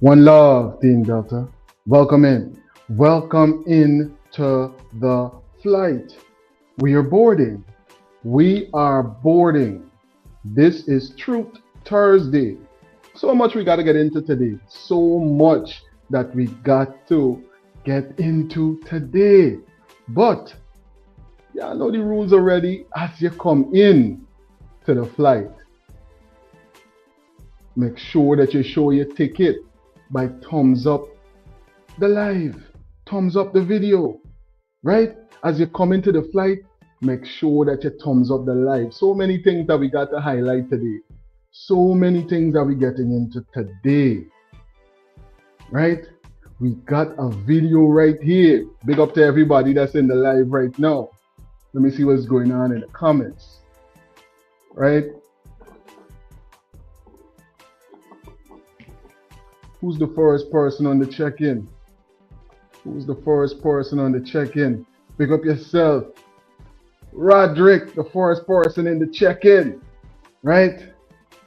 One love, Team Delta. Welcome in. Welcome in to the flight. We are boarding. We are boarding. This is Truth Thursday. So much we got to get into today. So much that we got to get into today. But, yeah, I know the rules already as you come in to the flight. Make sure that you show your ticket by thumbs up the live, thumbs up the video, right? As you come into the flight, make sure that you thumbs up the live. So many things that we got to highlight today. So many things that we're getting into today, right? We got a video right here. Big up to everybody that's in the live right now. Let me see what's going on in the comments, right? Who's the first person on the check-in? Who's the first person on the check-in? Pick up yourself. Roderick, the first person in the check-in, right?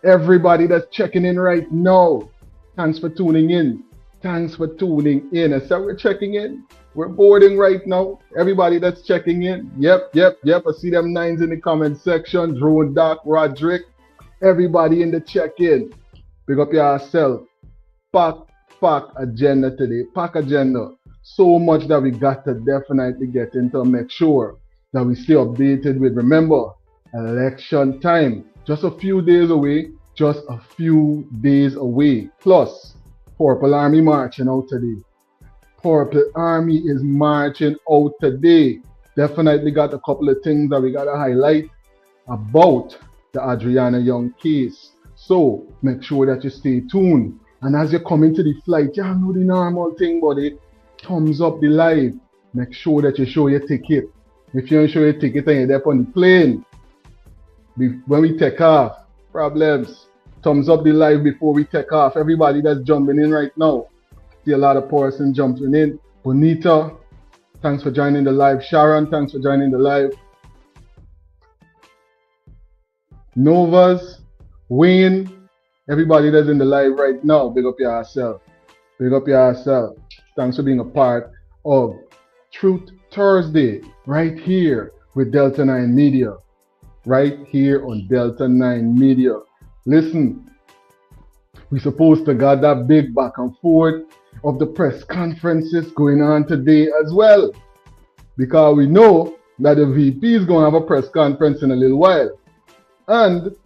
Everybody that's checking in right now, thanks for tuning in. Thanks for tuning in. I said we're checking in. We're boarding right now. Everybody that's checking in. Yep. I see them nines in the comment section. Drone Doc, Roderick. Everybody in the check-in. Pick up yourself. Pack agenda today. Pack agenda. So much that we got to definitely get into. Make sure that we stay updated with. Remember, election time. Just a few days away. Just a few days away. Plus, Purple Army marching out today. Purple Army is marching out today. Definitely got a couple of things that we got to highlight about the Adriana Young case. So, make sure that you stay tuned. And as you come into the flight, you know the normal thing, buddy. Thumbs up the live. Make sure that you show your ticket. If you don't show your ticket and you're there on the plane, when we take off, problems. Thumbs up the live before we take off. Everybody that's jumping in right now. See a lot of persons jumping in. Bonita, thanks for joining the live. Sharon, thanks for joining the live. Novas, Wayne, everybody that's in the live right now, big up yourself. Big up yourself. Thanks for being a part of Truth Thursday right here with Delta 9 Media. Right here on Delta 9 Media. Listen, we're supposed to got that big back and forth of the press conferences going on today as well. Because we know that the VP is going to have a press conference in a little while. And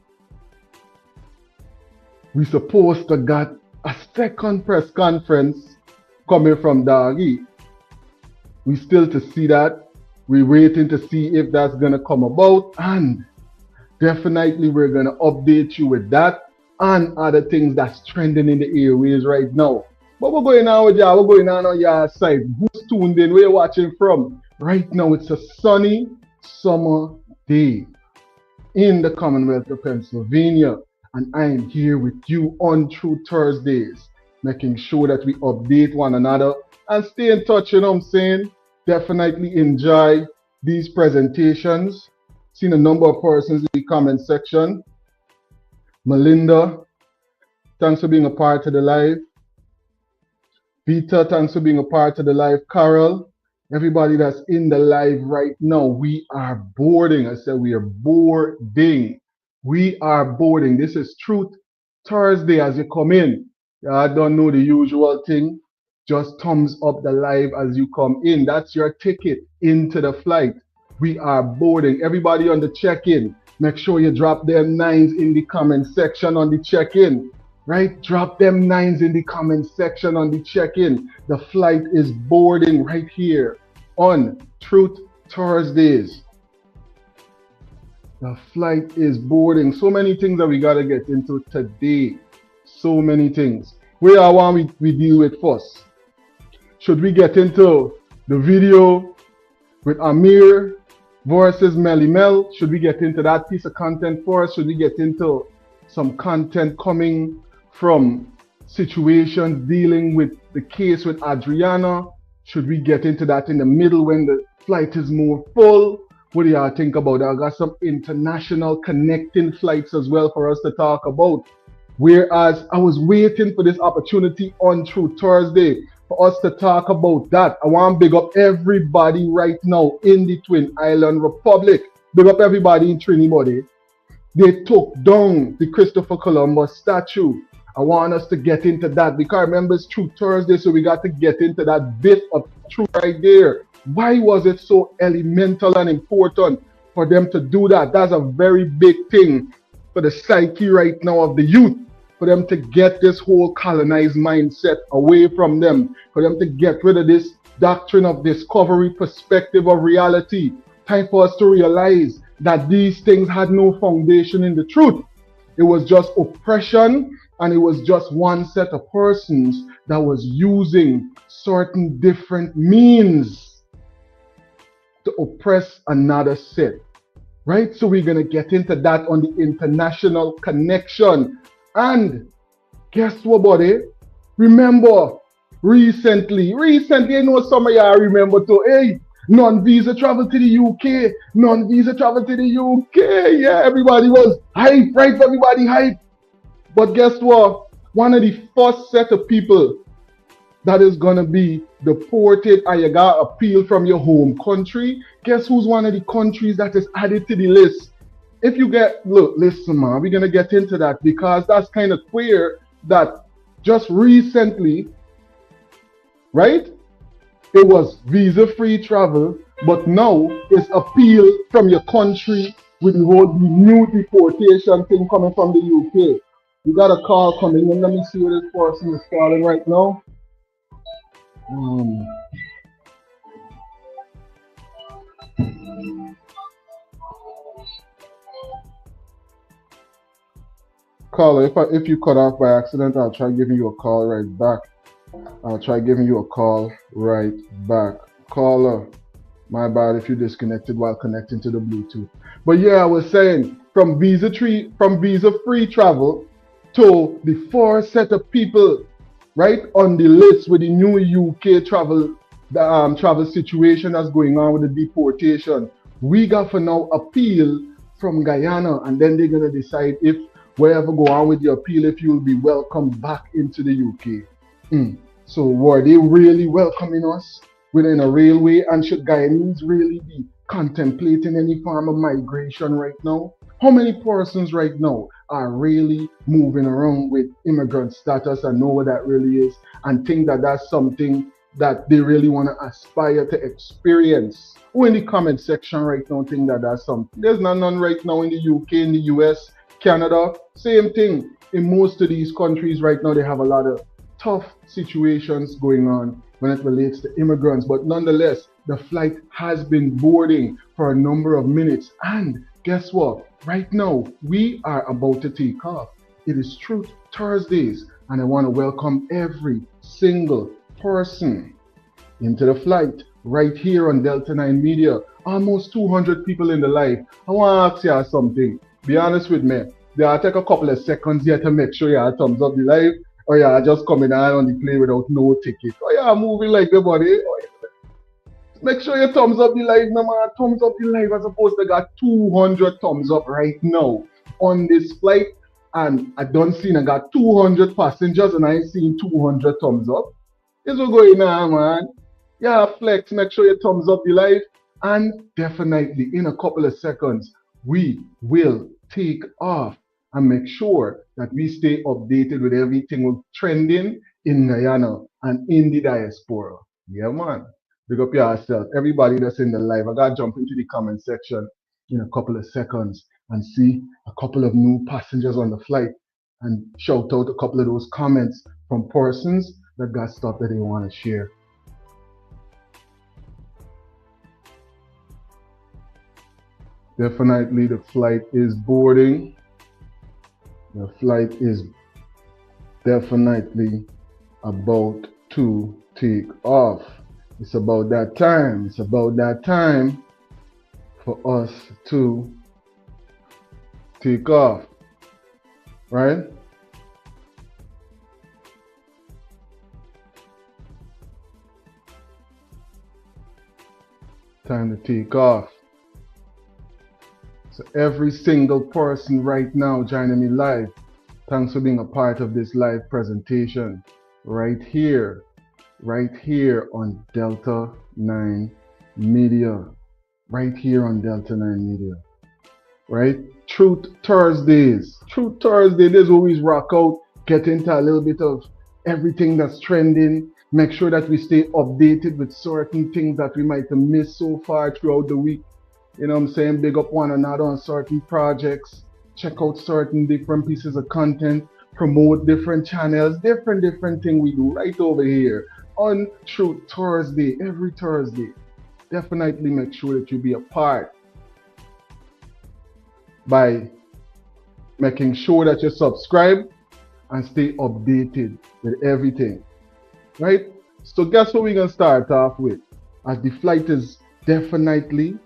we supposed to got a second press conference coming from Doggy. We still to see that. We're waiting to see if that's going to come about. And definitely we're going to update you with that and other things that's trending in the airways right now. But we're going on with y'all. We're going on your side. Who's tuned in? Where you watching from? Right now it's a sunny summer day in the Commonwealth of Pennsylvania. And I am here with you on True Thursdays, making sure that we update one another and stay in touch, you know what I'm saying? Definitely enjoy these presentations. Seen a number of persons in the comment section. Melinda, thanks for being a part of the live. Peter, thanks for being a part of the live. Carol, everybody that's in the live right now, we are boarding. I said we are boarding. We are boarding. This is Truth Thursday as you come in. I don't know the usual thing. Just thumbs up the live as you come in. That's your ticket into the flight. We are boarding. Everybody on the check-in, make sure you drop them nines in the comment section on the check-in. Right? Drop them nines in the comment section on the check-in. The flight is boarding right here on Truth Thursdays. The flight is boarding. So many things that we got to get into today. So many things. Where I want we deal with first. Should we get into the video with Ameir versus Melly Mel? Should we get into that piece of content first? Should we get into some content coming from situations dealing with the case with Adriana? Should we get into that in the middle when the flight is more full? What do y'all think about that? I got some international connecting flights as well for us to talk about. Whereas I was waiting for this opportunity on True Thursday for us to talk about that. I want to big up everybody right now in the Twin Island Republic. Big up everybody in Trinidad. They took down the Christopher Columbus statue. I want us to get into that because remember it's True Thursday, so we got to get into that bit of truth right there. Why was it so elemental and important for them to do that? That's a very big thing for the psyche right now of the youth, for them to get this whole colonized mindset away from them, for them to get rid of this doctrine of discovery perspective of reality. Time for us to realize that these things had no foundation in the truth. It was just oppression, and it was just one set of persons that was using certain different means to oppress another set. Right? So we're going to get into that on the international connection. And guess what, buddy? Remember, recently, I know some of y'all remember too, hey, non-visa travel to the UK, non-visa travel to the UK. Yeah, everybody was hype, right? Everybody hype. But guess what? One of the first set of people that is going to be deported and you got appeal from your home country, guess who's one of the countries that is added to the list? If you get, look, listen, man, we're going to get into that because that's kind of queer that just recently, right? It was visa-free travel, but now it's appeal from your country with the whole new deportation thing coming from the UK. You got a call coming in. Let me see what this person is calling right now. Caller, if you cut off by accident, I'll try giving you a call right back. Caller, my bad if you disconnected while connecting to the Bluetooth. But yeah, I was saying from visa-free travel to the first set of people right on the list with the new UK travel situation that's going on with the deportation. We got for now appeal from Guyana, and then they're gonna decide if wherever go on with your appeal, if you will be welcomed back into the UK. So were they really welcoming us within a railway, and should Guyanese really be contemplating any form of migration right now? How many persons right now are really moving around with immigrant status and know what that really is and think that that's something that they really want to aspire to experience? Who in the comment section right now think that that's something? There's none right now in the UK, in the US, Canada, same thing. In most of these countries right now, they have a lot of tough situations going on when it relates to immigrants, but nonetheless, the flight has been boarding for a number of minutes, and guess what? Right now, we are about to take off. It is Truth Thursdays, and I want to welcome every single person into the flight right here on Delta 9 Media. Almost 200 people in the live. I want to ask you something. Be honest with me. I'll take a couple of seconds here to make sure you thumbs up the live, or you just coming on the play without no ticket, or you moving like the body. Make sure you thumbs up the live, no man. Thumbs up the live as opposed to got 200 thumbs up right now on this flight, and I don't see I got 200 passengers and I ain't seen 200 thumbs up. This what's going on, man. Yeah, flex. Make sure you thumbs up the live, and definitely in a couple of seconds we will take off and make sure that we stay updated with everything trending in Guyana and in the diaspora. Yeah, man. Big up yourself. Everybody that's in the live, I gotta jump into the comment section in a couple of seconds and see a couple of new passengers on the flight and shout out a couple of those comments from persons that got stuff that they want to share. Definitely the flight is boarding. The flight is definitely about to take off. It's about that time. It's about that time for us to take off, right? Time to take off. So every single person right now joining me live, Thanks for being a part of this live presentation right here on Delta 9 Media. Right here on Delta 9 Media. Right? Truth Thursdays. Truth Thursday, this always rock out, get into a little bit of everything that's trending. Make sure that we stay updated with certain things that we might have missed so far throughout the week. You know what I'm saying? Big up one another on certain projects. Check out certain different pieces of content. Promote different channels. Different thing we do right over here on Truth Thursday, every Thursday. Definitely make sure that you be a part by making sure that you subscribe and stay updated with everything. Right? So guess what we're going to start off with? As the flight is definitely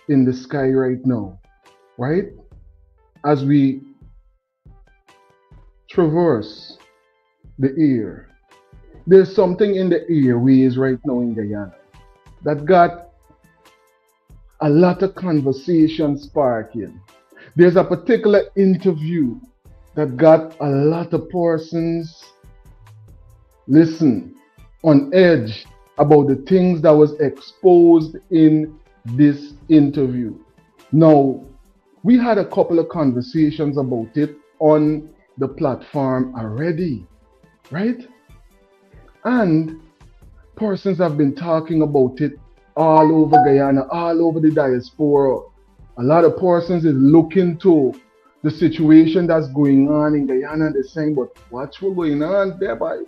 in the sky right now. Right? As we traverse the air, there's something in the airways right now in Guyana that got a lot of conversation sparking. There's a particular interview that got a lot of persons, on edge about the things that was exposed in this interview. Now, we had a couple of conversations about it on the platform already, right? And persons have been talking about it all over Guyana, all over the diaspora. A lot of persons is looking to the situation that's going on in Guyana and they're saying, but what's going on there, boy?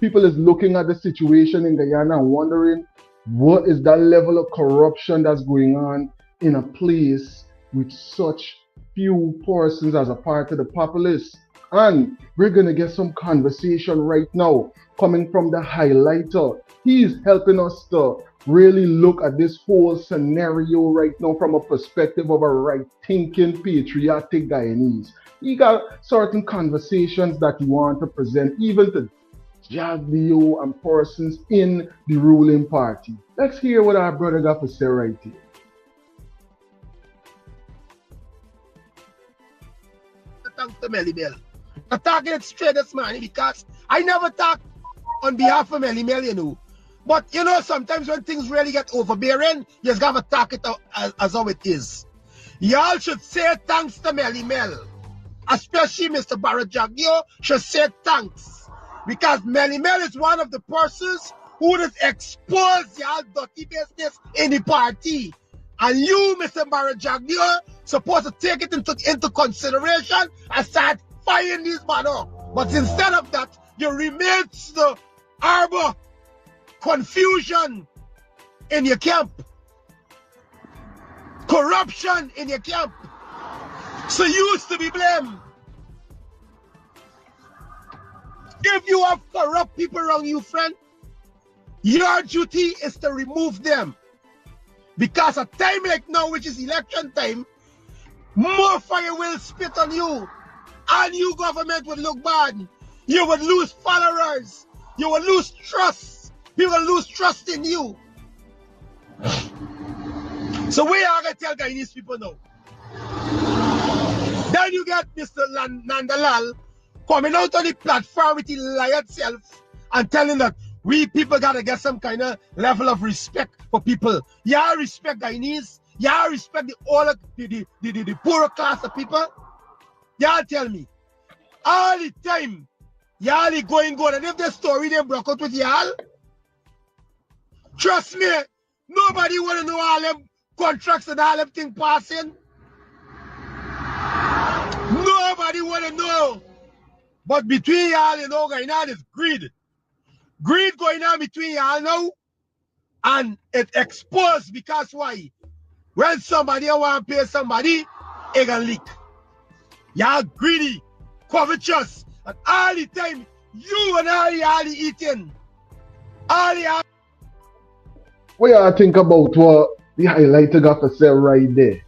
People is looking at the situation in Guyana and wondering, what is that level of corruption that's going on in a place with such few persons as a part of the populace? And we're going to get some conversation right now coming from the highlighter. He's helping us to really look at this whole scenario right now from a perspective of a right-thinking, patriotic Guyanese. He got certain conversations that he wants to present even to Jagdeo and persons in the ruling party. Let's hear what our brother got to say right here. Thanks to Melly Mel. I'm talking it straight this morning because I never talk on behalf of Melly Mel, you know. But you know, sometimes when things really get overbearing, you just gotta talk it out as how it is. Y'all should say thanks to Melly Mel. Especially Mr. Barrett Jagdeo should say thanks. Because Melly Mel is one of the persons who has exposed y'all dirty business in the party. And you, Mr. Barrett Jagdeo, supposed to take it into consideration and start firing these men up. But instead of that, you remain to harbor confusion in your camp, corruption in your camp. So you used to be blamed. If you have corrupt people around you, friend, your duty is to remove them. Because a time like now, which is election time, more fire will spit on you. And you government would look bad. You would lose followers. You would lose trust. People will lose trust in you. So we are going to tell Guyanese people now. Then you get Mr. NEWSROOM coming out on the platform with the lie itself and telling that we people got to get some kind of level of respect for people. Y'all respect Guyanese. Y'all respect the poorer class of people. Y'all tell me. All the time, y'all is going good. And if the story they broke out with y'all, trust me, nobody want to know all them contracts and all them things passing. Nobody want to know. But between y'all, you know, going on is greed. Greed going on between y'all now. And it exposed because why? When somebody want to pay somebody, it can leak. Y'all greedy, covetous, and all the time, you and all the eating. All the... What y'all think about what the highlighter got to say right there?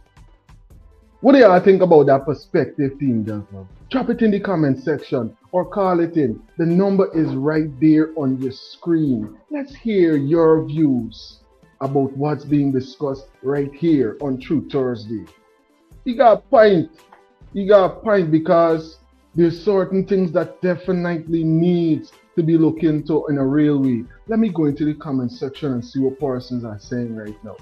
What do y'all think about that perspective team, gentlemen? Drop it in the comment section or call it in. The number is right there on your screen. Let's hear your views about what's being discussed right here on Truth Thursday. You got a point. You got a point, because there's certain things that definitely needs to be looked into in a real way. Let me go into the comment section and see what persons are saying right now.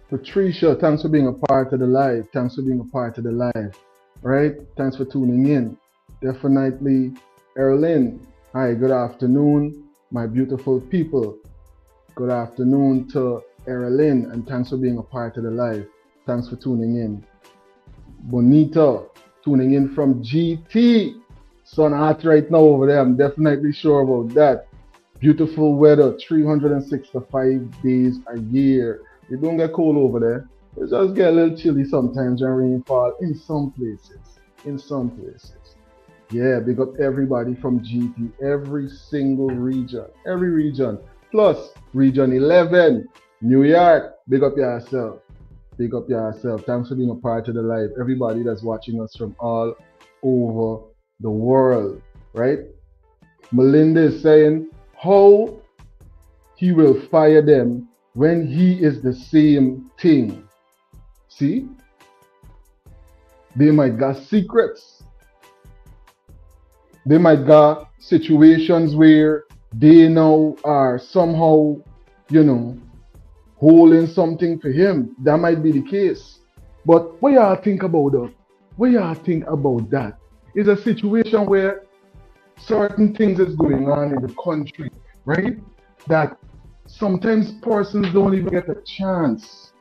Patricia, thanks for being a part of the live. Thanks for being a part of the live. Right? Thanks for tuning in. Definitely. Erlyn, hi, good afternoon, my beautiful people. Good afternoon to Erlyn, and thanks for being a part of the live. Thanks for tuning in. Bonita, tuning in from GT. Sun hot right now over there. I'm definitely sure about that. Beautiful weather, 365 days a year. It don't get cold over there. It just get a little chilly sometimes when rainfall in some places. In some places. Yeah, big up everybody from GT, every single region. Every region. Plus, region 11, New York. Big up yourself. Big up yourself. Thanks for being a part of the live. Everybody that's watching us from all over the world. Right? Melinda is saying, how he will fire them when he is the same thing. See? They might got secrets. They might got situations where they now are somehow, holding something for him. That might be the case. But what y'all think about that? What y'all think about that? It's a situation where certain things is going on in the country, right? That sometimes persons don't even get a chance.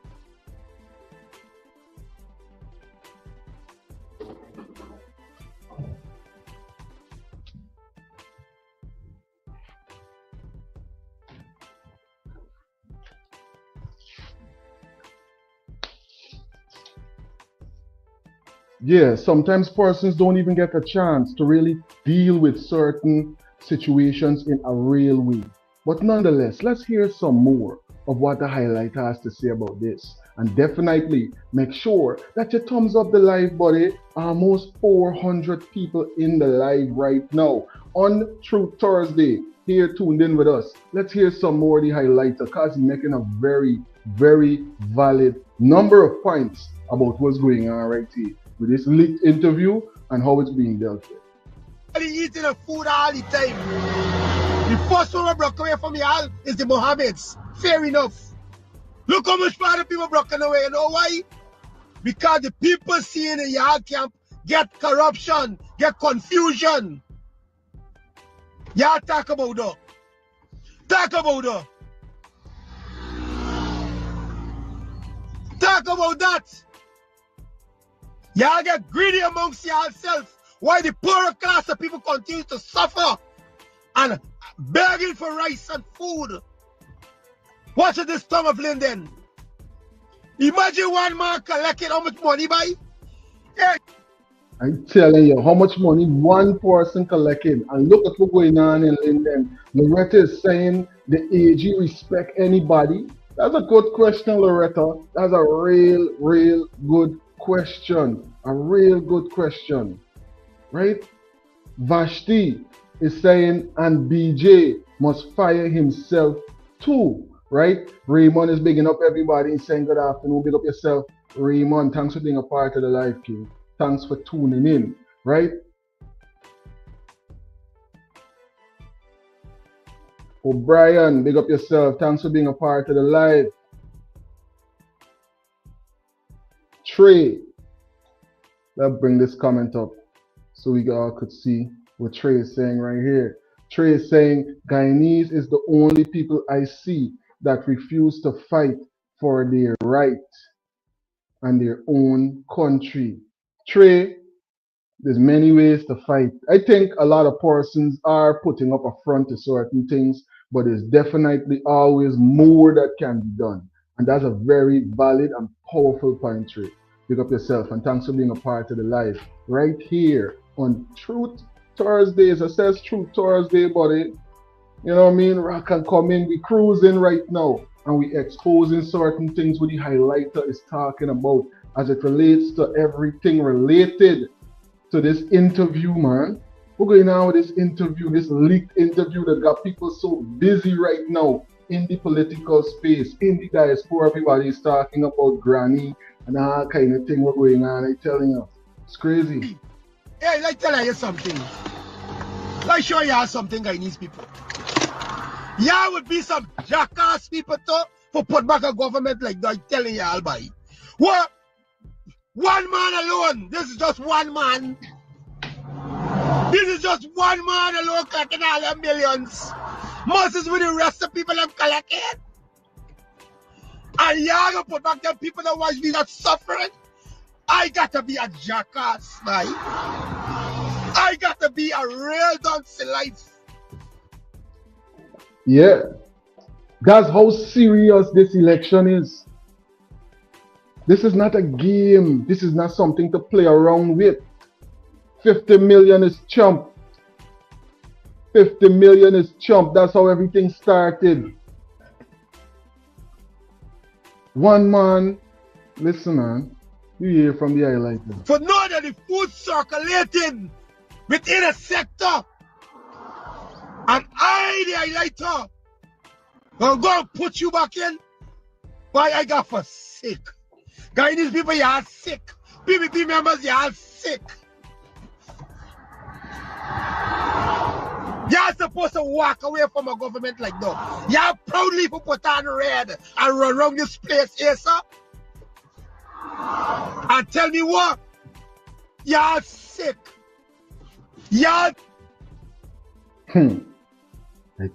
Yeah, sometimes persons don't even get a chance to really deal with certain situations in a real way. But nonetheless, let's hear some more of what the highlighter has to say about this. And definitely make sure that you thumbs up the live, buddy. Almost 400 people in the live right now on Truth Thursday. Here tuned in with us. Let's hear some more of the highlighter, because he's making a very, very valid number of points about what's going on right here with this leaked interview and how it's being dealt with. Eating the food all the time. The first one we broke away from y'all is the Mohammeds. Fair enough. Look how much more the people broken away. You know why? Because the people seeing the yard camp get corruption, get confusion. Y'all talk about that. Talk about that. Talk about that. Y'all get greedy amongst yourselves. Why the poorer class of people continue to suffer and begging for rice and food. Watch this tongue of Linden. Imagine one man collecting how much money by? Hey. I'm telling you, how much money one person collected. And look at what's going on in Linden. Loretta is saying the AG respect anybody. That's a good question, Loretta. That's a real good question. A real good question. Right? Vashti is saying, and BJ must fire himself too. Right? Raymond is bigging up everybody and saying good afternoon. Big up yourself, Raymond. Thanks for being a part of the live, King. Thanks for tuning in. Right? O'Brien, big up yourself. Thanks for being a part of the live. Trey, let's bring this comment up so we all could see what Trey is saying right here. Trey is saying, Guyanese is the only people I see that refuse to fight for their right and their own country. Trey, there's many ways to fight. I think a lot of persons are putting up a front to certain things, but there's definitely always more that can be done. And that's a very valid and powerful point, Trey. Pick up yourself, and thanks for being a part of the live right here on Truth Thursdays. It says Truth Thursday, buddy. You know what I mean? Rock and come in. We cruising right now, and we exposing certain things what the highlighter is talking about as it relates to everything related to this interview, man. We're going on with this interview, this leaked interview that got people so busy right now in the political space, in the diaspora. Everybody's talking about granny and all kind of thing we're going on. I'm telling you, it's crazy. Hey, let me tell you something. Let me show you something, Guyanese people. Y'all would be some jackass people too for put back a government like that. I'm telling y'all, by what? One man alone. This is just one man. This is just one man alone collecting all the millions. Moses with the rest of people have collected. And y'all gonna put back them people that watch me not suffering. I got to be a jackass, man. I got to be a real dunce in life. Yeah. That's how serious this election is. This is not a game. This is not something to play around with. 50 million is chump. 50 million is chump. That's how everything started. One man, listen man, you hear from the highlighter. For know that the food circulating within a sector, and I, the highlighter, will go and put you back in. Why I got for sick. Guyanese people, you are sick. P.P.P members, you are sick. You're supposed to walk away from a government like that. You're proudly put on red and run around this place here, sir. And tell me what? You're sick. You're... I'm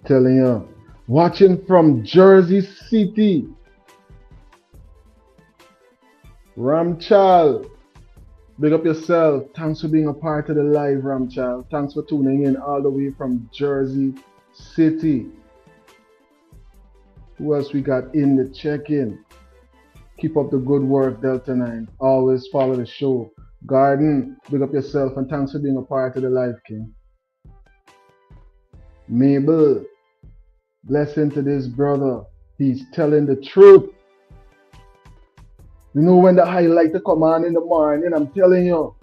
telling you. Watching from Jersey City. Ramchal. Big up yourself. Thanks for being a part of the live, Ramchal. Thanks for tuning in all the way from Jersey City. Who else we got in the check-in? Keep up the good work, Delta 9. Always follow the show. Garden, big up yourself and thanks for being a part of the live, King. Mabel, blessing to this brother. He's telling the truth. You know when the highlighter come on in the morning, I'm telling you,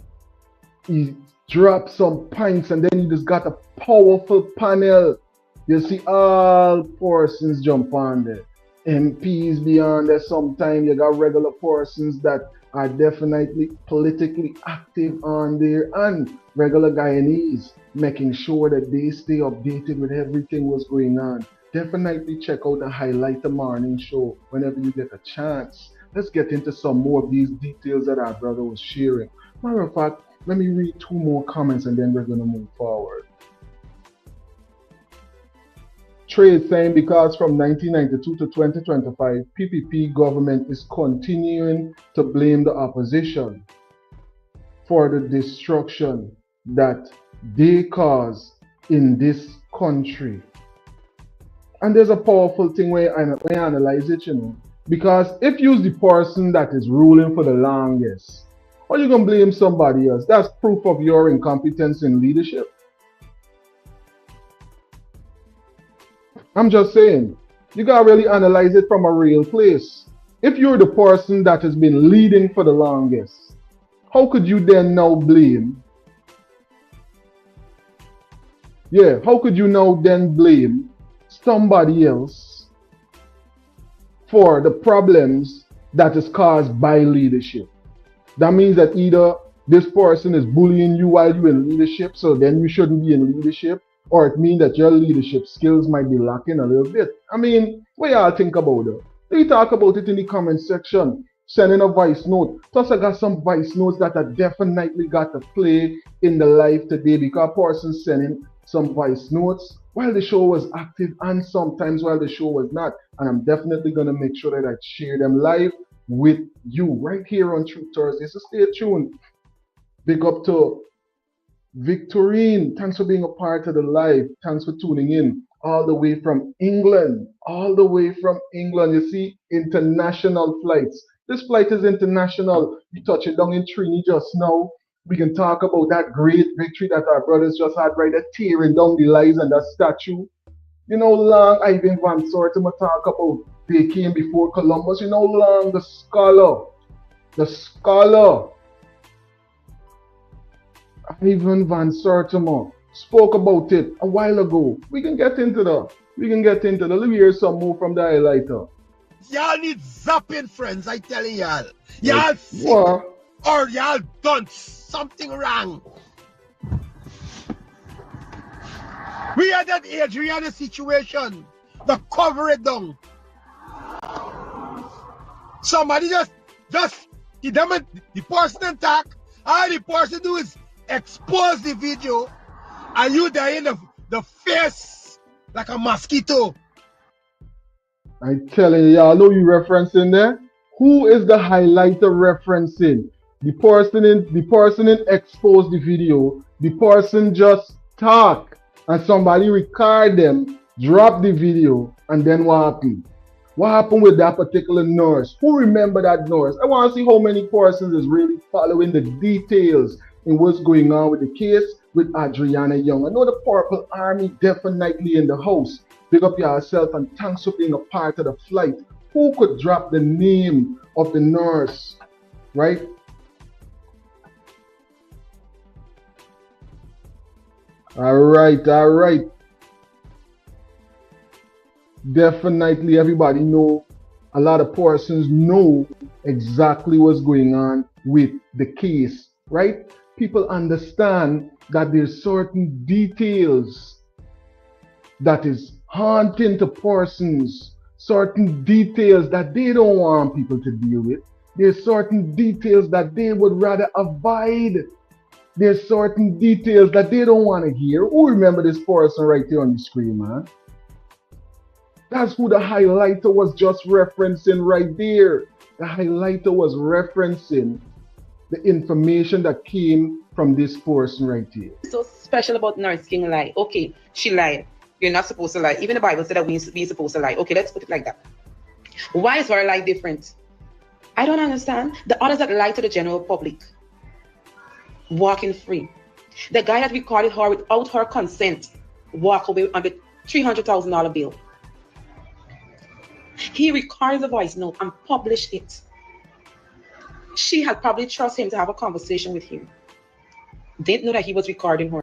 he dropped some pints and then he just got a powerful panel. You see all persons jump on there. MPs beyond there sometimes, you got regular persons that are definitely politically active on there and regular Guyanese, making sure that they stay updated with everything what's going on. Definitely check out the Highlighter Morning Show whenever you get a chance. Let's get into some more of these details that our brother was sharing. Matter of fact, let me read two more comments and then we're going to move forward. Trade saying because from 1992 to 2025, P.P.P government is continuing to blame the opposition for the destruction that they cause in this country. And there's a powerful thing where I analyze it, you know. Because if you're the person that is ruling for the longest, or you gonna blame somebody else, that's proof of your incompetence in leadership. I'm just saying, you gotta really analyze it from a real place. If you're the person that has been leading for the longest, how could you then now blame? Yeah, how could you now then blame somebody else for the problems that is caused by leadership? That means that either this person is bullying you while you're in leadership, so then you shouldn't be in leadership, or it means that your leadership skills might be lacking a little bit. I mean, what y'all think about it? We talk about it in the comment section. Sending a voice note. Plus, I got some voice notes that I definitely got to play in the live today because a person sending some voice notes while the show was active and sometimes while the show was not. And I'm definitely going to make sure that I share them live with you right here on Truth Thursday. So stay tuned. Big up to Victorine. Thanks for being a part of the live. Thanks for tuning in all the way from England. All the way from England. You see, international flights. This flight is international. We touch it down in Trini just now. We can talk about that great victory that our brothers just had right there, tearing down the lies and that statue. You know, long Ivan Van Sortem talk about they came before Columbus. You know, long the scholar, Ivan Van Sortem spoke about it a while ago. We can get into the. Let me hear some more from the highlighter. Y'all need zapping, friends. I telling y'all. Like, Y'all sick what? or y'all done something wrong. We had that Adriana situation. The cover it down. Somebody just the person attack. All the person do is expose the video, and you die in the face like a mosquito. I'm telling you, y'all know you referencing there. Who is the highlighter referencing? The person in expose the video. The person just talk and somebody record them, drop the video, and then what happened? What happened with that particular nurse? Who remember that nurse? I want to see how many persons is really following the details in what's going on with the case with Adriana Young. I know the Purple Army definitely in the house. Big up yourself and thanks for being a part of the flight. Who could drop the name of the nurse, right? All right. Definitely everybody know, a lot of persons know exactly what's going on with the case, right? People understand that there's certain details that is haunting to persons, certain details that they don't want people to deal with. There's certain details that they would rather avoid. There's certain details that they don't want to hear. Who remember this person right here on the screen, man? That's who the highlighter was just referencing right there. The highlighter was referencing the information that came from this person right here. So special about Nurse King lie. Okay, she lied. You're not supposed to lie. Even the Bible said that we're supposed to lie. Okay, let's put it like that. Why is her lie different? I don't understand. The others that lie to the general public, walking free. The guy that recorded her without her consent, walk away on the $300,000 bill. He recorded the voice note and published it. She had probably trusted him to have a conversation with him. Didn't know that he was recording her.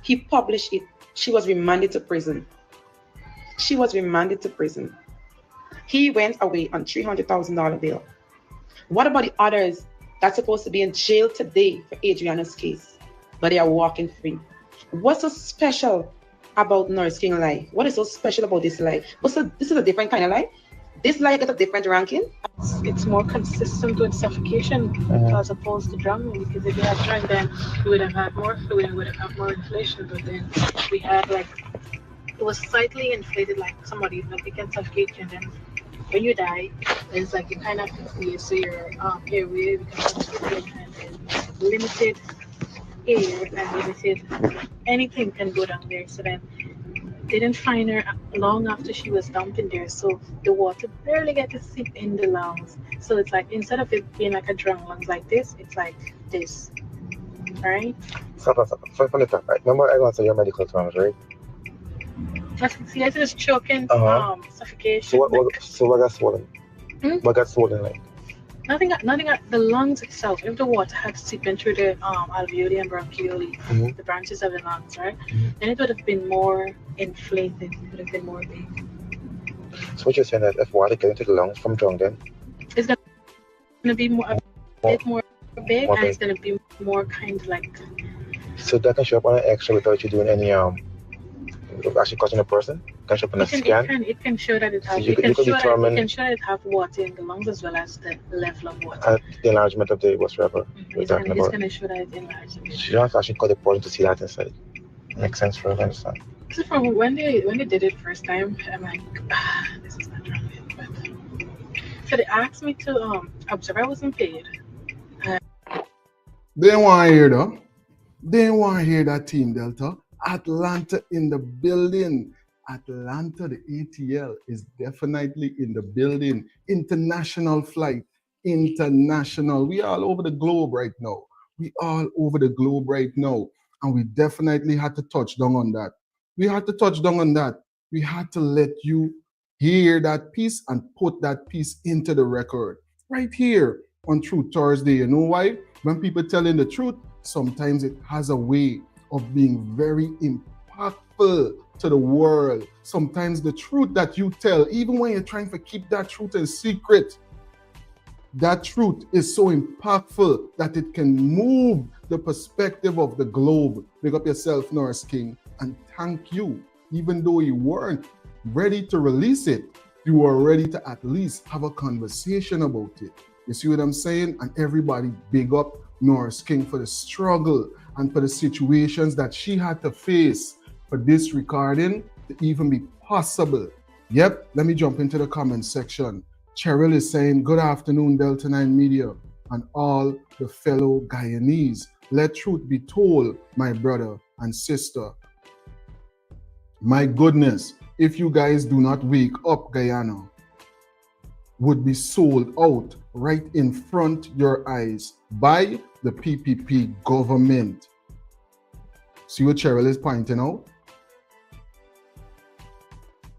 He published it. She was remanded to prison. He went away on $300,000 bail. What about the others that's supposed to be in jail today for Adriana's case, but they are walking free? What's so special about Nurse King lie? What is so special about this lie? This is a different kind of lie. This lie got a different ranking. It's more consistent with suffocation as opposed to drowning, because if you had drowned, then we would have had more fluid and would have had more inflation. But then we had it was slightly inflated, like somebody, they can suffocate you, and then when you die, it's like you kind of freeze, so your airway becomes restricted, and then limited air and limited anything can go down there. So then they didn't find her long after she was dumped in there, so the water barely get to seep in the lungs. So it's like, instead of it being like a drowned lungs like this, it's like this. Alright? Stop. Remember I went to your medical terms, right? See, I just choking, suffocation. So what got swollen? What got swollen like? Nothing at the lungs itself. If the water had seeped in through the alveoli and bronchioli, the branches of the lungs, right? Then it would have been more inflated. It would have been more big. So what you're saying that if water gets into the lungs from drunk, then it's gonna be a bit more big, and it's gonna be more kind of like. So that can show up on an X-ray without you doing any actually causing a person? Can show up on a scan? It can show that it has. So you can show that it have water in the lungs as well as the level of water. At the enlargement of the whatsoever we're talking about. It's gonna show that it's enlarged. So you don't have to actually cut the person to see that inside. Makes sense for you, understand? So from when they did it first time, I'm like, this is not wrong. But so they asked me to observe. I wasn't paid. They didn't want to hear though. They didn't want to hear that Team Delta. Atlanta in the building. Atlanta, the ATL is definitely in the building. International flight. International. We all over the globe right now. And we definitely had to touch down on that. We had to let you hear that piece and put that piece into the record. Right here on Truth Thursday. You know why? When people telling the truth, sometimes it has a way of being very impactful to the world. Sometimes the truth that you tell, even when you're trying to keep that truth a secret, that truth is so impactful that it can move the perspective of the globe. Big up yourself, Norris King, and thank you. Even though you weren't ready to release it, you were ready to at least have a conversation about it. You see what I'm saying? And everybody big up Norris King for the struggle and for the situations that she had to face for this recording to even be possible. Yep, let me jump into the comment section. Cheryl is saying, good afternoon, Delta 9 Media and all the fellow Guyanese. Let truth be told, my brother and sister. My goodness, if you guys do not wake up, Guyana would be sold out right in front of your eyes by the P.P.P government. See what Cheryl is pointing out?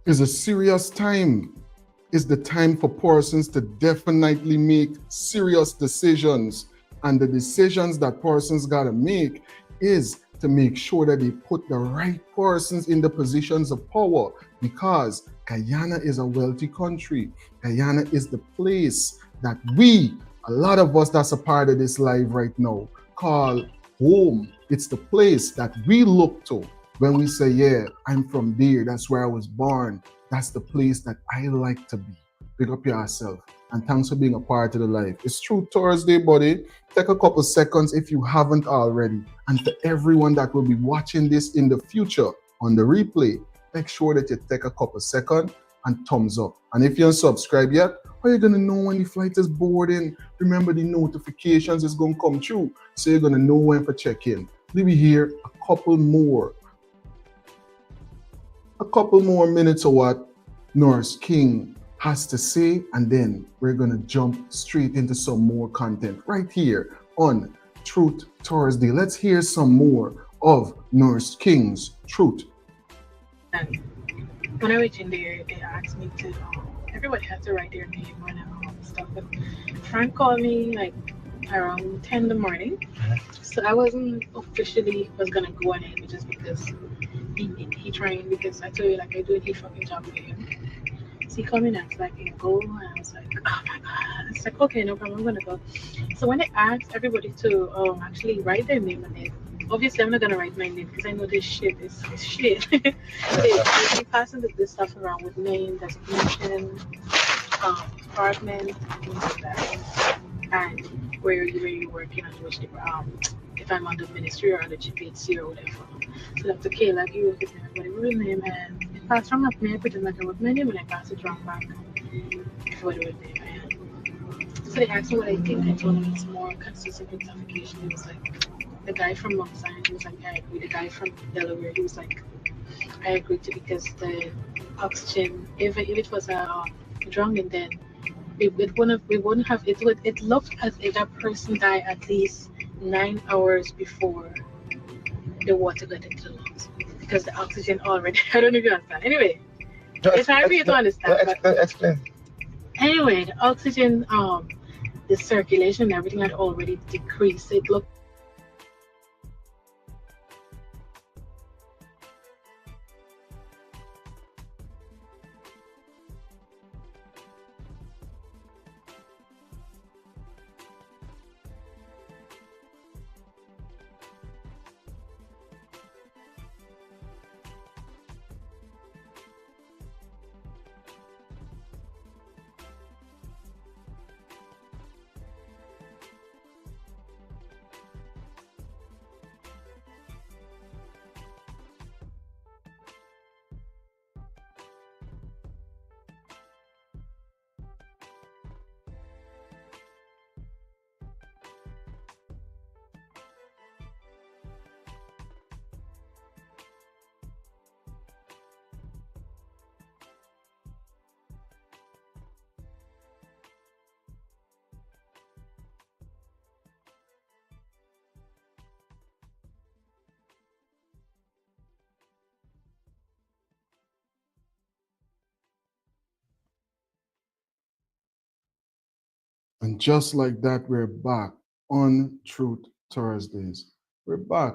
It's a serious time. It's the time for persons to definitely make serious decisions. And the decisions that persons gotta make is to make sure that they put the right persons in the positions of power, because Guyana is a wealthy country. Guyana is the place that we, a lot of us that's a part of this live right now, call home. It's the place that we look to when we say, yeah, I'm from there, that's where I was born. That's the place that I like to be. Pick up yourself. And thanks for being a part of the life. It's True Thursday, buddy. Take a couple seconds if you haven't already. And to everyone that will be watching this in the future on the replay, make sure that you take a couple seconds and thumbs up. And if you haven't subscribed yet, how are you going to know when the flight is boarding? Remember, the notifications is going to come through, so you're going to know when to check in. Let me hear a couple more minutes of what Norris King has to say, and then we're gonna jump straight into some more content right here on Truth Thursday. Let's hear some more of Norris King's truth. And when I reached in there, they asked me to, everybody had to write their name and stuff. But Frank called me like around 10 in the morning. So I wasn't officially was gonna go on it just because he trying, because I told you, like, I do a fucking job for him. So he called me next, like, can go? And I was like, oh my god. It's like, okay, no problem, I'm gonna go. So when I asked everybody to actually write their name on it, obviously I'm not gonna write my name because I know this shit is shit. So they passing this stuff around with name, designation, department, things like that, and where you're working and which if I'm on the ministry or on the G.P.A or whatever. So that's okay, like you work with everybody with your name, and it passed wrong at me, I pretend like I wrote my name and I passed it wrong back. Everybody with name, and so they asked me what I think. I told them it's more consistent with suffocation. It was like the guy from Mount Sinai, he was like, I agree. The guy from Delaware, he was like, I agree too, because the oxygen, if it was a drunk, and then we wouldn't have it looked as if that person died at least 9 hours before the water got into the lungs, because the oxygen already I don't know if you understand. Anyway, it's hard for you to understand. Explain. Anyway, the oxygen, the circulation and everything had already decreased. It looked And just like that, we're back on Truth Thursdays. We're back.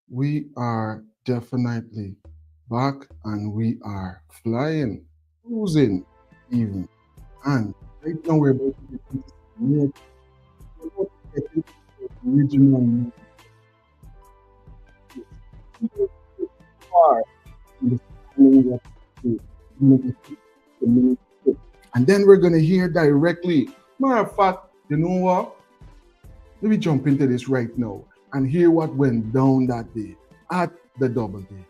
We are definitely back and we are flying, cruising even. And right now we're about to get into regional news. Far understanding what the community. And then we're going to hear directly. Matter of fact, you know what? Let me jump into this right now and hear what went down that day at the Double Day.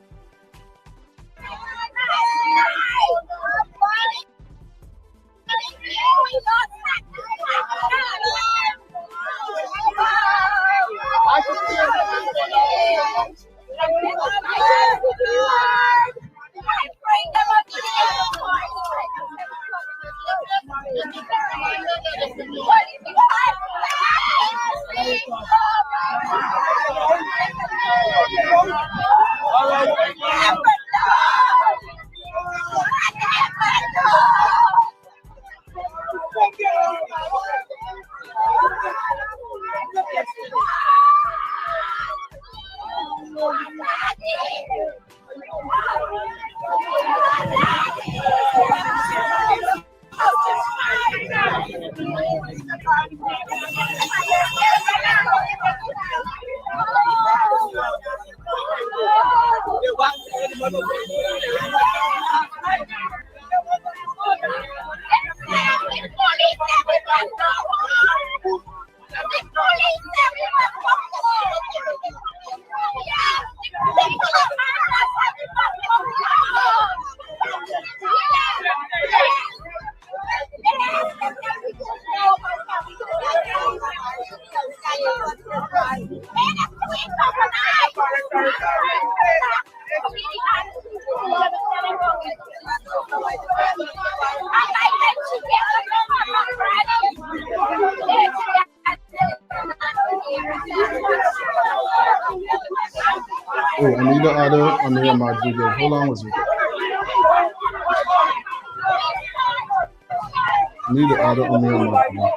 Oh, I need the other Ameir Madrigal. Hold on, was it? I need the other Ameir Madrigal.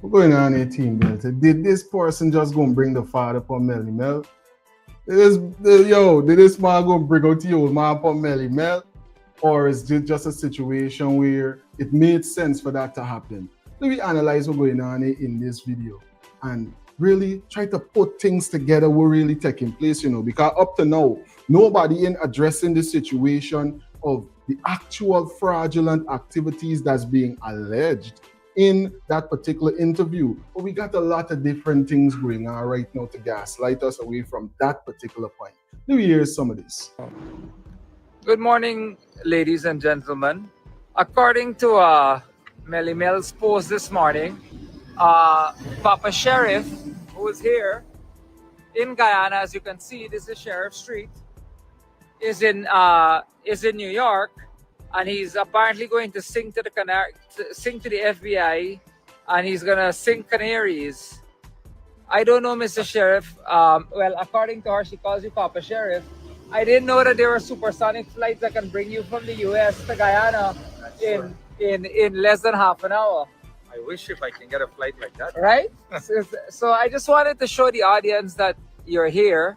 What's going on here, Team Delta? Did this person just go and bring the father upon Melly Mel? Did this man go and bring out the old man upon Melly Mel? Or is it just a situation where it made sense for that to happen? Let me analyze what's going on here in this video and really try to put things together what really taking place, because up to now, nobody in addressing the situation of the actual fraudulent activities that's being alleged in that particular interview. But we got a lot of different things going on right now to gaslight us away from that particular point. Let me hear some of this. Good morning, ladies and gentlemen. According to Melly Mel's post this morning, Papa Sheriff, who is here in Guyana, as you can see, this is Sheriff Street, is in New York, and he's apparently going to sing to the FBI, and he's gonna sing canaries. I don't know, Mr. Sheriff. Well, according to her, she calls you Papa Sheriff. I didn't know that there were supersonic flights that can bring you from the US to Guyana in less than half an hour. I wish if I can get a flight like that. Right? So I just wanted to show the audience that you're here,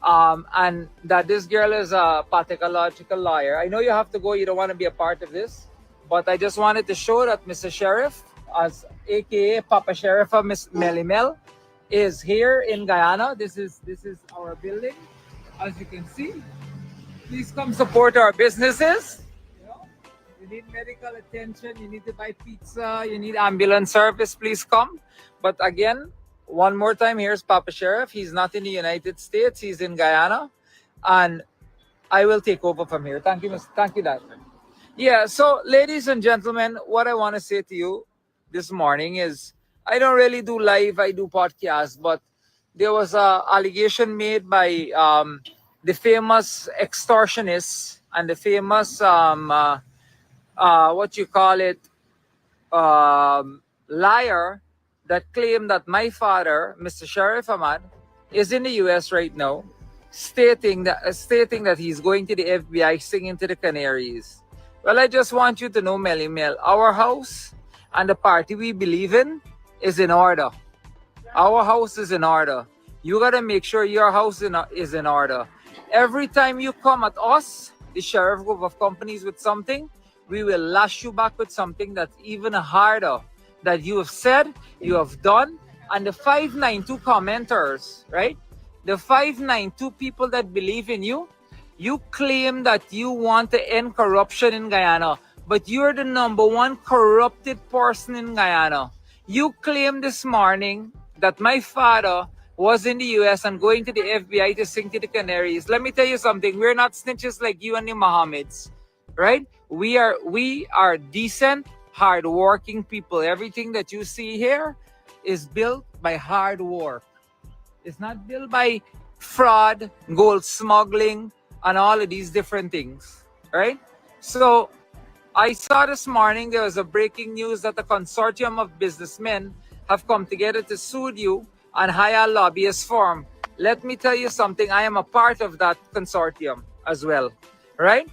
and that this girl is a pathological liar. I know you have to go, you don't want to be a part of this, but I just wanted to show that Mr. Sheriff, as aka Papa Sheriff of Miss Melly Mel, is here in Guyana. This is our building, as you can see. Please come support our businesses. You need medical attention, you need to buy pizza, you need ambulance service, please come. But again, one more time, here's Papa Sheriff. He's not in the United States, he's in Guyana, and I will take over from here. Thank you, thank you, Dad. Yeah, so ladies and gentlemen, what I want to say to you this morning is, I don't really do live, I do podcasts, but there was a allegation made by the famous extortionist and the famous what you call it, liar, that claimed that my father, Mr. Sheriff Ahmad, is in the US right now, stating that he's going to the FBI, singing to the Canaries. Well, I just want you to know, Melly Mel, our house and the party we believe in is in order. Our house is in order. You gotta make sure your house is in order. Every time you come at us, the sheriff group of companies, with something, we will lash you back with something that's even harder, that you have said, you have done. And the 592 commenters, right? The 592 people that believe in you, you claim that you want to end corruption in Guyana, but you're the #1 corrupted person in Guyana. You claim this morning that my father was in the US and going to the FBI to sing to the Canaries. Let me tell you something. We're not snitches like you and the Mohammeds, right? We are decent, hard-working people. Everything that you see here is built by hard work. It's not built by fraud, gold smuggling, and all of these different things, right? So I saw this morning there was a breaking news that a consortium of businessmen have come together to sue you and hire a lobbyist firm. Let me tell you something. I am a part of that consortium as well, right?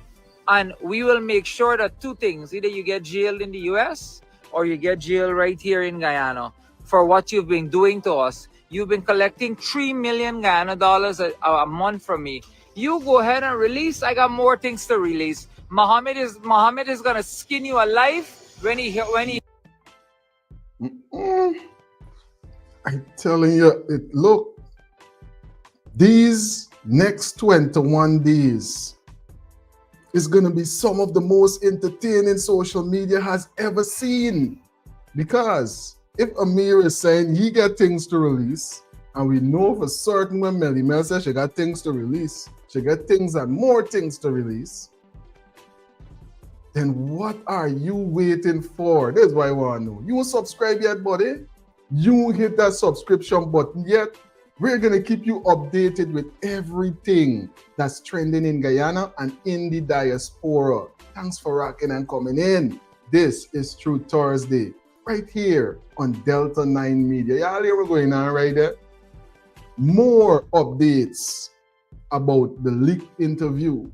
And we will make sure that two things: either you get jailed in the US or you get jailed right here in Guyana for what you've been doing to us. You've been collecting $3 million Guyana dollars a month from me. You go ahead and release. I got more things to release. Mohammed is gonna skin you alive when he. I'm telling you, look, these next 21 days is going to be some of the most entertaining social media has ever seen. Because if Ameir is saying he got things to release, and we know for certain when Melly Mel says she got things to release, she got things and more things to release, then what are you waiting for? That's what I want to know. You subscribe yet, buddy? You hit that subscription button yet? We're going to keep you updated with everything that's trending in Guyana and in the diaspora. Thanks for rocking and coming in. This is True Thursday, right here on Delta 9 Media. Y'all hear what's going on right there? More updates about the leaked interview.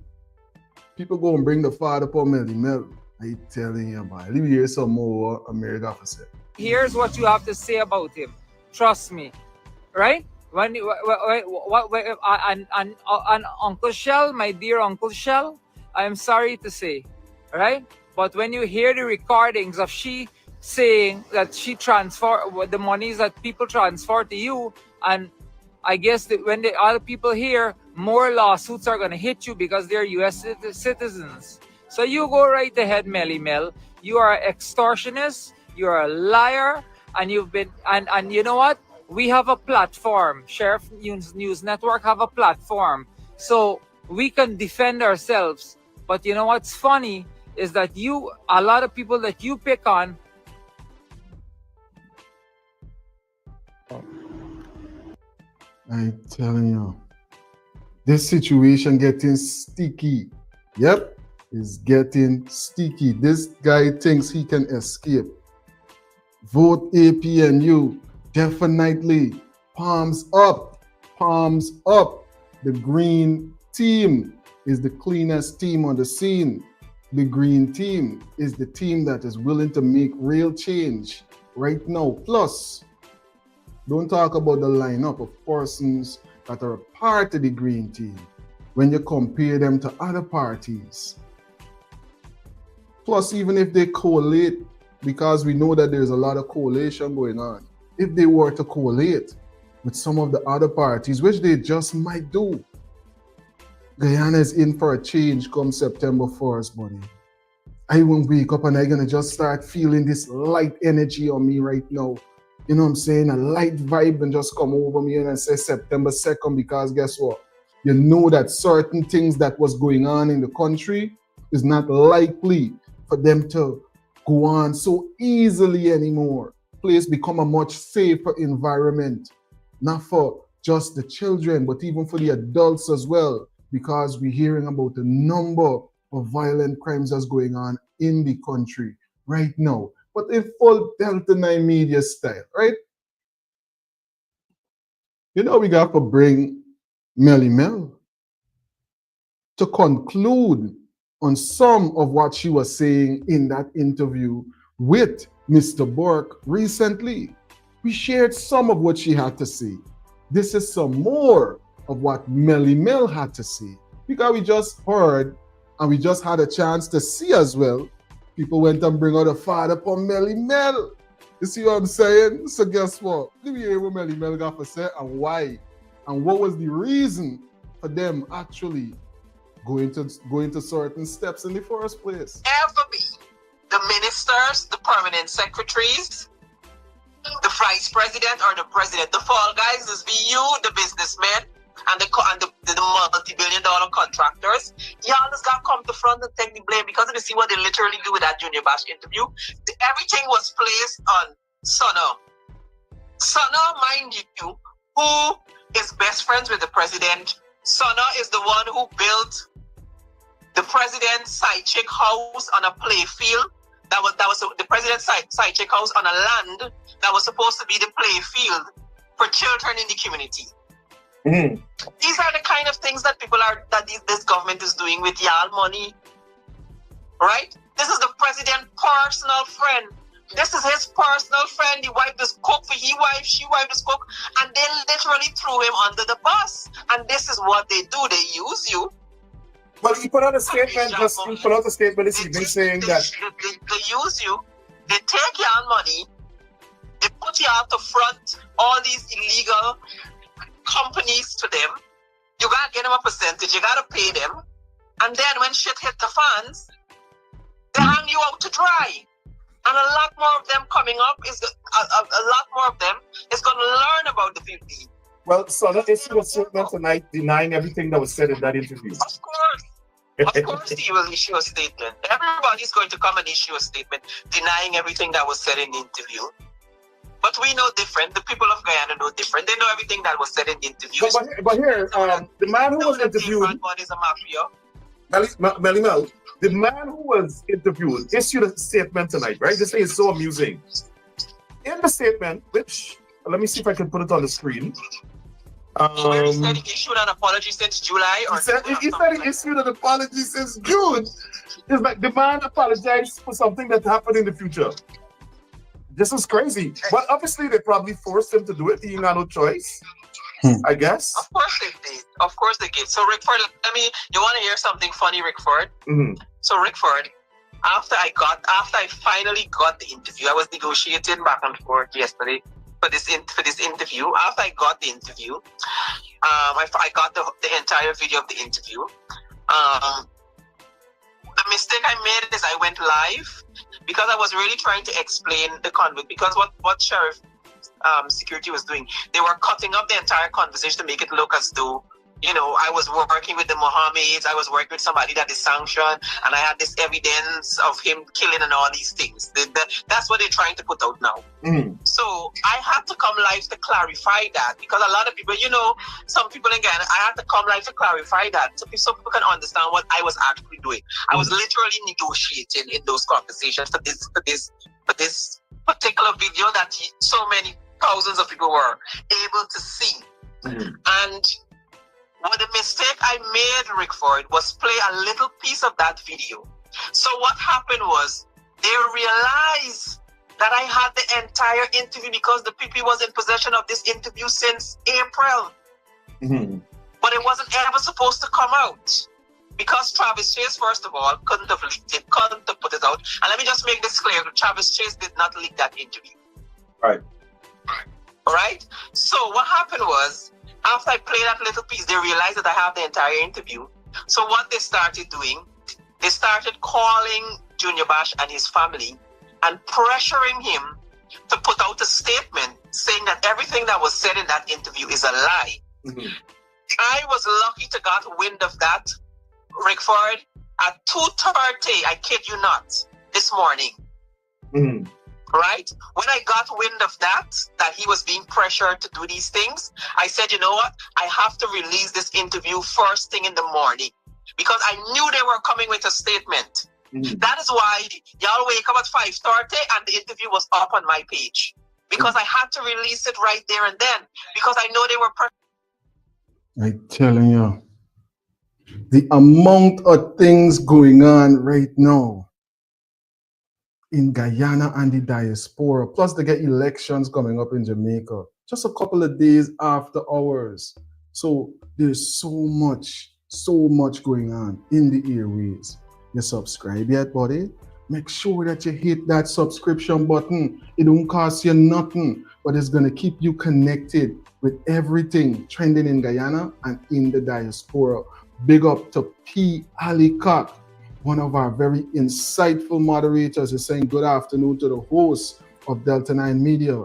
People go and bring the father for Melly Mel. I telling you, boy. Let me hear some more Ameir got to say. Here's what you have to say about him. Trust me, right? When Uncle Shell, my dear Uncle Shell, I'm sorry to say, right? But when you hear the recordings of she saying that she transfer the monies that people transfer to you, and I guess that when the other people hear, more lawsuits are gonna hit you because they're U.S. citizens. So you go right ahead, Melly Mel. You are an extortionist. You're a liar, and you've been and you know what? We have a platform. Sheriff News Network have a platform, so we can defend ourselves. But you know what's funny is that a lot of people that you pick on. I'm telling you, this situation getting sticky. Yep, it's getting sticky. This guy thinks he can escape. Vote A.P.N.U. Definitely. Palms up. Palms up. The green team is the cleanest team on the scene. The green team is the team that is willing to make real change right now. Plus, don't talk about the lineup of persons that are a part of the green team when you compare them to other parties. Plus, even if they collate, because we know that there's a lot of coalition going on, if they were to collate with some of the other parties, which they just might do, Guyana is in for a change come September 1st, buddy. I won't wake up and I'm going to just start feeling this light energy on me right now. You know what I'm saying? A light vibe and just come over me and say September 2nd, because guess what? You know that certain things that was going on in the country is not likely for them to go on so easily anymore. workplace become a much safer environment, not for just the children, but even for the adults as well, because we're hearing about the number of violent crimes that's going on in the country right now, but in full Delta 9 media style, right? You know, we got to bring Melly Mel to conclude on some of what she was saying in that interview with Mr. Burke recently. We shared some of what she had to say. This is some more of what Melly Mel had to say, because we just heard and we just had a chance to see as well. People went and bring out a father upon Melly Mel. You see what I'm saying? So guess what? Let me hear what Melly Mel got to say and why, and what was the reason for them actually going to certain steps in the first place. Ever be the ministers, the permanent secretaries, the vice president or the president. The fall guys is be you, the businessmen, and the multi-billion-dollar contractors. Y'all just got to come to front and take the blame, because if you see what they literally do with that Junior Bash interview, everything was placed on Sana. Sana, mind you, who is best friends with the president. Sana is the one who built the president's side chick house on a play field. That was the president's side chick house on a land that was supposed to be the play field for children in the community. Mm. These are the kind of things that this government is doing with y'all money, right? This is the president's personal friend. This is his personal friend. The wife just cook for his wife, she wife just cook, and they literally threw him under the bus. And this is what they do. They use you. Well, he put out a statement. He put out a statement this evening saying that they use you. They take y'all money. They put y'all to front all these illegal companies to them. You gotta get them a percentage. You gotta pay them. And then when shit hit the fans, they hang you out to dry. And a lot more of them coming up is a lot more of them is going to learn about the 50. Well, so that issue was statement tonight denying everything that was said in that interview. Of course, he will issue a statement. Everybody's going to come and issue a statement denying everything that was said in the interview. But we know different. The people of Guyana know different. They know everything that was said in the interview. But here, the man who was interviewed, is a mafia. Melly Mel, the man who was interviewed issued a statement tonight, right? This thing is so amusing. In the statement, which, let me see if I can put it on the screen. He said he issued an apology since July. He said he issued an apology since June. It's like the man apologized for something that happened in the future. This is crazy. But obviously they probably forced him to do it. He had no choice, I guess. Of course they did. Of course they did. So Rickford, you want to hear something funny, Rickford? Mm-hmm. So Rickford, after I finally got the interview, I was negotiating back and forth yesterday for this interview. After I got the interview, I got the entire video of the interview. The mistake I made is I went live because I was really trying to explain the convo. Because what Sheriff Security was doing, they were cutting up the entire conversation to make it look as though, I was working with the Mohammeds, I was working with somebody that is sanctioned, and I had this evidence of him killing and all these things. That's what they're trying to put out now. Mm. So I had to come live to clarify that, because a lot of people, some people in Guyana, I had to come live to clarify that so people can understand what I was actually doing. I was literally negotiating in those conversations for this particular video that so many thousands of people were able to see. Mm. And the mistake I made, Rickford, was play a little piece of that video. So what happened was they realized that I had the entire interview because the P.P.P was in possession of this interview since April. Mm-hmm. But it wasn't ever supposed to come out because Travis Chase, first of all, couldn't have leaked it, couldn't have put it out. And let me just make this clear, Travis Chase did not leak that interview. Right. All right? So what happened was, after I played that little piece, they realized that I have the entire interview. So what they started doing, they started calling Junior Bash and his family and pressuring him to put out a statement saying that everything that was said in that interview is a lie. Mm-hmm. I was lucky to got wind of that, Rickford, at 2:30, I kid you not, this morning. Mm-hmm. right? When I got wind of that he was being pressured to do these things, I said, you know what? I have to release this interview first thing in the morning because I knew they were coming with a statement. That is why y'all wake up at 5:30 and the interview was up on my page because I had to release it right there and then because I know they were. I'm telling you, the amount of things going on right now in Guyana and the diaspora, plus they get elections coming up in Jamaica, just a couple of days after ours. So there's so much going on in the airways. You subscribe yet, buddy? Make sure that you hit that subscription button. It don't cost you nothing, but it's gonna keep you connected with everything trending in Guyana and in the diaspora. Big up to P. Alicock, one of our very insightful moderators, is saying good afternoon to the host of Delta 9 Media,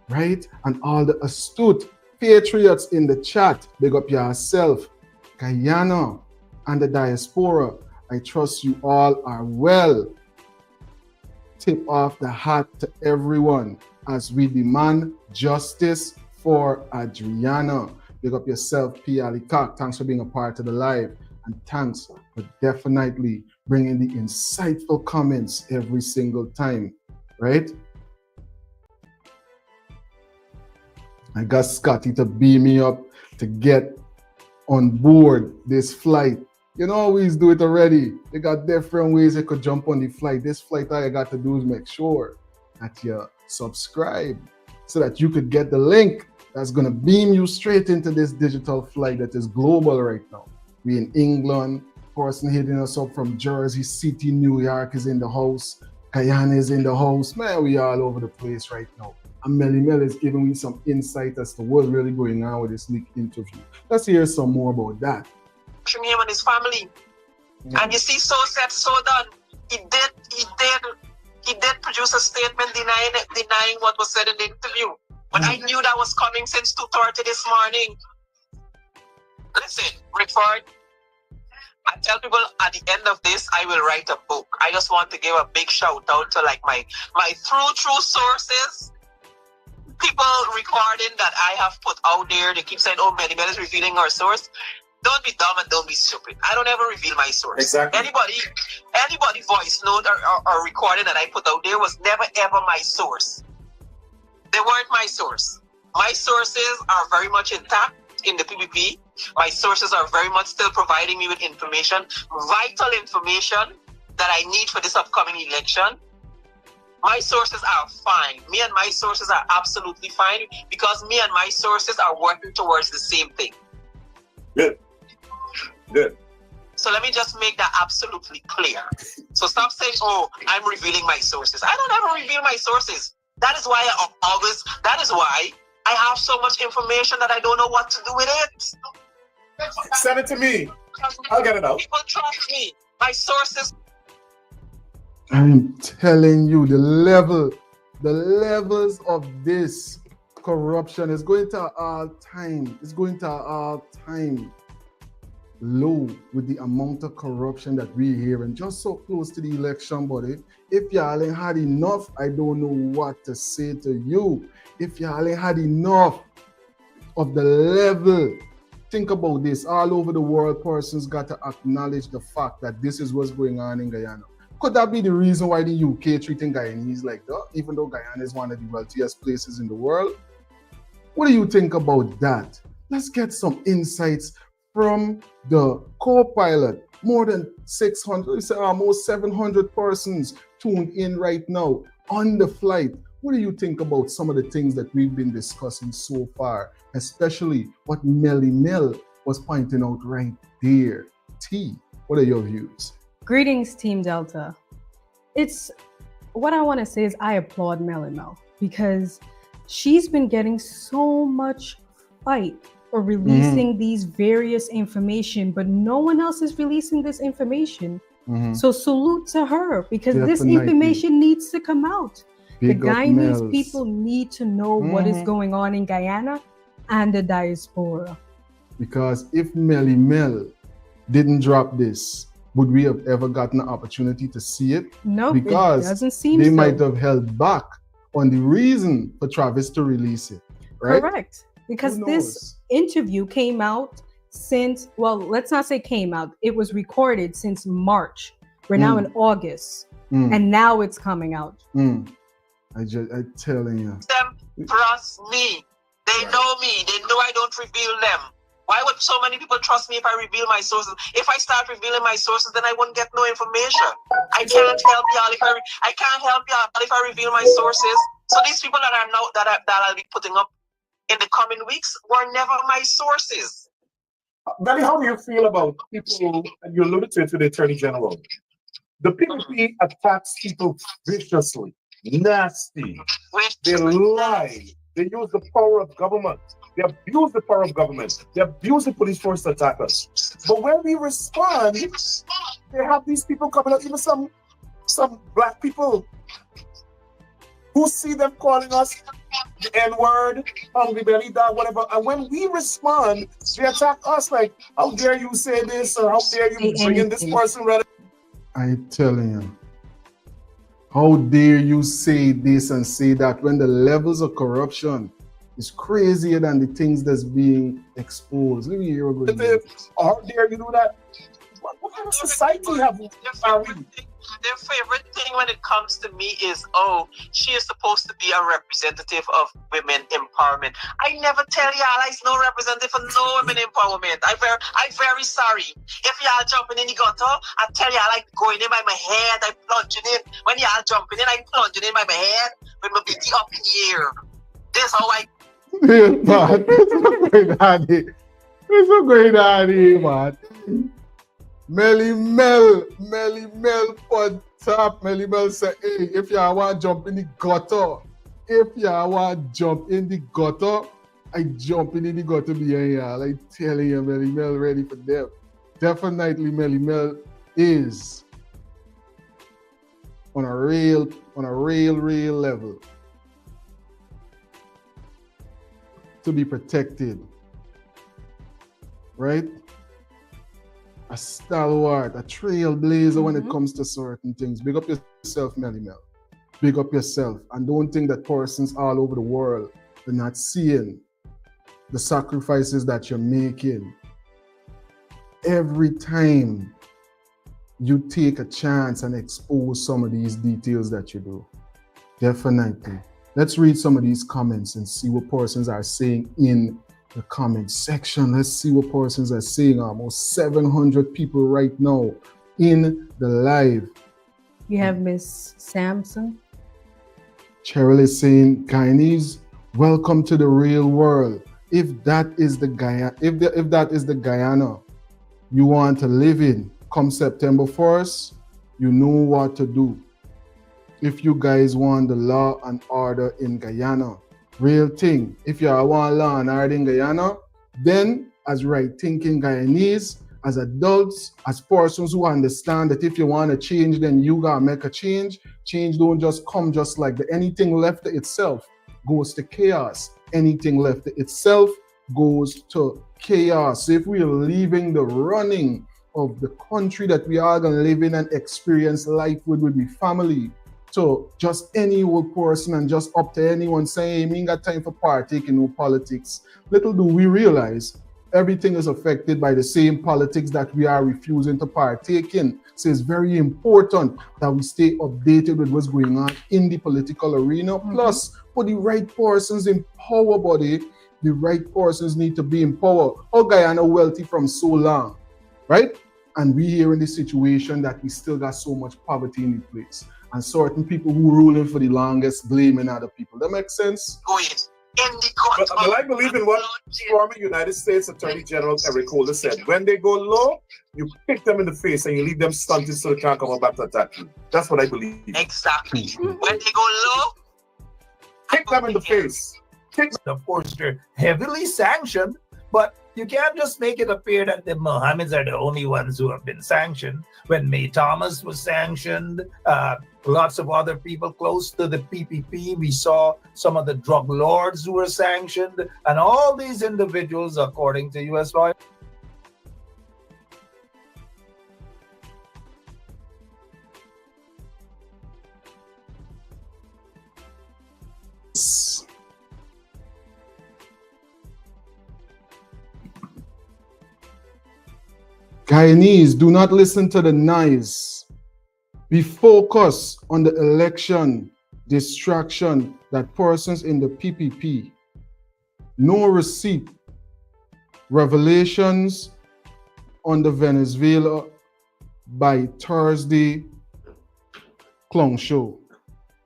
right? And all the astute patriots in the chat. Big up yourself, Guyana and the diaspora. I trust you all are well. Tip off the hat to everyone as we demand justice for Adriana. Big up yourself, P. Alicock. Thanks for being a part of the live. And thanks for definitely bringing the insightful comments every single time, right? I got Scotty to beam me up to get on board this flight. You know how we do it already. They got different ways they could jump on the flight. This flight, all you got to do is make sure that you subscribe so that you could get the link that's going to beam you straight into this digital flight that is global right now. We in England, person hitting us up from Jersey City, New York is in the house. Guyana is in the house. Man, we all over the place right now. And Melly Mel is giving me some insight as to what's really going on with this leaked interview. Let's hear some more about that. Him and his family. And you see, so said, so done. He did produce a statement denying what was said in the interview. But I knew that was coming since 2:30 this morning. Listen, Rickford, I tell people at the end of this, I will write a book. I just want to give a big shout out to like my true sources, people recording that I have put out there. They keep saying, oh, Melly Mel is revealing our source. Don't be dumb and don't be stupid. I don't ever reveal my source. Exactly. Anybody voice note or recording that I put out there was never ever my source. They weren't my source. My sources are very much intact in the P.P.P. My sources are very much still providing me with information, vital information that I need for this upcoming election. My sources are fine. Me and my sources are absolutely fine because me and my sources are working towards the same thing. Good. So let me just make that absolutely clear. So stop saying, oh, I'm revealing my sources. I don't ever reveal my sources. That is why I have so much information that I don't know what to do with it. Send it to me. I'll get it out. People trust me. My sources. I'm telling you, the levels of this corruption is going to all-time. It's going to all-time low with the amount of corruption that we hear, and just so close to the election, buddy. If y'all ain't had enough, I don't know what to say to you. If y'all ain't had enough of the level, think about this. All over the world, persons got to acknowledge the fact that this is what's going on in Guyana. Could that be the reason why the UK treating Guyanese like that, even though Guyana is one of the wealthiest places in the world? What do you think about that? Let's get some insights from the co-pilot. More than 600, almost 700 persons tuned in right now on the flight. What do you think about some of the things that we've been discussing so far, especially what Melly Mel was pointing out right there? T, what are your views? Greetings, Team Delta. What I want to say is I applaud Melly Mel because she's been getting so much fight for releasing these various information, but no one else is releasing this information. So salute to her because this information needs to come out. The Guyanese people need to know what is going on in Guyana and the diaspora. Because if Melly Mel didn't drop this, would we have ever gotten an opportunity to see it? No, because it doesn't seem they so. might have held back on the reason for Travis to release it, right? Correct. Because Who this knows? interview came out since, well, let's not say came out. It was recorded since March. We're now in August. And now it's coming out. I'm telling you. Them trust me. They know me. They know I don't reveal them. Why would so many people trust me if I reveal my sources? If I start revealing my sources, then I wouldn't get no information. I can't help y'all if I reveal my sources. So these people that are now that I'll be putting up in the coming weeks were never my sources. Melly, how do you feel about people, and you alluded to the Attorney General? The P.P.P. attacks people viciously, nasty. They lie. They use the power of government. They abuse the power of government. They abuse the police force to attack us. But when we respond, they have these people coming out, even some black people who see them calling us the N-word, hungry belly dog, whatever. And when we respond, they attack us like, how dare you say this, or how dare you bring in this person rather. I'm telling you. How dare you say this and say that when the levels of corruption is crazier than the things that's being exposed? Let me hear what goes on. How dare you do that? What kind of society have we? Their favorite thing when it comes to me is, oh, she is supposed to be a representative of women empowerment. I never tell y'all I'm no representative for no women empowerment. I'm very sorry. If y'all jumping in the gutter, I tell y'all like going in by my head, I'm plunging in. When y'all jumping in, I'm plunging in by my head with my booty up in the air. This how I... Yeah, man. It's not going on here, man. Melly Mel on top. Melly Mel say, hey, if you want to jump in the gutter, I jump in the gutter behind y'all. I telling you, Melly Mel ready for them. Definitely Melly Mel is on a real level to be protected, right? A stalwart, a trailblazer when it comes to certain things. Big up yourself, Melly Mel. Big up yourself. And don't think that persons all over the world are not seeing the sacrifices that you're making. Every time you take a chance and expose some of these details that you do. Definitely. Let's read some of these comments and see what persons are saying in the comment section. Let's see what persons are saying. Almost 700 people right now in the live. You have Miss Sampson. Cheryl is saying, Guyanese, welcome to the real world. If that is the Guyana, if that is the Guyana you want to live in, come September 1st, you know what to do. If you guys want the law and order in Guyana, real thing. If you want law and order in Guyana, then as right-thinking Guyanese, as adults, as persons who understand that if you want to change, then you gotta make a change. Change don't just come just like that. Anything left to itself goes to chaos. Anything left to itself goes to chaos. So if we are leaving the running of the country that we are gonna live in and experience life with the family, so just any old person and just up to anyone saying, hey, me ain't got time for partake in no politics. Little do we realize everything is affected by the same politics that we are refusing to partake in. So it's very important that we stay updated with what's going on in the political arena. Plus, for the right persons in power, buddy, the right persons need to be in power. Oh, Guyana wealthy from so long, right? And we here in this situation that we still got so much poverty in the place. And certain people who ruling for the longest blaming other people. That makes sense? But I believe in what former United States Attorney General Eric Holder said. When they go low, you kick them in the face and you leave them stunted so they can't come back to attack you. That's what I believe. Exactly. When they go low, kick them in the face. Of course, they're heavily sanctioned, but you can't just make it appear that the Mohammeds are the only ones who have been sanctioned. When May Thomas was sanctioned, lots of other people close to the P.P.P. We saw some of the drug lords who were sanctioned, and all these individuals, according to U.S. law. Guyanese, do not listen to the noise. Be focused on the election distraction that persons in the P.P.P. No receipt. Revelations on the Venezuela by Thursday clown show.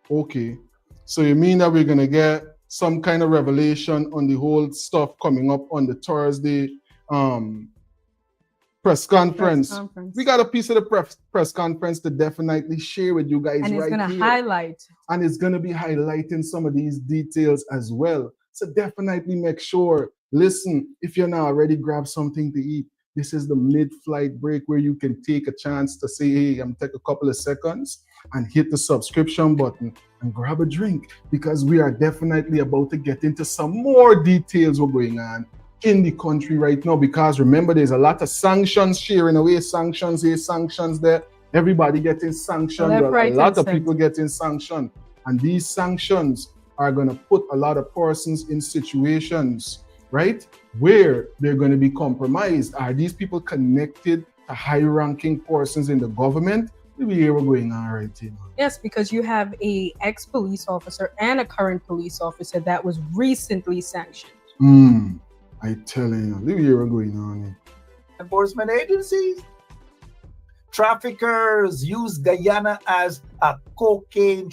Okay. So you mean that we're going to get some kind of revelation on the whole stuff coming up on the Thursday press conference. We got a piece of the press conference to definitely share with you guys, and it's right gonna here. highlight. And it's going to be highlighting some of these details as well. So definitely make sure, listen, if you're not already, grab something to eat. This is the mid-flight break where you can take a chance to say, hey, I'm take a couple of seconds and hit the subscription button and grab a drink, because we are definitely about to get into some more details what's going on in the country right now. Because remember, there's a lot of sanctions sharing away, sanctions here, sanctions there. Everybody getting sanctioned. Left, right, a lot of center. people getting sanctioned. And these sanctions are going to put a lot of persons in situations, right, where they're going to be compromised. Are these people connected to high-ranking persons in the government? We hear what's going on right here. Yes, because you have a ex-police officer and a current police officer that was recently sanctioned. I tell you, we hear what's going on here. Enforcement agencies. Traffickers use Guyana as a cocaine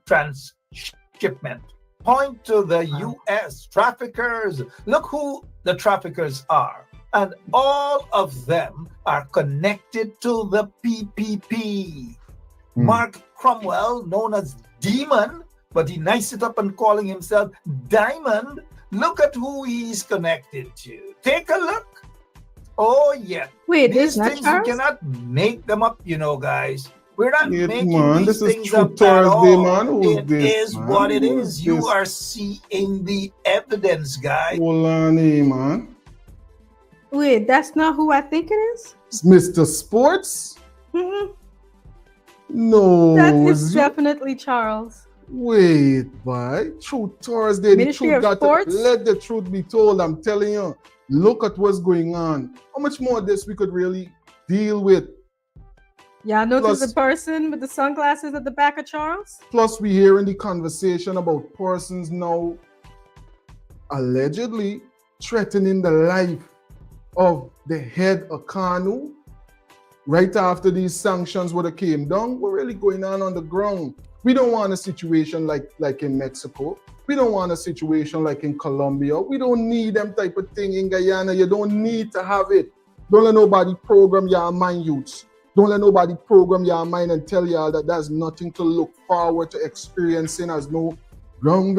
transshipment. Point to the U.S. Traffickers. Look who the traffickers are. And all of them are connected to the P.P.P. Mark Cromwell, known as Demon, but he niced it up and calling himself Diamond. Look at who he's connected to. Take a look. Oh, yeah. Wait, these this things, you cannot make them up, you know, guys. We're not making man, these this things is True up at Thursday, all. man. Who's It this, is man? what it Who's is. You this? are seeing the evidence, guys. Hold on here, man. Wait, that's not who I think it is? It's Mr. Sports? No. That is definitely Charles. Wait, boy. True Thursday. Ministry of got Sports? Let the truth be told. I'm telling you. Look at what's going on. How much more of this we could really deal with? Yeah, notice Plus- the person with the sunglasses at the back of Charles? Plus, we hearing the conversation about persons now allegedly threatening the life of the head of A.P.N.U. right after these sanctions would have came down. What really going on the ground? We don't want a situation like in Mexico. We don't want a situation like in Colombia. We don't need them type of thing in Guyana. You don't need to have it. Don't let nobody program your mind, youths. Don't let nobody program your mind and tell y'all that there's nothing to look forward to experiencing as no ground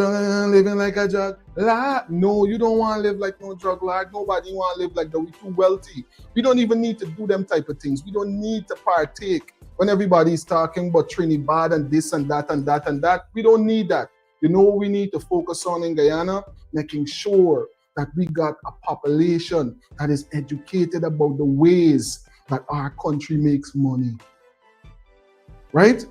living like a drug lord. No, you don't want to live like no drug lord. Nobody want to live like that. We're too wealthy. We don't even need to do them type of things. We don't need to partake when everybody's talking about Trinidad and this and that and that and that. We don't need that. You know what we need to focus on in Guyana? Making sure that we got a population that is educated about the ways that our country makes money, right?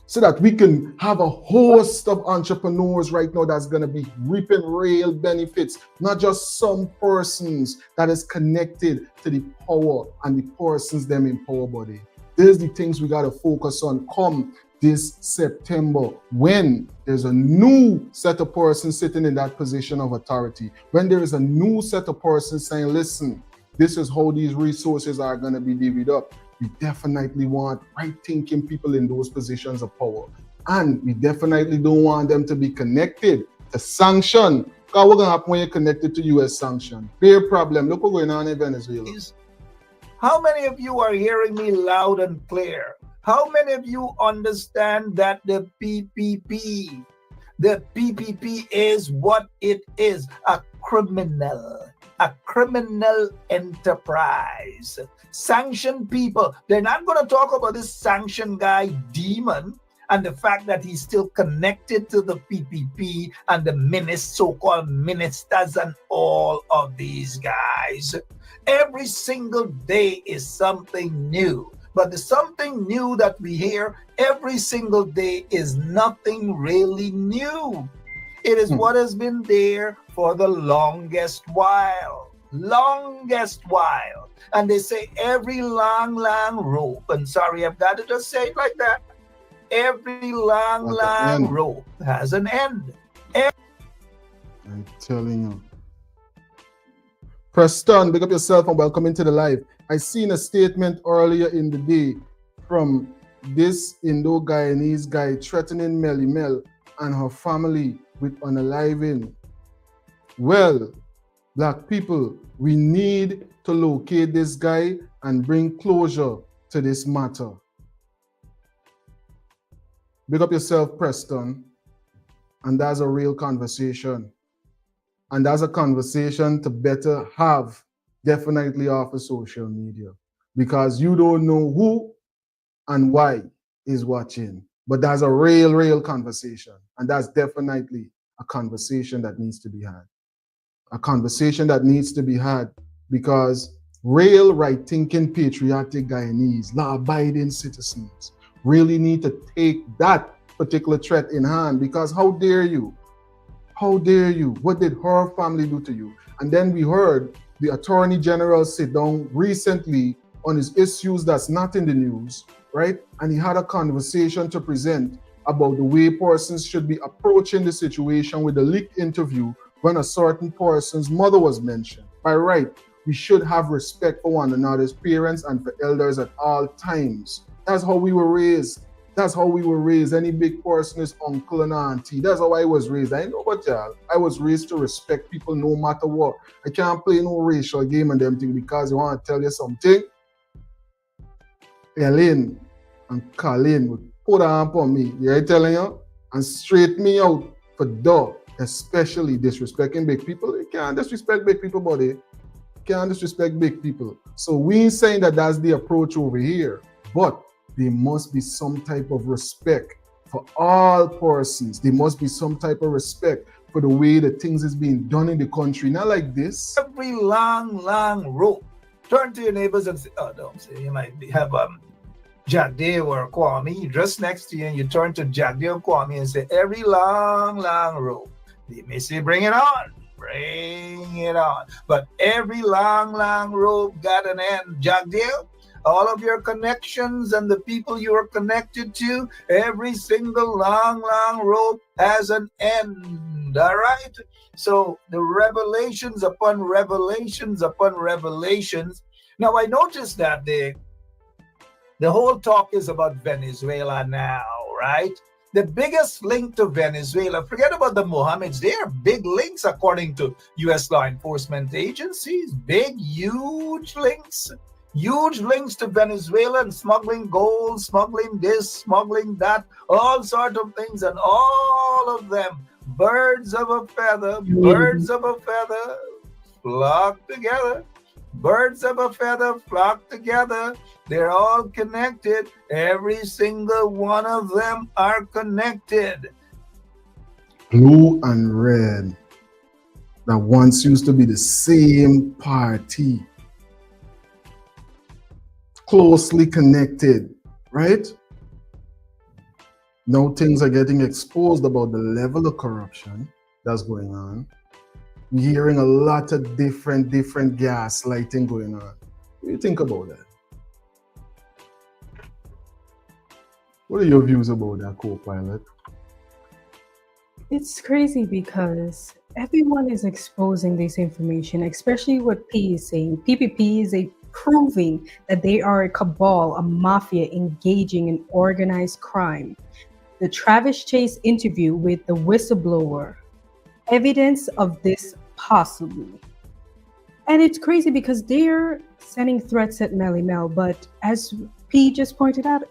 So that we can have a host of entrepreneurs right now that's going to be reaping real benefits, not just some persons that is connected to the power and the persons them in power body. There's the things we got to focus on come this September, when there's a new set of persons sitting in that position of authority, when there is a new set of persons saying, listen, this is how these resources are going to be divvied up. We definitely want right-thinking people in those positions of power. And we definitely don't want them to be connected to sanction. Because what's going to happen when you're connected to U.S. sanction? Big problem. Look what's going on in Venezuela. How many of you are hearing me loud and clear? How many of you understand that the P.P.P. is what it is? A criminal enterprise. Sanctioned people. They're not going to talk about this sanctioned guy, Demon, and the fact that he's still connected to the P.P.P. and the so-called ministers and all of these guys. Every single day is something new. But the something new that we hear every single day is nothing really new. It is what has been there for the longest while. longest while. And they say every long rope, and sorry, I've got to just say it like that, every long rope has an end. I'm telling you. Preston, big up yourself and welcome into the live. I seen a statement earlier in the day from this Indo-Guyanese guy threatening Melly Mel and her family with unaliving. Well, black people, we need to locate this guy and bring closure to this matter. Big up yourself, Preston. And that's a real conversation. And that's a conversation to better have definitely off of social media, because you don't know who and why is watching. But that's a real conversation. And that's definitely a conversation that needs to be had. A conversation that needs to be had because real right-thinking, patriotic Guyanese, law-abiding citizens really need to take that particular threat in hand, because how dare you? How dare you? What did her family do to you? And then we heard the Attorney General sit down recently on his issues that's not in the news, right? And he had a conversation to present about the way persons should be approaching the situation with the leaked interview when a certain person's mother was mentioned. By right, we should have respect for one another's parents and for elders at all times. That's how we were raised. That's how we were raised. Any big person is uncle and auntie. That's how I was raised. I know about y'all. I was raised to respect people no matter what. I can't play no racial game and them thing because you want to tell you something. Ellen and Colin would put her up on me, you ain't telling you? And straight me out for dog, especially disrespecting big people. You can't disrespect big people, buddy. You can't disrespect big people. So we ain't saying that that's the approach over here, but there must be some type of respect for all persons. There must be some type of respect for the way that things is being done in the country. Not like this. Every long rope. Turn to your neighbors and say, oh, don't say, you might have Jagdeo or Kwame just next to you, and you turn to Jagdeo and Kwame and say, every long rope. They may say, bring it on. Bring it on. But every long rope got an end. Jagdeo, all of your connections and the people you are connected to, every single long rope has an end, all right? So the revelations upon revelations upon revelations. Now, I noticed that the whole talk is about Venezuela now, right? The biggest link to Venezuela, forget about the Mohammeds, they are big links according to U.S. law enforcement agencies, big, huge links. Huge links to Venezuela and smuggling gold, smuggling this, smuggling that, all sorts of things, and all of them, birds of a feather, flock together. Birds of a feather flock together. They're all connected. Every single one of them are connected. Blue and red, that once used to be the same party. Closely connected, right? Now things are getting exposed about the level of corruption that's going on. We're hearing a lot of different gaslighting going on. What do you think about that? What are your views about that, co-pilot? It's crazy because everyone is exposing this information, especially what P is saying. P.P.P is proving that they are a cabal, a mafia engaging in organized crime. The Travis Chase interview with the whistleblower, evidence of this possibly. And it's crazy because they're sending threats at Melly Mel, but as P just pointed out,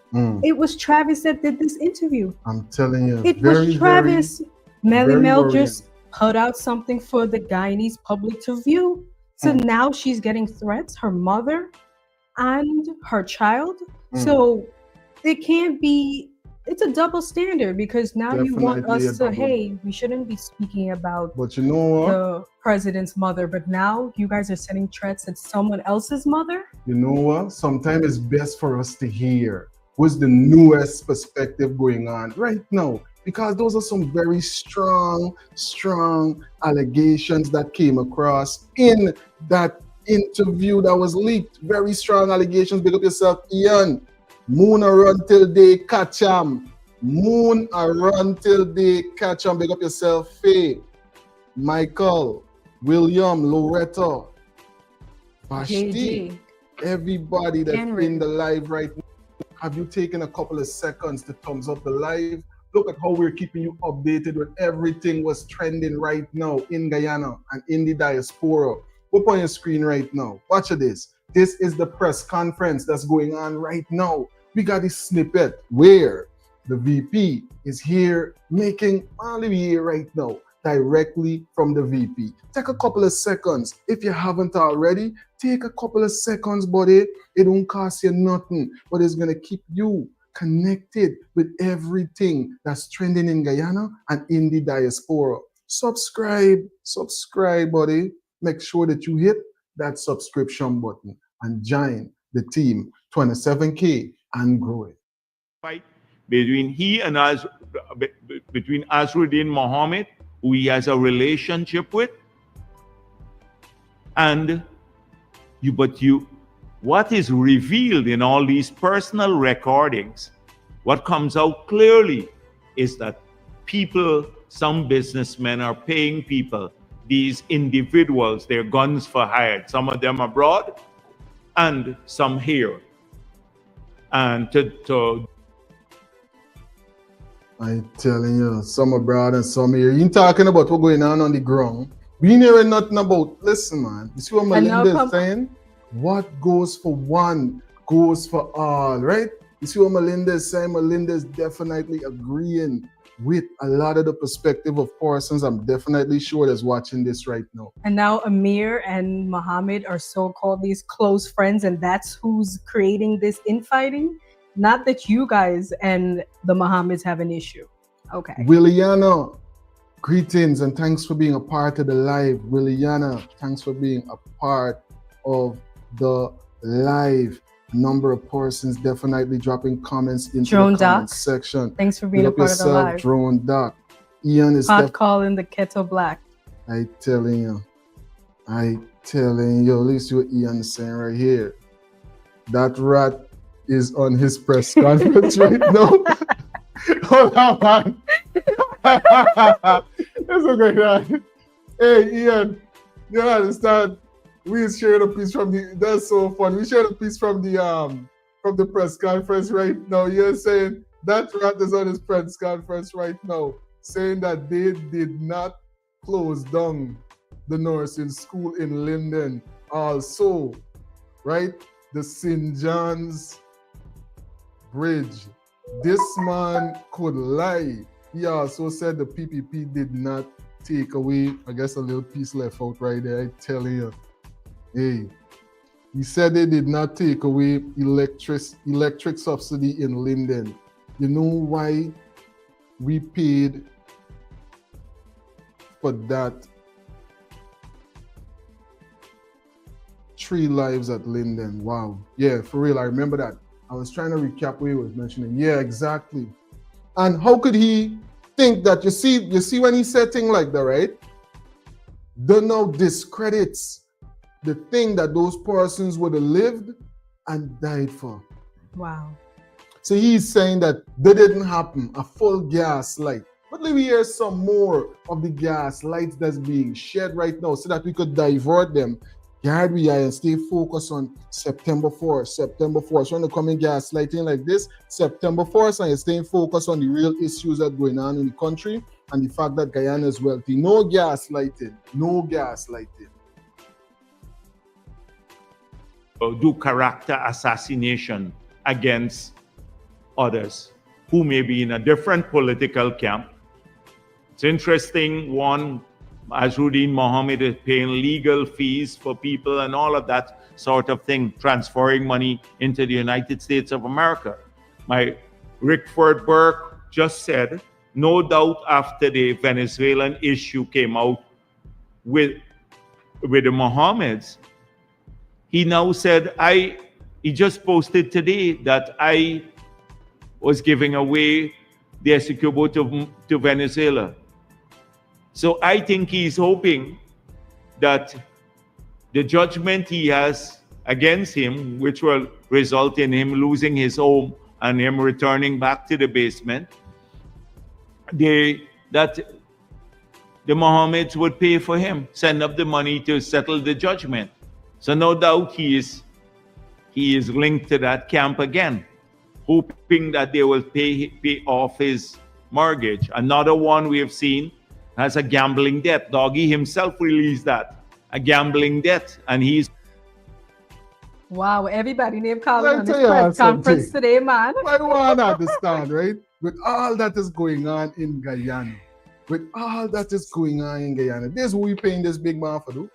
it was Travis that did this interview. I'm telling you, it was Travis. Melly Mel just put out something for the Guyanese public to view. So now she's getting threats, her mother and her child. So it can't be, it's a double standard because now you want us to, hey, we shouldn't be speaking about but you know what? The president's mother, but now you guys are sending threats at someone else's mother? You know what? Sometimes it's best for us to hear what's the newest perspective going on right now. because those are some very strong allegations that came across in that interview that was leaked. Very strong allegations. Big up yourself, Ian. Moon a run till they catch 'em. Moon a run till they catch 'em. Big up yourself, Faye, Michael, William, Loretta, Vashti, JG. everybody that's Henry. in the live right now. Have you taken a couple of seconds to thumbs up the live? Look at how we're keeping you updated with everything was trending right now in Guyana and in the diaspora. Up on your screen right now. Watch this. This is the press conference that's going on right now. We got this snippet where the VP is here making all the here right now directly from the VP. Take a couple of seconds. If you haven't already, take a couple of seconds, buddy. It won't cost you nothing, but it's going to keep you connected with everything that's trending in Guyana and in the diaspora. Subscribe, buddy. Make sure that you hit that subscription button and join the team, 27K and growing. Fight between he and us, between Azruddin Mohammed, who he has a relationship with, and what is revealed in all these personal recordings, what comes out clearly is that people, some businessmen are paying people, these individuals, their guns for hire, some of them abroad and some here. And I telling you, some abroad and some here. You talking about what's going on the ground. We ain't hearing nothing about, listen man, you see what Melinda is saying? What goes for one goes for all, right? You see what Melinda is saying? Melinda is definitely agreeing with a lot of the perspective of persons I'm definitely sure that's watching this right now. And now Ameir and Mohammed are so-called these close friends, and that's who's creating this infighting? Not that you guys and the Mohammeds have an issue. Okay. Williana, greetings and thanks for being a part of the live. Williana, thanks for being a part of the live. Number of persons definitely dropping comments into Drone the comment Doc, section. thanks for being a part of the live. Drone Doc. Ian is hot calling the kettle black. I telling you. At least what Ian is saying right here. That rat is on his press conference right now. Hold on, man. That's okay, man. Hey, Ian, you understand? We shared a piece from the, that's so fun. We shared a piece from the press conference right now. You're saying that rat is on his press conference right now, saying that they did not close down the nursing school in Linden. Also, right, the St. John's Bridge. This man could lie. He also said the P.P.P did not take away, I guess a little piece left out right there, I tell you. Hey, he said they did not take away electric subsidy in Linden. You know why we paid for that? 3 lives at Linden. Wow. Yeah, for real, I remember that. I was trying to recap what he was mentioning. Yeah, exactly. And how could he think that, you see when he said things like that, right? Don't now discredits the thing that those persons would have lived and died for. Wow. So he's saying that didn't happen, a full gas light. But let me hear some more of the gas lights that's being shed right now so that we could divert them. Guard we are and stay focused on September 4th. September 4th. So when they come in gas lighting like this, September 4th, and you're staying focused on the real issues that are going on in the country and the fact that Guyana is wealthy. No gas lighting. No gas lighting. Do character assassination against others who may be in a different political camp. It's interesting, one, Azruddin Mohammed is paying legal fees for people and all of that sort of thing, transferring money into the United States of America. My Rickford Burke just said, no doubt after the Venezuelan issue came out with the Mohammeds, he now said, he just posted today that I was giving away the Essequibo to Venezuela. So I think he's hoping that the judgment he has against him, which will result in him losing his home and him returning back to the basement, that the Mohammeds would pay for him, send up the money to settle the judgment. So no doubt he is linked to that camp again, hoping that they will pay off his mortgage. Another one we have seen has a gambling debt. Doggy himself released that, a gambling debt, and he's... Wow, everybody name calling Let on me this tell you press conference something. today, man. I want to understand, right? With all that is going on in Guyana, there's what we paying this big man for, do?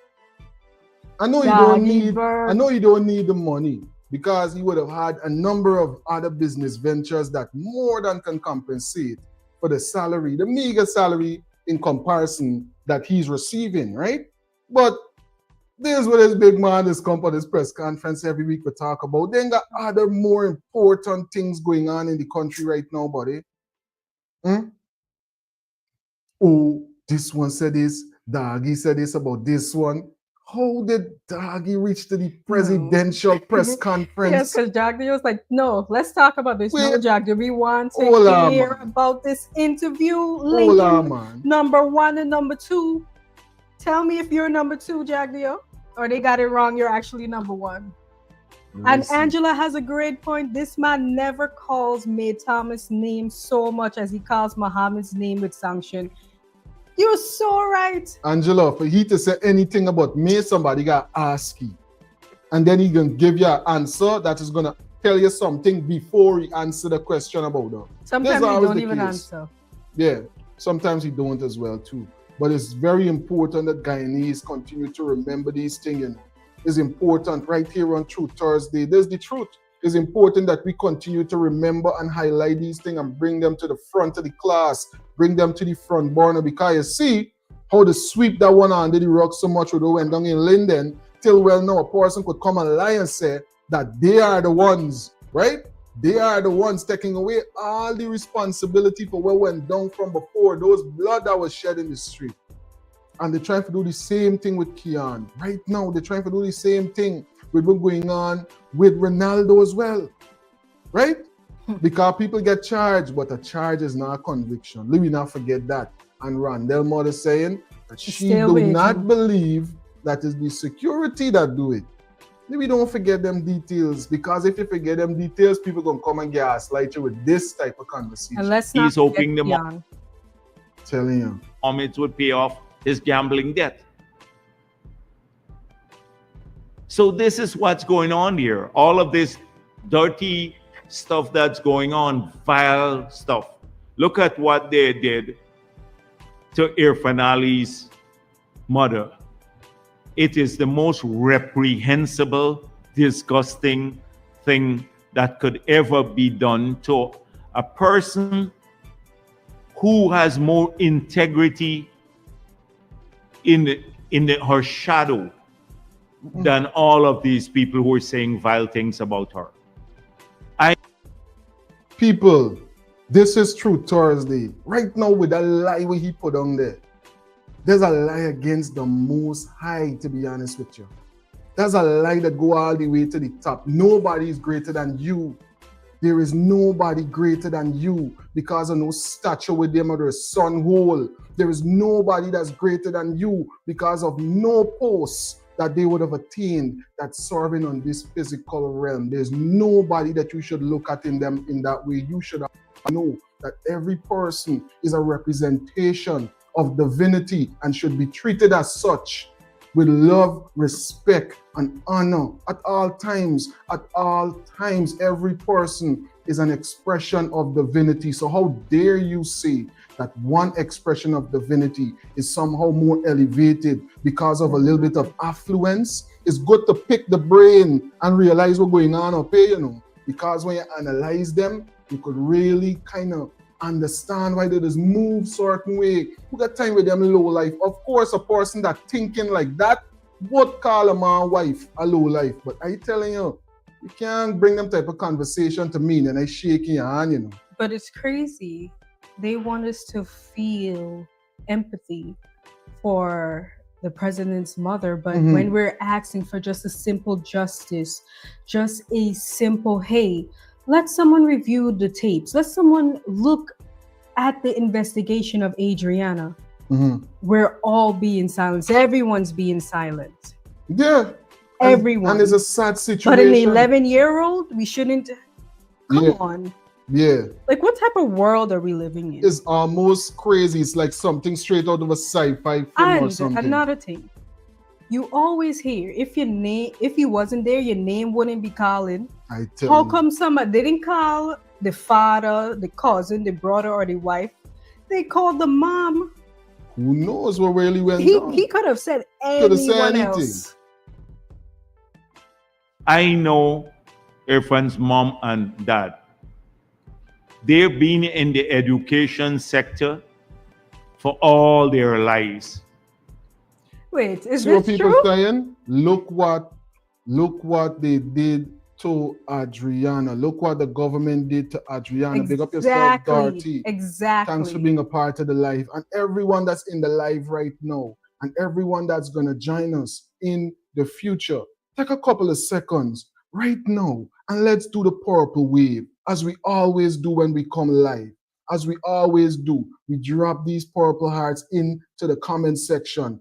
I know you don't need the money, because he would have had a number of other business ventures that more than can compensate for the salary, the meager salary in comparison that he's receiving, right? But this is what this big man is come for this press conference every week we talk about. They ain't got other more important things going on in the country right now, buddy. Oh, this one said this, Doggy said this about this one. How did Doggy reach to the presidential press conference? Yes, because Jagdeo was like, no, let's talk about this. No, Jagdeo, we want to hear about this interview linking number 1 and number 2. Tell me if you're number 2, Jagdeo, or they got it wrong, you're actually number 1. And Angela has a great point. This man never calls May Thomas' name so much as he calls Mohammed's name with sanction. You're so right. Angela, for he to say anything about me, somebody got to ask you. And then he can give you an answer that is going to tell you something before he answer the question about them. Sometimes he don't even answer. Yeah, sometimes he don't as well too. But it's very important that Guyanese continue to remember these things. You know. It's important right here on Truth Thursday. There's the truth. It's important that we continue to remember and highlight these things and bring them to the front of the class, bring them to the front burner, because you see how the sweep that one under the rock so much would went down in Linden till well now a person could come and lie and say that they are the ones, right? They are the ones taking away all the responsibility for what went down from before, those blood that was shed in the street. And they're trying to do the same thing with Keon. Right now, they're trying to do the same thing with what's going on with Ronaldo as well. Right? Because people get charged, but a charge is not a conviction. Let me not forget that. And Rondell Mother saying that she do not believe that it's the security that do it. Maybe don't forget them details, because if you forget them details, people gonna come and gaslight you with this type of conversation. And let's not He's hoping the telling you, Mohammeds would pay off his gambling debt. So this is what's going on here. All of this dirty stuff that's going on, vile stuff. Look at what they did to Irfan Ali's mother. It is the most reprehensible, disgusting thing that could ever be done to a person who has more integrity in her shadow than all of these people who are saying vile things about her. People, this is Truth Thursday. Right now with that lie where he put on there, there's a lie against the Most High, to be honest with you. There's a lie that go all the way to the top. Nobody is greater than you. There is nobody greater than you because of no stature with them or their son hole. There is nobody that's greater than you because of no posts that they would have attained that's serving on this physical realm. There's nobody that you should look at in them in that way. You should know that every person is a representation of divinity and should be treated as such with love, respect, and honor at all times. At all times, every person is an expression of divinity. So how dare you say that one expression of divinity is somehow more elevated because of a little bit of affluence? It's good to pick the brain and realize what's going on up here, you know, because when you analyze them, you could really kind of understand why they just move certain way. We got time with them low life. Of course, a person that thinking like that would call a man wife a low life. But I telling you, you can't bring them type of conversation to me and I shaking your hand, you know. But it's crazy they want us to feel empathy for the president's mother, but when we're asking for just a simple justice, just a simple, hey, let someone review the tapes, let someone look at the investigation of Adriana, we're all being silenced. Everyone's being silent. Yeah. Everyone. And it's a sad situation. But an 11-year-old, we shouldn't. Come on. Yeah. Like, what type of world are we living in? It's almost crazy. It's like something straight out of a sci-fi film or something. And another thing, you always hear if you wasn't there, your name wouldn't be calling. I tell How you. come somebody didn't call the father, the cousin, the brother, or the wife? They called the mom. Who knows what really went on? He could have said anyone else. I know Irfan's mom and dad. They've been in the education sector for all their lives. Wait, is See what this people true? saying? Look what they did to Adriana. Look what the government did to Adriana. Big up yourself, Dorothy. Exactly. Thanks for being a part of the live. And everyone that's in the live right now, and everyone that's gonna join us in the future, take a couple of seconds right now and let's do the purple wave as we always do when we come live. As we always do, we drop these purple hearts into the comment section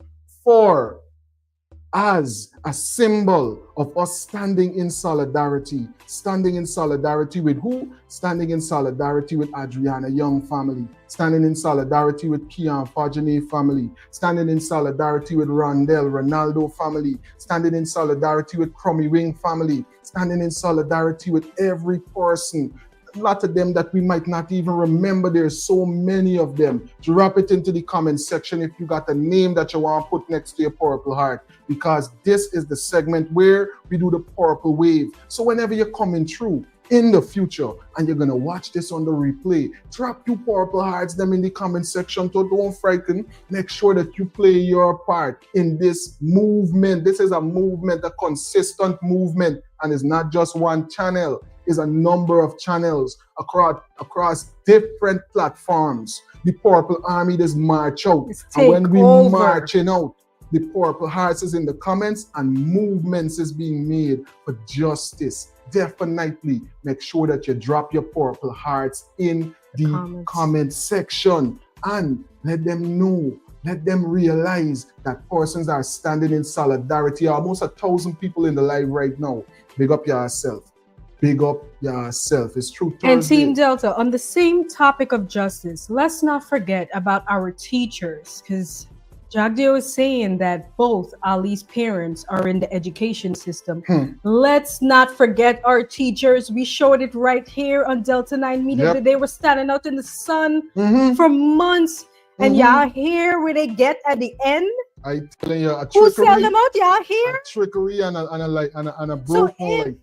as a symbol of us standing in solidarity. Standing in solidarity with who? Standing in solidarity with Adriana Young family. Standing in solidarity with Kian Fajane family. Standing in solidarity with Ronaldo family. Standing in solidarity with Crummy Wing family. Standing in solidarity with every person. A lot of them that we might not even remember. There's so many of them. Drop it into the comment section if you got a name that you want to put next to your purple heart, because this is the segment where we do the purple wave. So whenever you're coming through in the future and you're gonna watch this on the replay, drop your purple hearts them in the comment section. So don't frighten. Make sure that you play your part in this movement. This is a movement, a consistent movement, and it's not just one channel. Is a number of channels across different platforms. The Purple Army does march out. And when we marching out, the Purple Hearts is in the comments and movements is being made for justice. Definitely make sure that you drop your Purple Hearts in the comment section and let them know. Let them realize that persons are standing in solidarity. Almost 1,000 people in the live right now. Big up yourself. Big up yourself. It's true. And Team Delta, on the same topic of justice, let's not forget about our teachers, because Jagdeo is saying that both Ali's parents are in the education system. Let's not forget our teachers. We showed it right here on Delta 9 Media. They were standing out in the sun for months. And y'all hear where they get at the end? I telling you, a who trickery. sell them out? Y'all hear? A trickery and a broken life.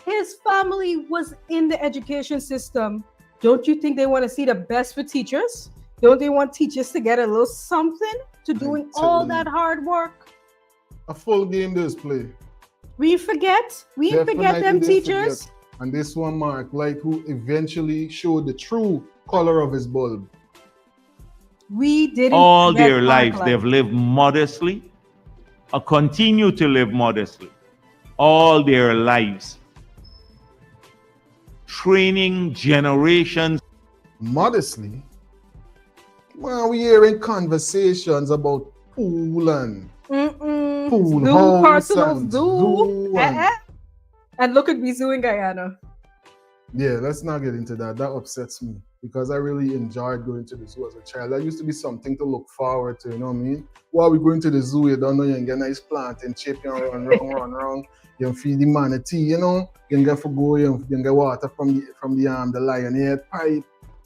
His family was in the education system. Don't you think they want to see the best for teachers? Don't they want teachers to get a little something to doing all that hard work? A full game display. We forget? We didn't forget them teachers? Forget. And this one, Mark Light, who eventually showed the true color of his bulb. We didn't all their lives, they've lived modestly or continue to live modestly. All their lives. Training generations modestly. Well, we hearing conversations about pool and pool house and zoo and look at me zoo in Guyana. Yeah, let's not get into that. That upsets me because I really enjoyed going to the zoo as a child. That used to be something to look forward to, you know what I mean? While we going to the zoo, you don't know you can get nice plant and chip and run around. You can feed the manatee, you know. You can get for go, you can get water from the lionhead pipe.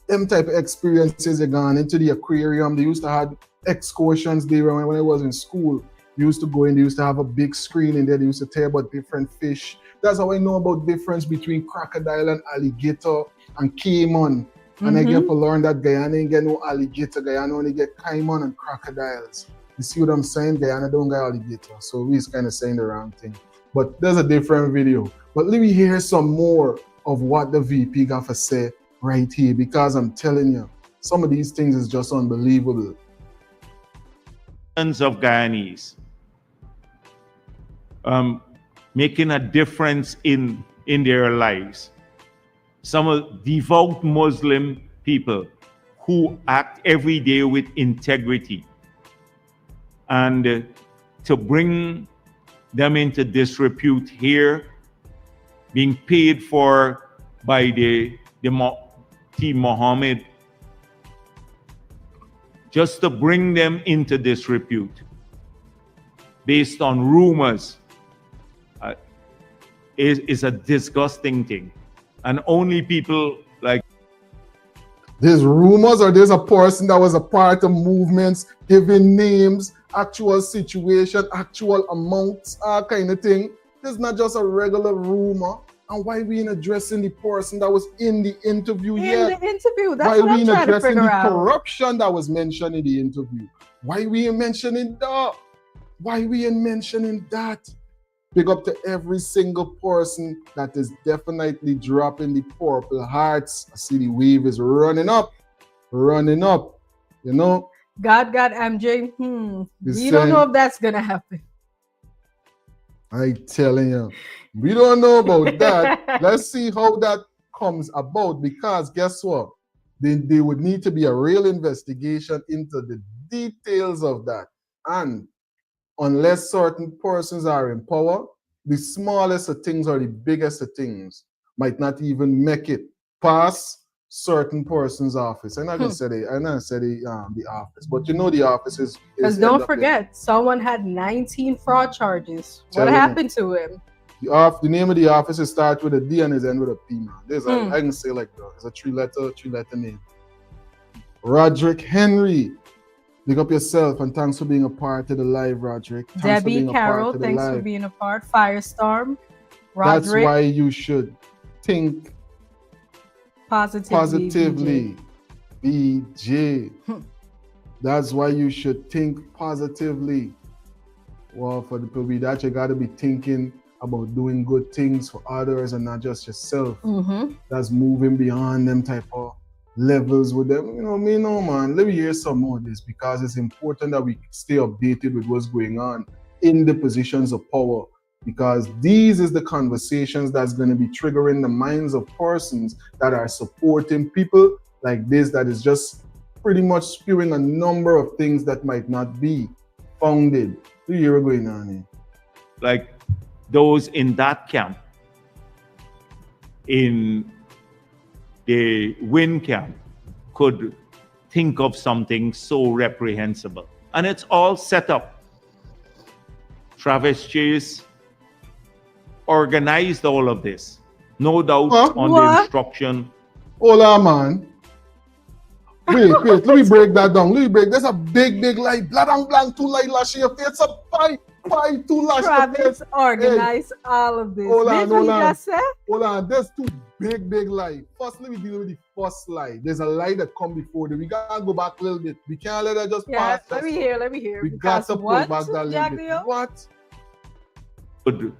Them type of experiences, you gone into the aquarium. They used to have excursions there when I was in school. You used to go in, they used to have a big screen in there. They used to tell about different fish. That's how I know about difference between crocodile and alligator and caiman. And I get to learn that Guyana ain't get no alligator. Guyana only get caiman and crocodiles. You see what I'm saying? Guyana don't get alligator. So we're kind of saying the wrong thing. But there's a different video. But let me hear some more of what the VP got to say right here, because I'm telling you, Some of these things is just unbelievable. Of Guyanese making a difference in their lives. Some of devout Muslim people who act every day with integrity, and to bring them into disrepute here, being paid for by the Team Muhammad, just to bring them into disrepute based on rumors is a disgusting thing. And only people like... There's rumors, or there's a person that was a part of movements, giving names, actual situation, actual amounts, kind of thing. There's not just a regular rumor. And why we ain't addressing the person that was in the interview yet? In the interview, that's why what we I'm ain't trying to addressing figure the out. corruption that was mentioned in the interview? Why we ain't mentioning that? Why we ain't mentioning that? Big up to every single person that is definitely dropping the purple hearts. I see the wave is running up, you know? God got MJ. We He's don't know saying- if that's gonna happen. I telling you, we don't know about that. Let's see how that comes about, because guess what? There would need to be a real investigation into the details of that. And unless certain persons are in power, the smallest of things or the biggest of things might not even make it past certain person's office. I'm not gonna say the office, but you know the office is Because don't forget, someone had 19 fraud charges. What happened to him? The name of the office is start with a D and is end with a P, man. There's I can say like that. It's a three-letter name. Roderick Henry. Big up yourself, and thanks for being a part of the live, Roderick. Thanks Debbie Carroll, thanks for being a part. Firestorm. Roderick. That's why you should think positively. BJ. That's why you should think positively. Well, for the people that you gotta be thinking about doing good things for others and not just yourself. That's moving beyond them type of levels with them. You know, man, let me hear some more of this, because it's important that we stay updated with what's going on in the positions of power, because these is the conversations that's going to be triggering the minds of persons that are supporting people like this, that is just pretty much spewing a number of things that might not be founded. 2 years going on here. Like those in that camp, in the Win camp, could think of something so reprehensible. And it's all set up. Travis Chase organized all of this. No doubt on the instruction. Hold on, man. Wait, let me break that down. There's a big lie. Blank, 2 lie last year. It's a pie, 2 last year. Travis organized all of this. Hold on. Just said? Hold on. There's 2 big lie. First, let me deal with the first lie. There's a lie that come before that. We gotta go back a little bit. We can't let that just pass. Let me hear. We got to pull back that little bit. What? Could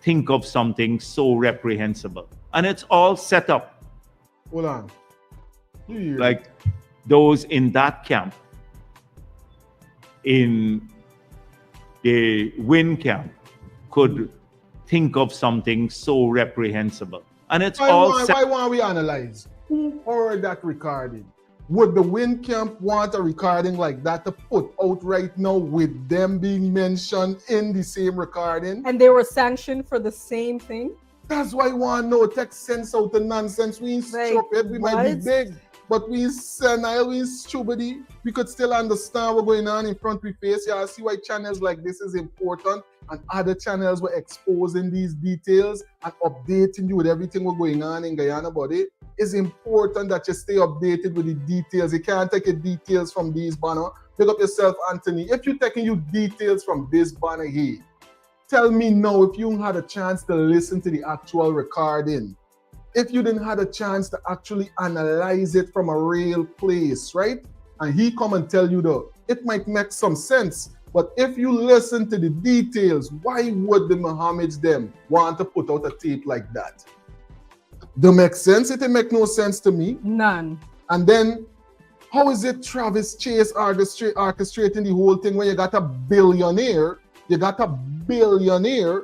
think of something so reprehensible. And it's all set up. Hold on. Like those in that camp, in the Win camp, could think of something so reprehensible. And it's why want we analyze? Who heard that recording? Would the Win camp want a recording like that to put out right now with them being mentioned in the same recording? And they were sanctioned for the same thing? That's why we want to know. Take sense out the nonsense. We ain't stupid. We might be big, but we senile, we stupid. We could still understand what's going on in front of face. Yeah, I see why channels like this is important, and other channels were exposing these details and updating you with everything what's going on in Guyana. But it is important that you stay updated with the details. You can't take your details from these banner. Pick up yourself, Anthony. If you're taking you details from this banner here, tell me now if you had a chance to listen to the actual recording. If you didn't have a chance to actually analyze it from a real place, right? And he come and tell you that it might make some sense. But if you listen to the details, why would the Mohammeds them want to put out a tape like that? Don't make sense. It make no sense to me. None. And then How is it Travis Chase orchestrating the whole thing when you got a billionaire? You got a billionaire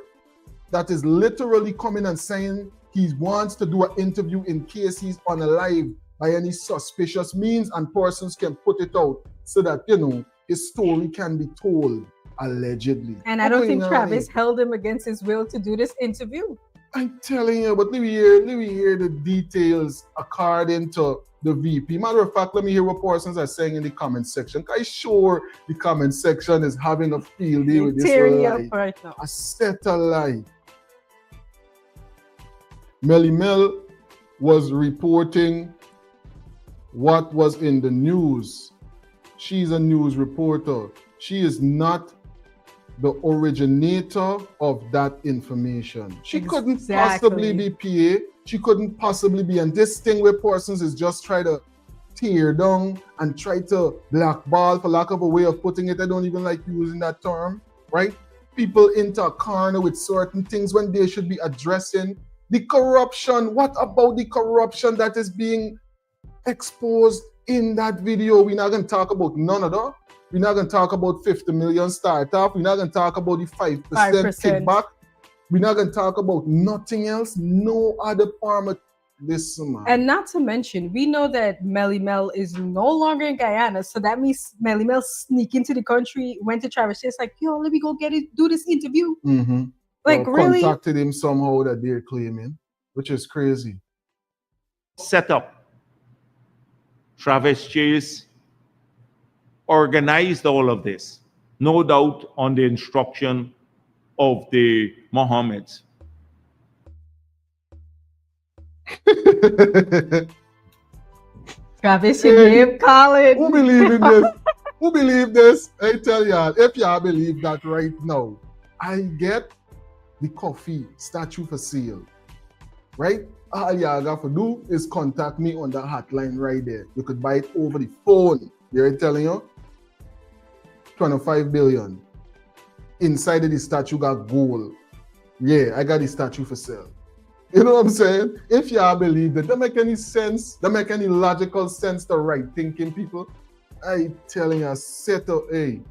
that is literally coming and saying he wants to do an interview in case he's unalive by any suspicious means, and persons can put it out so that, you know, his story can be told, allegedly. And I don't think Travis held him against his will to do this interview. I'm telling you, but let me hear the details according to the VP. Matter of fact, let me hear what persons are saying in the comment section. I'm sure the comment section is having a field day with this lie. Right now. A set a lie. Melly Mel was reporting what was in the news. She's a news reporter. She is not the originator of that information. She couldn't possibly be PA. She couldn't possibly be. And this thing where persons is just try to tear down and try to blackball, for lack of a way of putting it. I don't even like using that term, right? People into a corner with certain things when they should be addressing the corruption. What about the corruption that is being exposed in that video? We're not going to talk about none of that. We're not going to talk about 50 million startup. We're not going to talk about the 5% kickback. We're not going to talk about nothing else, no other form of this, man. And not to mention, we know that Melly Mel is no longer in Guyana, so that means Melly Mel sneak into the country, went to Travis Chase, like, yo, let me go do this interview. Like, really? Contacted him somehow that they're claiming, which is crazy. Set up. Travis Chase organized all of this, no doubt on the instruction of the Mohammeds. Travis, you name calling. Who believe in this? Who believe this? I tell y'all, if y'all believe that right now, I get the coffee statue for sale, right? All y'all got to do is contact me on the hotline right there. You could buy it over the phone. You're telling you? 25 billion. Inside of the statue got gold. Yeah, I got the statue for sale. You know what I'm saying? If y'all believe that, don't make any sense, don't make any logical sense to right thinking people. I telling you, set up, hey.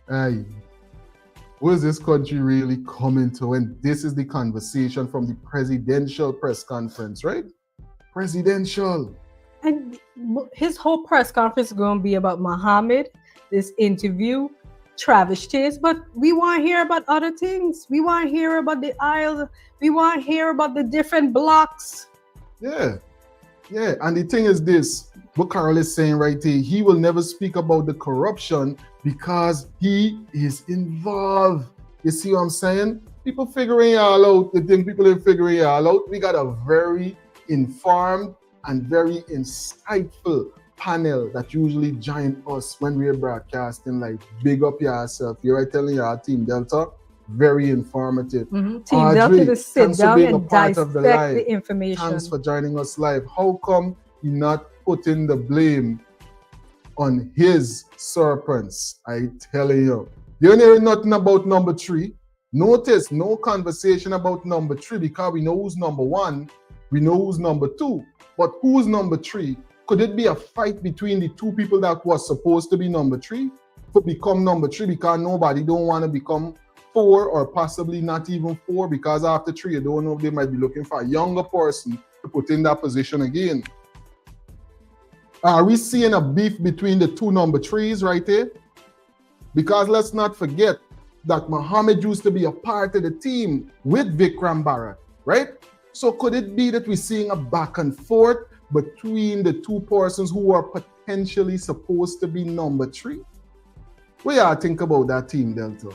Hey. Where is this country really coming to when this is the conversation from the presidential press conference, right? Presidential. And his whole press conference is going to be about Muhammad, this interview, Travis Chase, but we want to hear about other things. We want to hear about the aisles. We want to hear about the different blocks. Yeah. Yeah. And the thing is this, what Carol is saying right here, he will never speak about the corruption because he is involved. You see what I'm saying? People figuring it all out. They think people are figuring it all out. We got a very informed and very insightful panel that usually join us when we're broadcasting. Like, big up yourself. You're telling your Team Delta, very informative. Team Delta to sit down and dissect the information. Thanks for joining us live. How come you're not putting the blame on his serpents? I telling you. You don't hear nothing about number 3. Notice no conversation about number 3 because we know who's number 1. We know who's number 2. But who's number 3? Could it be a fight between the 2 people that was supposed to be number 3 to become number 3 because nobody don't want to become 4 or possibly not even 4 because after 3 you don't know if they might be looking for a younger person to put in that position again. Are we seeing a beef between the 2 number 3s right there? Because let's not forget that Muhammad used to be a part of the team with Vikram Bharat, right? So could it be that we're seeing a back and forth between the 2 persons who are potentially supposed to be number 3? What y'all think about that, Team Delta?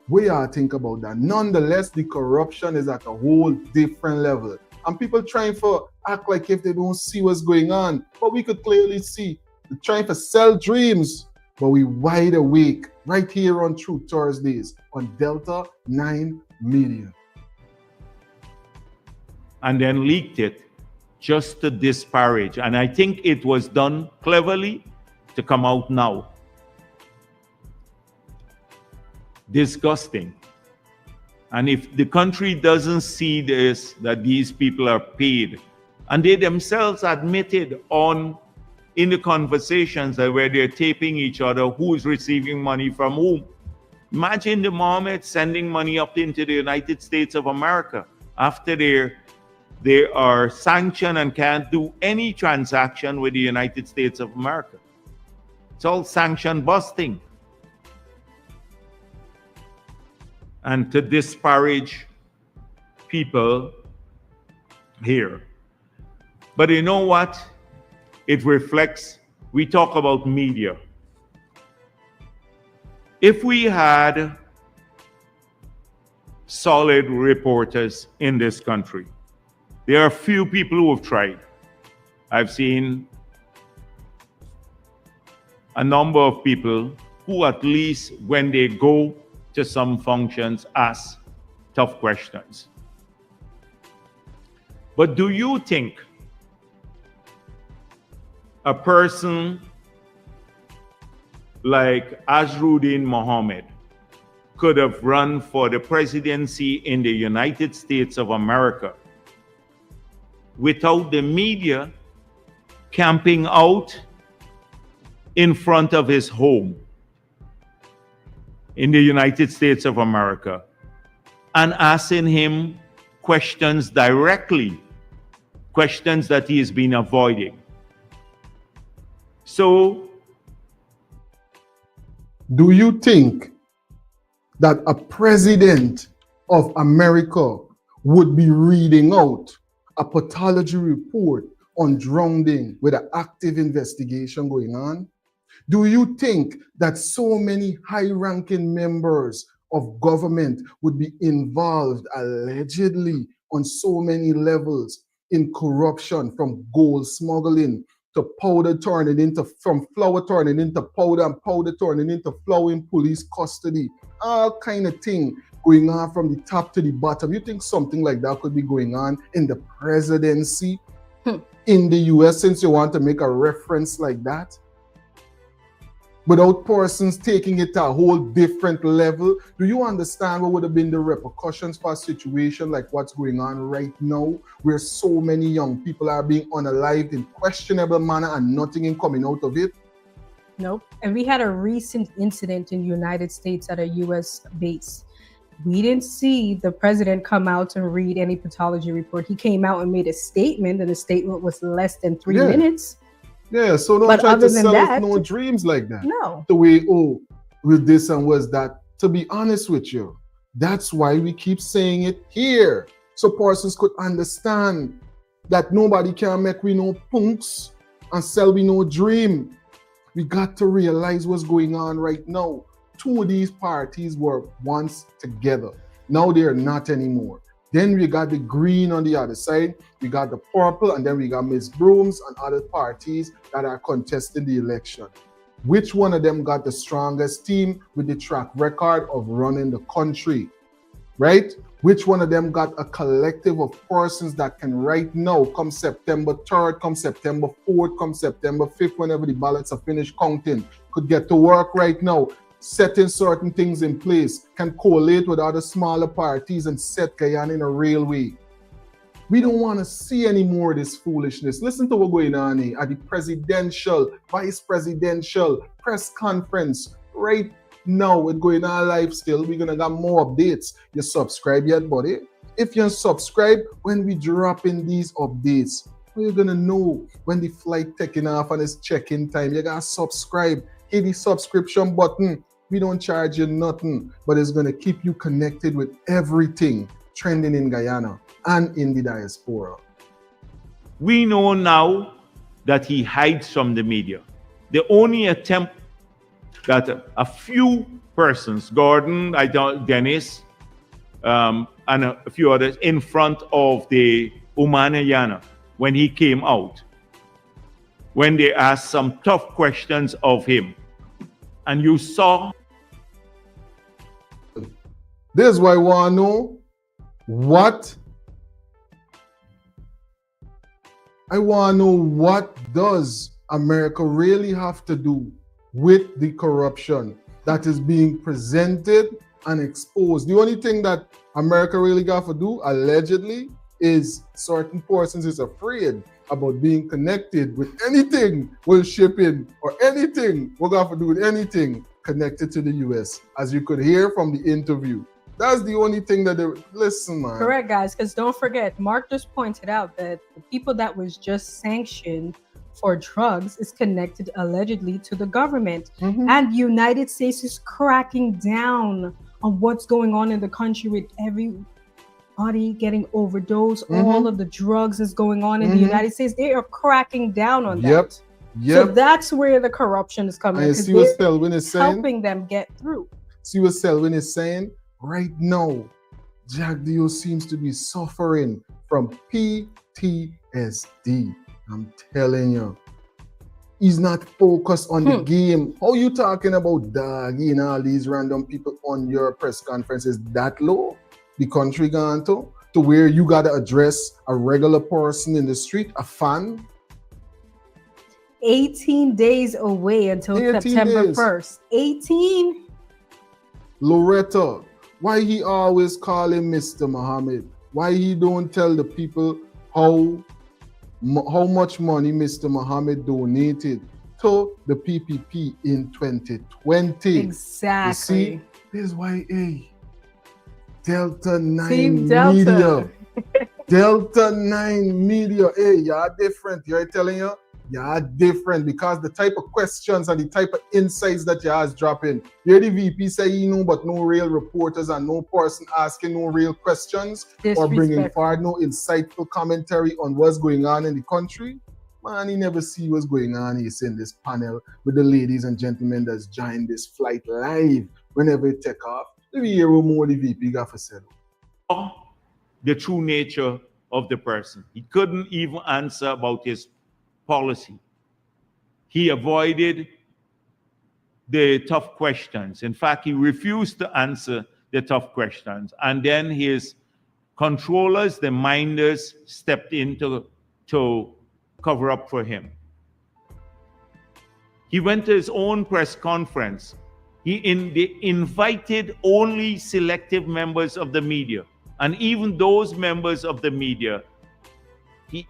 What y'all think about that? Nonetheless, the corruption is at a whole different level. And people trying to act like if they don't see what's going on. But we could clearly see they're trying to sell dreams, but we wide awake right here on Truth Thursdays on Delta 9 Media. And then leaked it just to disparage. And I think it was done cleverly to come out now. Disgusting. And if the country doesn't see this, that these people are paid And they themselves admitted in the conversations that where they're taping each other, who's receiving money from whom. Imagine the Mohammed sending money up into the United States of America after they are sanctioned and can't do any transaction with the United States of America. It's all sanction busting. And to disparage people here. But you know what? It reflects, we talk about media. If we had solid reporters in this country, there are few people who have tried. I've seen a number of people who, at least when they go to some functions, ask tough questions. But do you think a person like Azruddin Mohammed could have run for the presidency in the United States of America without the media camping out in front of his home in the United States of America and asking him questions directly, questions that he has been avoiding? So, do you think that a president of America would be reading out a pathology report on drowning with an active investigation going on? Do you think that so many high-ranking members of government would be involved allegedly on so many levels in corruption, from gold smuggling to powder turning into, from flour turning into powder and powder turning into flour in police custody, all kind of thing going on from the top to the bottom? You think something like that could be going on in the presidency in the US, since you want to make a reference like that? Without persons taking it to a whole different level, do you understand what would have been the repercussions for a situation like what's going on right now, where so many young people are being unalived in questionable manner and nothing is coming out of it? Nope. And we had a recent incident in the United States at a US base. We didn't see the president come out and read any pathology report. He came out and made a statement, and the statement was less than 3 minutes. Yeah, so don't try to sell us no dreams like that. No. The way, oh, with this and was that. To be honest with you, that's why we keep saying it here, so persons could understand that nobody can make we no punks and sell we no dream. We got to realize what's going on right now. Two of these parties were once together. Now they are not anymore. Then we got the green on the other side, we got the purple, and then we got Miss Brooms and other parties that are contesting the election. Which one of them got the strongest team with the track record of running the country, right? Which one of them got a collective of persons that can right now, come September 3rd, come September 4th, come September 5th, whenever the ballots are finished counting, could get to work right now, setting certain things in place, can collate with other smaller parties and set Guyana in a real way. We don't want to see any more of this foolishness. Listen to what's going on here at the presidential, vice presidential press conference right now. It's going on live still. We're going to get more updates. You subscribe yet, buddy? If you subscribe, when we drop in these updates, you're going to know when the flight taking off and it's check-in time. You got to subscribe. Hit the subscription button. We don't charge you nothing, but it's going to keep you connected with everything trending in Guyana and in the diaspora. We know now that he hides from the media. The only attempt that a few persons, Gordon, Dennis, and a few others, in front of the Umanayana, when he came out, when they asked some tough questions of him, and you saw. This is why I want to know what does America really have to do with the corruption that is being presented and exposed. The only thing that America really got to do, allegedly, is certain persons is afraid about being connected with anything with shipping or anything we're going to do with anything connected to the US, as you could hear from the interview. That's the only thing that they listen, man. Correct, guys, because don't forget, Mark just pointed out that the people that was just sanctioned for drugs is connected allegedly to the government. And the United States is cracking down on what's going on in the country with everybody getting overdosed. All of the drugs is going on in the United States. They are cracking down on that. So that's where the corruption is coming. And see what Selwyn is saying? Helping them get through. See what Selwyn is saying? Right now, Jagdeo seems to be suffering from PTSD. I'm telling you. He's not focused on the game. How you talking about Doggy and all these random people on your press conferences that low? The country gone to where you got to address a regular person in the street, a fan? 18 days away until September 1st. 18? Loretta, why he always call him Mr. Muhammad? Why he don't tell the people how much money Mr. Muhammad donated to the P.P.P. in 2020? Exactly. You see, this is why Delta 9 Media. Delta 9 Media. Hey, y'all different. You're telling you? Y'all different because the type of questions and the type of insights that y'all is dropping. Here the VP say you know, but no real reporters and no person asking no real questions or bringing forward no insightful commentary on what's going on in the country. Man, he never see what's going on. He's in this panel with the ladies and gentlemen that's joined this flight live whenever it take off. Let me hear what more the VP got for said. The true nature of the person. He couldn't even answer about his policy. He avoided the tough questions. In fact, he refused to answer the tough questions. And then his controllers, the minders, stepped in to cover up for him. He went to his own press conference. They invited only selective members of the media. And even those members of the media, he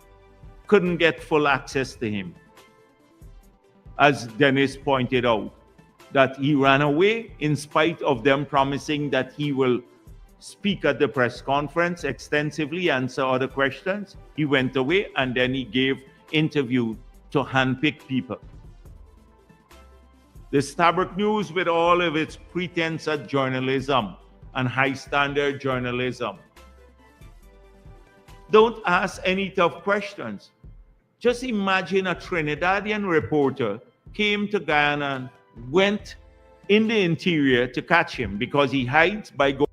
couldn't get full access to him. As Dennis pointed out, that he ran away in spite of them promising that he will speak at the press conference extensively, answer other questions. He went away and then he gave interview to handpick people. The Starbuck News, with all of its pretense at journalism and high standard journalism, don't ask any tough questions. Just imagine a Trinidadian reporter came to Guyana, went in the interior to catch him because he hides by going.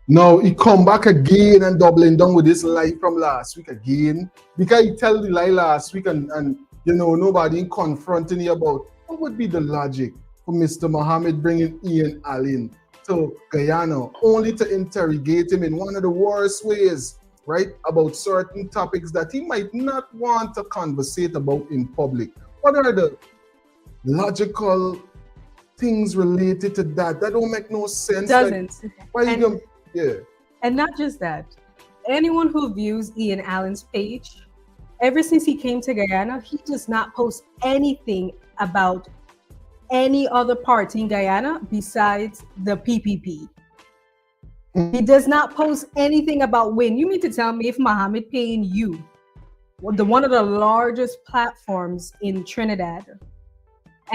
Now he come back again and doubling down with this lie from last week again. Because he tell the lie last week and you know nobody confronting you about what would be the logic for Mr. Muhammad bringing Ian Allen to Guyana only to interrogate him in one of the worst ways, right? About certain topics that he might not want to conversate about in public. What are the logical things related to that? That don't make no sense. Doesn't. Like, why you gonna, yeah. And not just that. Anyone who views Ian Allen's page, ever since he came to Guyana, he does not post anything about any other party in Guyana besides the P.P.P. He does not post anything about WIN. You mean to tell me if Mohammed A.P.N.U, one of the largest platforms in Trinidad,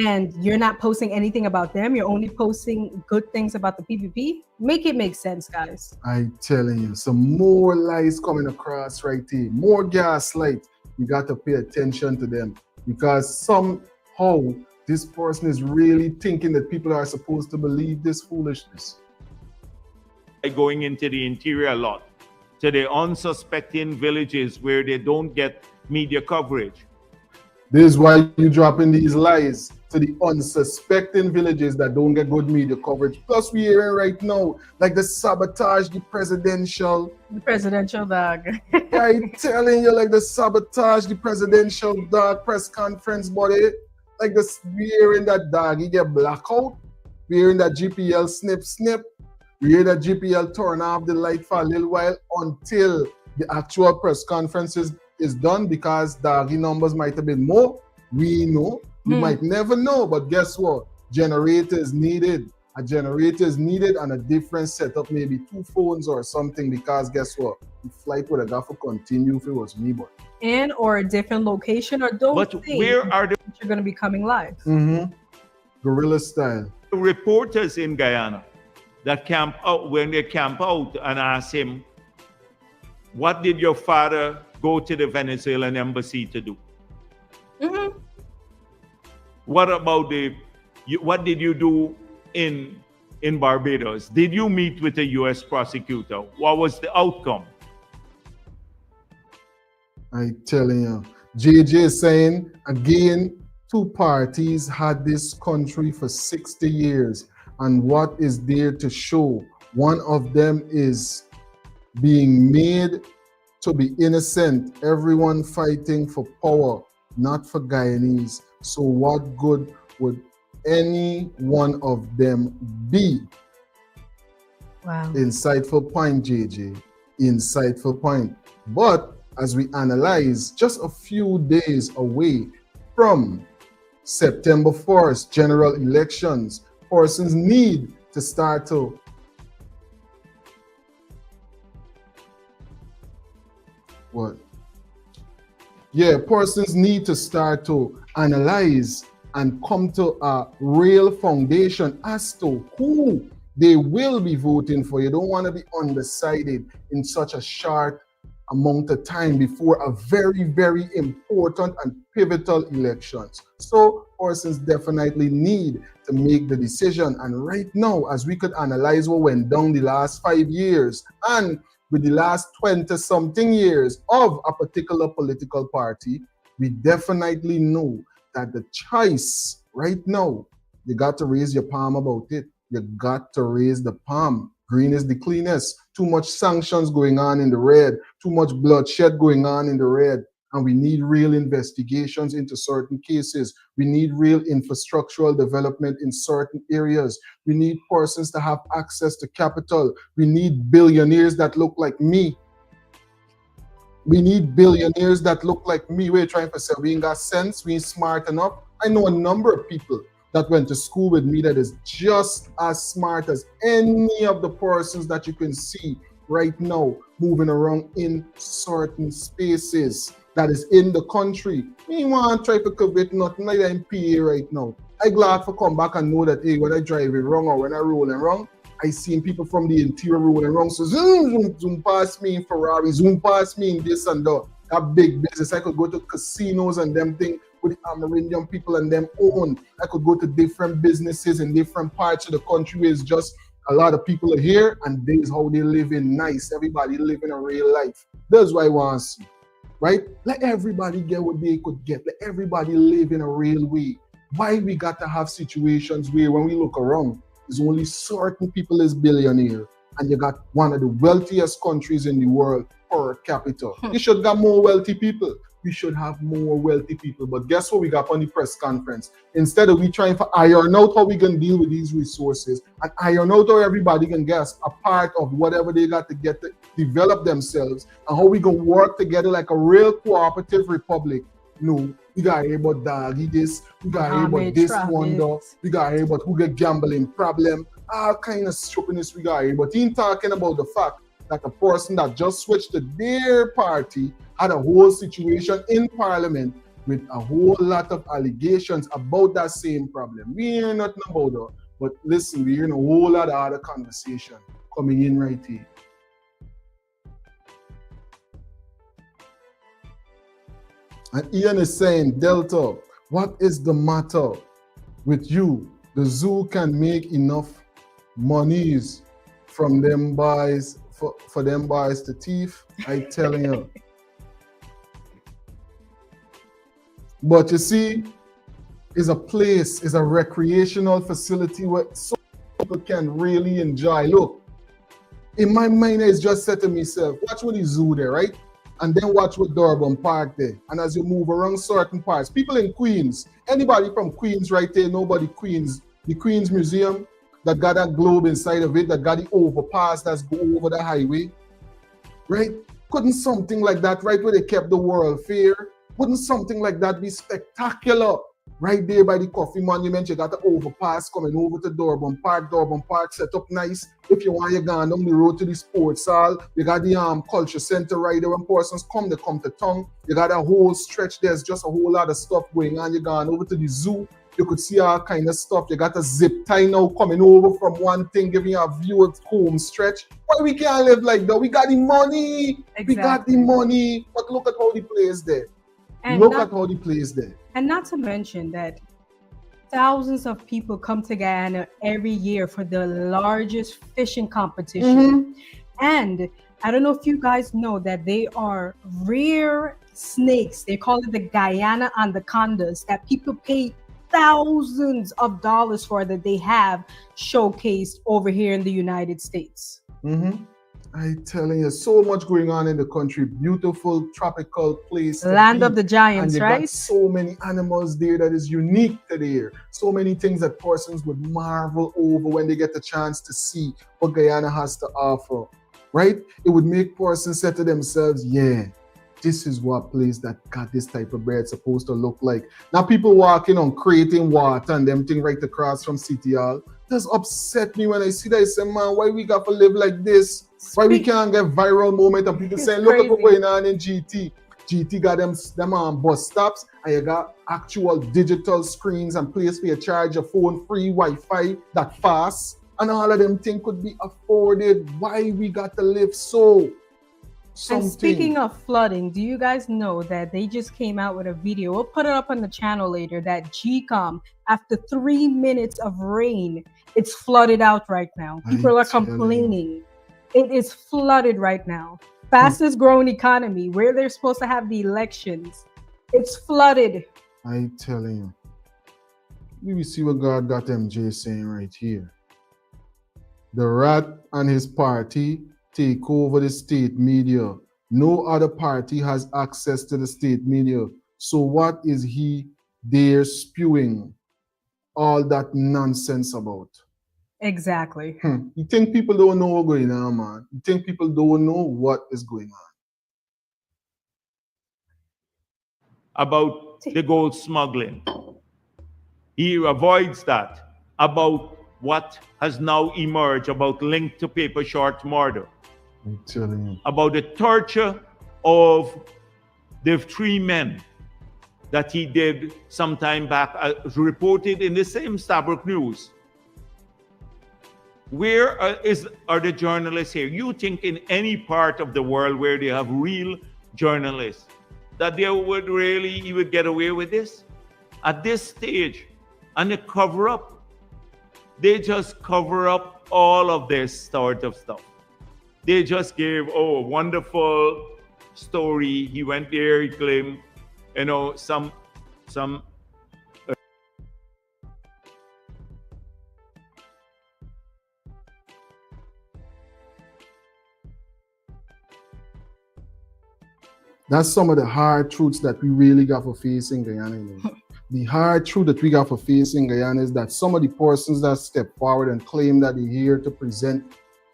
and you're not posting anything about them, you're only posting good things about the P.P.P? Make it make sense, guys. I'm telling you, some more lies coming across right here. More gaslight. You got to pay attention to them because somehow this person is really thinking that people are supposed to believe this foolishness. Going into the interior a lot, to the unsuspecting villages where they don't get media coverage. This is why you dropping these lies to the unsuspecting villages that don't get good media coverage. Plus, we hearing right now, like the sabotage, the presidential dog. I'm telling you, like the sabotage, the presidential dog press conference, buddy. Like this, we hearing that dog, he get blackout. We hearing that GPL snip. We hear that GPL turn off the light for a little while until the actual press conference is done because the numbers might have been more. We know. We might never know, but guess what? Generator is needed. A generator is needed and a different setup, maybe 2 phones or something, because guess what? The flight would have got to continue if it was me, but. And or a different location, or don't But where are the you're going to be coming live? Guerrilla style. reporters in Guyana that camp out when they camp out and ask him, what did your father go to the Venezuelan embassy to do? What about what did you do in Barbados? Did you meet with a U.S. prosecutor? What was the outcome? I telling you, JJ is saying again, 2 parties had this country for 60 years, and what is there to show? One of them is being made to be innocent. Everyone fighting for power, not for Guyanese. So what good would any one of them be? Wow. Insightful point, JJ. Insightful point. But as we analyze, just a few days away from September 1st, general elections, persons need to start to persons need to start to analyze and come to a real foundation as to who they will be voting for. You don't want to be undecided in such a short amount of time before a very, very important and pivotal elections. So persons definitely need to make the decision. And right now, as we could analyze what went down the last 5 years and with the last 20-something years of a particular political party, we definitely know that the choice right now, you got to raise your palm about it. You got to raise the palm. Green is the cleanest. Too much sanctions going on in the red. Too much bloodshed going on in the red. And we need real investigations into certain cases. We need real infrastructural development in certain areas. We need persons to have access to capital. We need billionaires that look like me. We need billionaires that look like me. We're trying to say we ain't got sense, we ain't smart enough. I know a number of people that went to school with me that is just as smart as any of the persons that you can see right now moving around in certain spaces that is in the country. Me want to try to covet nothing like that in PA right now. I glad for come back and know that, hey, when I drive it wrong or when I rolling wrong, I seen people from the interior rolling wrong. So zoom past me in Ferrari, zoom past me in this and that big business. I could go to casinos and them thing with Amerindian people and them own. I could go to different businesses in different parts of the country where it's just a lot of people are here and this is how they live in nice. Everybody living a real life. That's what I want to see, right? Let everybody get what they could get. Let everybody live in a real way. Why we got to have situations where when we look around, there's only certain people is billionaire and you got one of the wealthiest countries in the world per capita. You should got more wealthy people. We should have more wealthy people. But guess what we got on the press conference? Instead of we trying to iron out how we can deal with these resources and iron out how everybody can get a part of whatever they got to get to develop themselves and how we can work together like a real cooperative republic. No, we got to hear about doggy this, we got to hear about this wonder, we got to hear about who get gambling problem, all kind of stupidness we got to hear. But he ain't talking about the fact that the person that just switched to their party had a whole situation in parliament with a whole lot of allegations about that same problem. We hear nothing about that. But listen, we hearing a whole lot of other conversation coming in right here. And Ian is saying, Delta, what is the matter with you? The zoo can make enough monies from them buys for them buys to thief. I telling you. But you see, it's a place, it's a recreational facility where so people can really enjoy. Look, in my mind, it's just said to myself, watch what the zoo there, right? And then watch what Durban Park there. And as you move around certain parts, people in Queens, anybody from Queens right there, nobody Queens, the Queens Museum that got that globe inside of it, that got the overpass that's go over the highway, right? Couldn't something like that, right where they kept the World Fair, wouldn't something like that be spectacular? Right there by the coffee monument, you got the overpass coming over to Durban Park set up nice. If you want, you go down the road to the sports hall. You got the culture center right there. When persons come, they come to town. You got a whole stretch. There's just a whole lot of stuff going on. You gone over to the zoo. You could see all kind of stuff. You got a zip tie now coming over from one thing, giving you a view of home stretch. Why we can't live like that? We got the money. Exactly. We got the money. But look at how the place there. And look at how the place there. And not to mention that thousands of people come to Guyana every year for the largest fishing competition. And I don't know if you guys know that they are rare snakes. They call it the Guyana anacondas that people pay thousands of dollars for, that they have showcased over here in the United States. I telling you, so much going on in the country. Beautiful tropical place. Land of the giants, and you right? got so many animals there that is unique to there. So many things that persons would marvel over when they get the chance to see what Guyana has to offer, right? It would make persons say to themselves, yeah, this is what place that got this type of bread supposed to look like. Now people walking on creating water and them thing right across from City Hall. That's upset me when I see that. I say, man, why we got to live like this? Why we can't get viral moment of people saying, look at what's going on in GT. GT got them on bus stops, and you got actual digital screens and place where you charge your phone, free Wi-Fi that fast, and all of them things could be afforded. Why we got to live so? Something. And speaking of flooding, do you guys know that they just came out with a video? We'll put it up on the channel later. That GCOM, after 3 minutes of rain, it's flooded out right now. People are complaining. It is flooded right now. Fastest growing economy, where they're supposed to have the elections, it's flooded. I telling you. We will see what God got MJ saying right here. The rat and his party take over the state media. No other party has access to the state media. So what is he there spewing all that nonsense about? Exactly. You think people don't know what's going on, man? You think people don't know what is going on? About the gold smuggling. He avoids that. About what has now emerged about linked to paper short murder. I'm telling you. About the torture of the 3 men that he did some time back, reported in the same Stabrook News. Where are the journalists here? You think in any part of the world where they have real journalists that they would really even get away with this? At this stage, and the cover up, they just cover up all of this sort of stuff. They just gave, a wonderful story. He went there, he claimed, some That's some of the hard truths that we really got for facing Guyana. The hard truth that we got for facing Guyana is that some of the persons that step forward and claim that they're here to present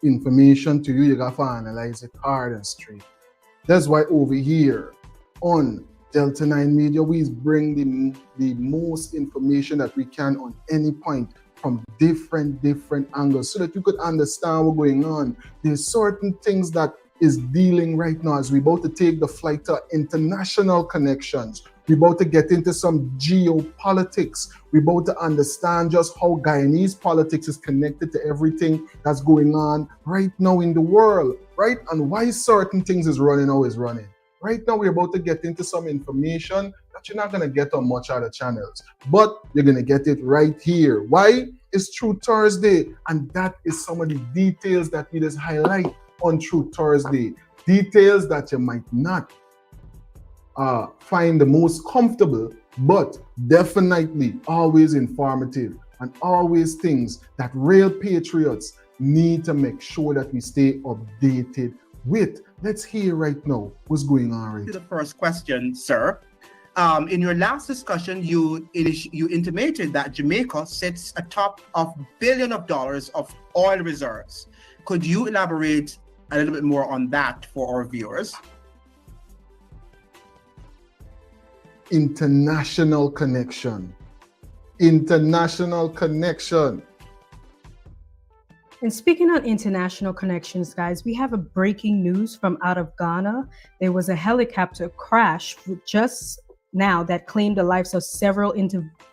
information to you, you got to analyze it hard and straight. That's why over here on Delta 9 Media, we bring the most information that we can on any point from different angles so that you could understand what's going on. There's certain things that is dealing right now as we're about to take the flight to international connections. We're about to get into some geopolitics. We're about to understand just how Guyanese politics is connected to everything that's going on right now in the world, right? And why certain things is running how it's running. Right now, we're about to get into some information that you're not going to get on much other channels, but you're going to get it right here. Why? It's True Thursday, and that is some of the details that we just highlight on True Thursday. Details that you might not find the most comfortable, but definitely always informative and always things that real patriots need to make sure that we stay updated with. Let's hear right now what's going on right now. The first question, sir. In your last discussion, you intimated that Jamaica sits atop of billions of dollars of oil reserves. Could you elaborate a little bit more on that for our viewers. International connection. International connection. And speaking on international connections, guys, we have a breaking news from out of Ghana. There was a helicopter crash just now that claimed the lives of several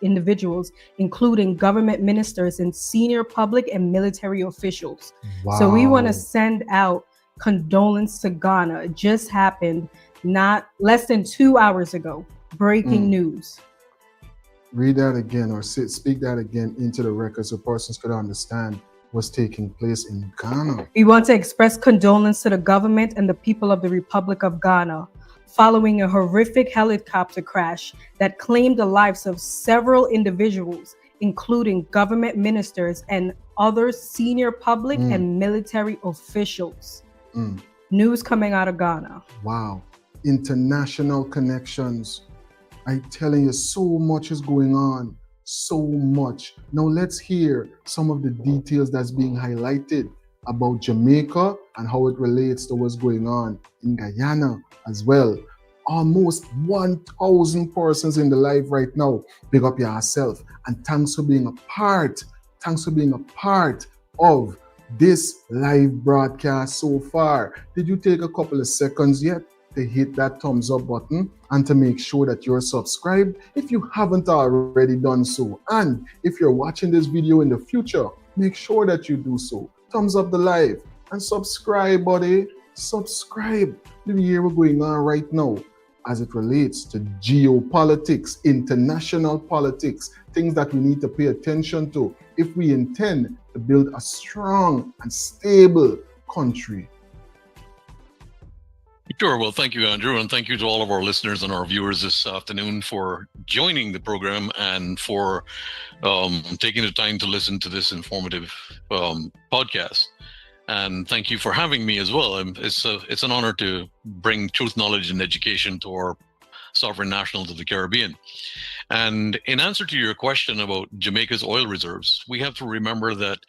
individuals, including government ministers and senior public and military officials. Wow. So we want to send out condolence to Ghana. It just happened not less than 2 hours ago. Breaking news. Read that again or speak that again into the record so persons could understand what's taking place in Ghana. We want to express condolence to the government and the people of the Republic of Ghana following a horrific helicopter crash that claimed the lives of several individuals, including government ministers and other senior public and military officials. News coming out of Ghana. Wow. International connections. I'm telling you, so much is going on. So much. Now let's hear some of the details that's being highlighted about Jamaica and how it relates to what's going on in Guyana as well. Almost 1,000 persons in the live right now. Big up yourself. And thanks for being a part. Thanks for being a part of this live broadcast so far. Did you take a couple of seconds yet to hit that thumbs up button and to make sure that you're subscribed if you haven't already done so? And if you're watching this video in the future, make sure that you do so. Thumbs up the live and subscribe, buddy. Subscribe. Let me hear what's going on right now as it relates to geopolitics, international politics, things that we need to pay attention to if we intend to build a strong and stable country. Sure. Well, thank you, Andrew, and thank you to all of our listeners and our viewers this afternoon for joining the program and for taking the time to listen to this informative podcast. And thank you for having me as well. It's an honor to bring truth, knowledge, and education to our sovereign nationals of the Caribbean. And in answer to your question about Jamaica's oil reserves, we have to remember that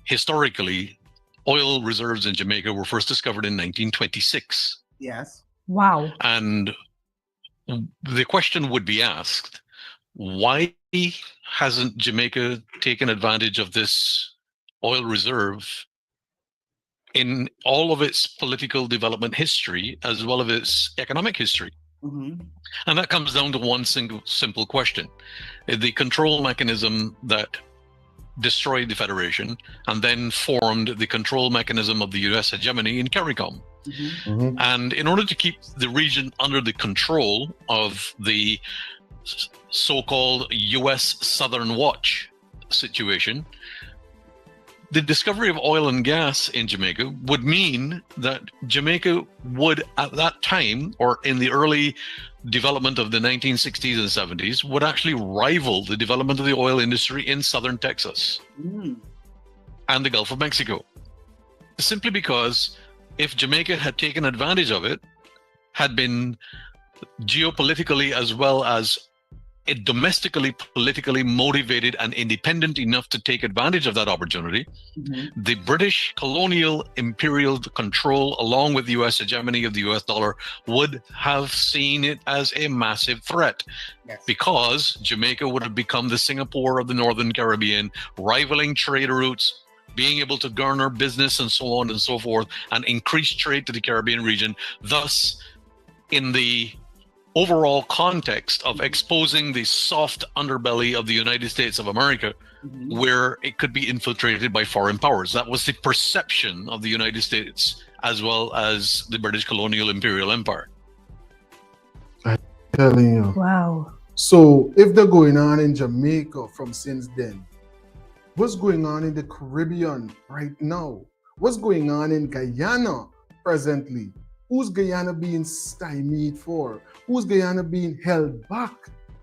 historically, oil reserves in Jamaica were first discovered in 1926. Yes. Wow. And the question would be asked, why hasn't Jamaica taken advantage of this oil reserve in all of its political development history as well as its economic history? And that comes down to one simple question. The control mechanism that destroyed the Federation and then formed the control mechanism of the US hegemony in CARICOM. And in order to keep the region under the control of the so-called US Southern Watch situation, the discovery of oil and gas in Jamaica would mean that Jamaica would, at that time, or in the early development of the 1960s and 70s, would actually rival the development of the oil industry in southern Texas and the Gulf of Mexico. Simply because if Jamaica had taken advantage of it, had been geopolitically as well as domestically, politically motivated and independent enough to take advantage of that opportunity, the British colonial imperial control, along with the US hegemony of the US dollar, would have seen it as a massive threat. Because Jamaica would have become the Singapore of the Northern Caribbean, rivaling trade routes, being able to garner business and so on and so forth, and increase trade to the Caribbean region. Thus, in the overall context of exposing the soft underbelly of the United States of America, where it could be infiltrated by foreign powers. That was the perception of the United States as well as the British colonial imperial empire. I'm telling you. Wow. So if they're going on in Jamaica from since then, what's going on in the Caribbean right now? What's going on in Guyana presently? Who's Guyana being stymied for? Who's Guyana being held back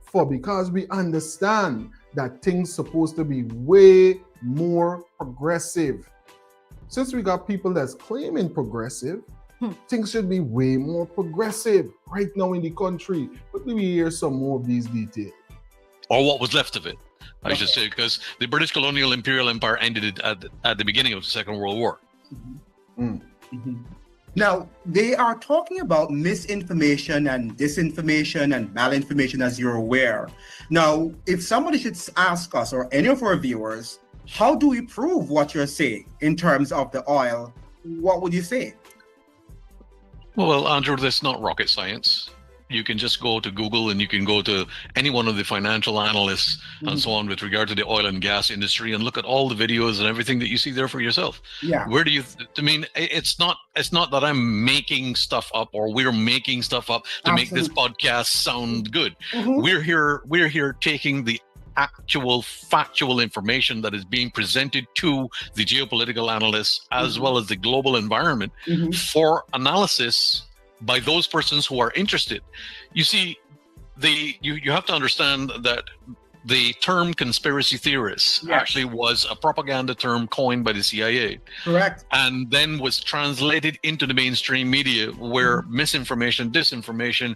for? Because we understand that things supposed to be way more progressive. Since we got people that's claiming progressive, things should be way more progressive right now in the country. But let me hear some more of these details. Or what was left of it, I should say, because the British colonial imperial empire ended at the beginning of the Second World War. Now, they are talking about misinformation and disinformation and malinformation, as you're aware. Now, if somebody should ask us or any of our viewers, how do we prove what you're saying in terms of the oil? What would you say? Well, Andrew, that's not rocket science. You can just go to Google and you can go to any one of the financial analysts and so on with regard to the oil and gas industry and look at all the videos and everything that you see there for yourself. Yeah. Where do you, I mean, it's not that I'm making stuff up or we're making stuff up to make this podcast sound good. We're here taking the actual factual information that is being presented to the geopolitical analysts as well as the global environment for analysis by those persons who are interested. You see, you have to understand that the term conspiracy theorists actually was a propaganda term coined by the CIA. Correct. And then was translated into the mainstream media where misinformation, disinformation.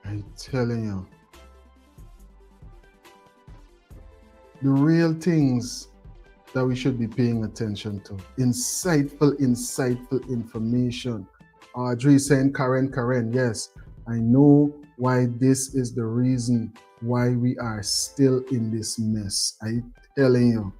I'm telling you, the real things that we should be paying attention to. Insightful information. Audrey saying, Karen, yes, I know why this is the reason why we are still in this mess. I'm telling you,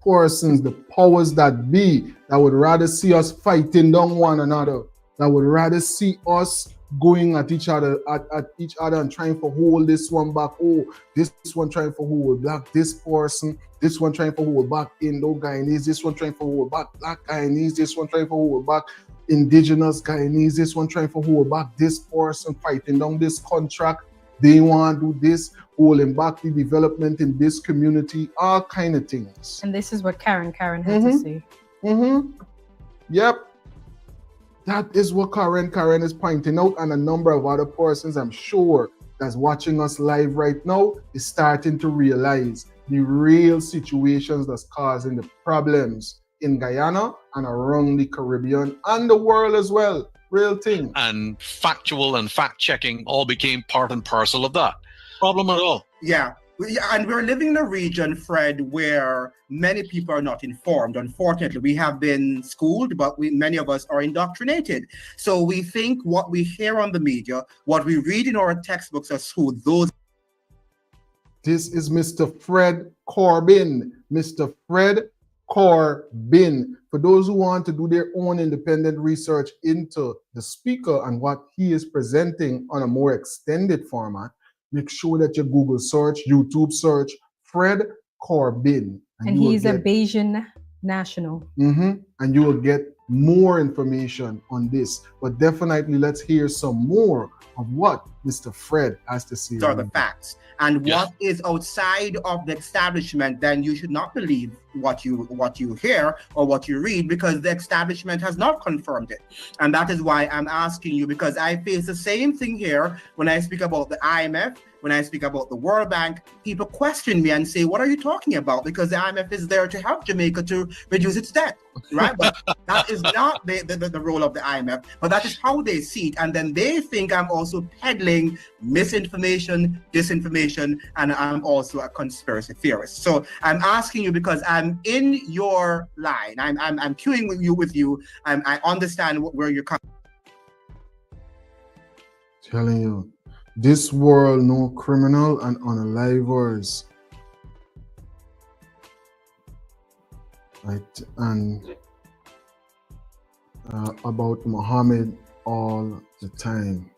persons, the powers that be, that would rather see us fighting down one another, that would rather see us going at each other and trying to hold this one back. Oh, this one trying to hold back this person, this one trying to hold back Indo-Guyanese, this one trying to hold back Black Guyanese, this one trying to hold back Indigenous Guyanese, this one trying to hold back this person, fighting down this contract. They want to do this, holding back the development in this community, all kind of things. And this is what Karen had to say. Yep. That is what Karen is pointing out, and a number of other persons, I'm sure, that's watching us live right now is starting to realize the real situations that's causing the problems in Guyana and around the Caribbean and the world as well. Real thing. And factual and fact-checking all became part and parcel of that. Problem at all. Yeah. And we're living in a region, Fred, where many people are not informed. Unfortunately, we have been schooled, but many of us are indoctrinated. So we think what we hear on the media, what we read in our textbooks are who those. This is Mr. Fred Corbin. Mr. Fred Corbin. For those who want to do their own independent research into the speaker and what he is presenting on a more extended format, make sure that you Google search, YouTube search, Fred Corbin. And he's a Bayesian national. And you will get more information on this. But definitely let's hear some more of what Mr. Fred has to say. These are the facts. And what is outside of the establishment, then you should not believe what you hear or what you read, because the establishment has not confirmed it. And that is why I'm asking you, because I face the same thing here when I speak about the IMF, when I speak about the World Bank. People question me and say, what are you talking about? Because the IMF is there to help Jamaica to reduce its debt, right? But that is not the role of the IMF, but that is how they see it. And then they think I'm also peddling misinformation, disinformation, and I'm also a conspiracy theorist. So I'm asking you because I'm in your line. I'm queuing with you. I understand where you're coming. Telling you, this world no criminal and unalivers. Right, and about Muhammad all the time.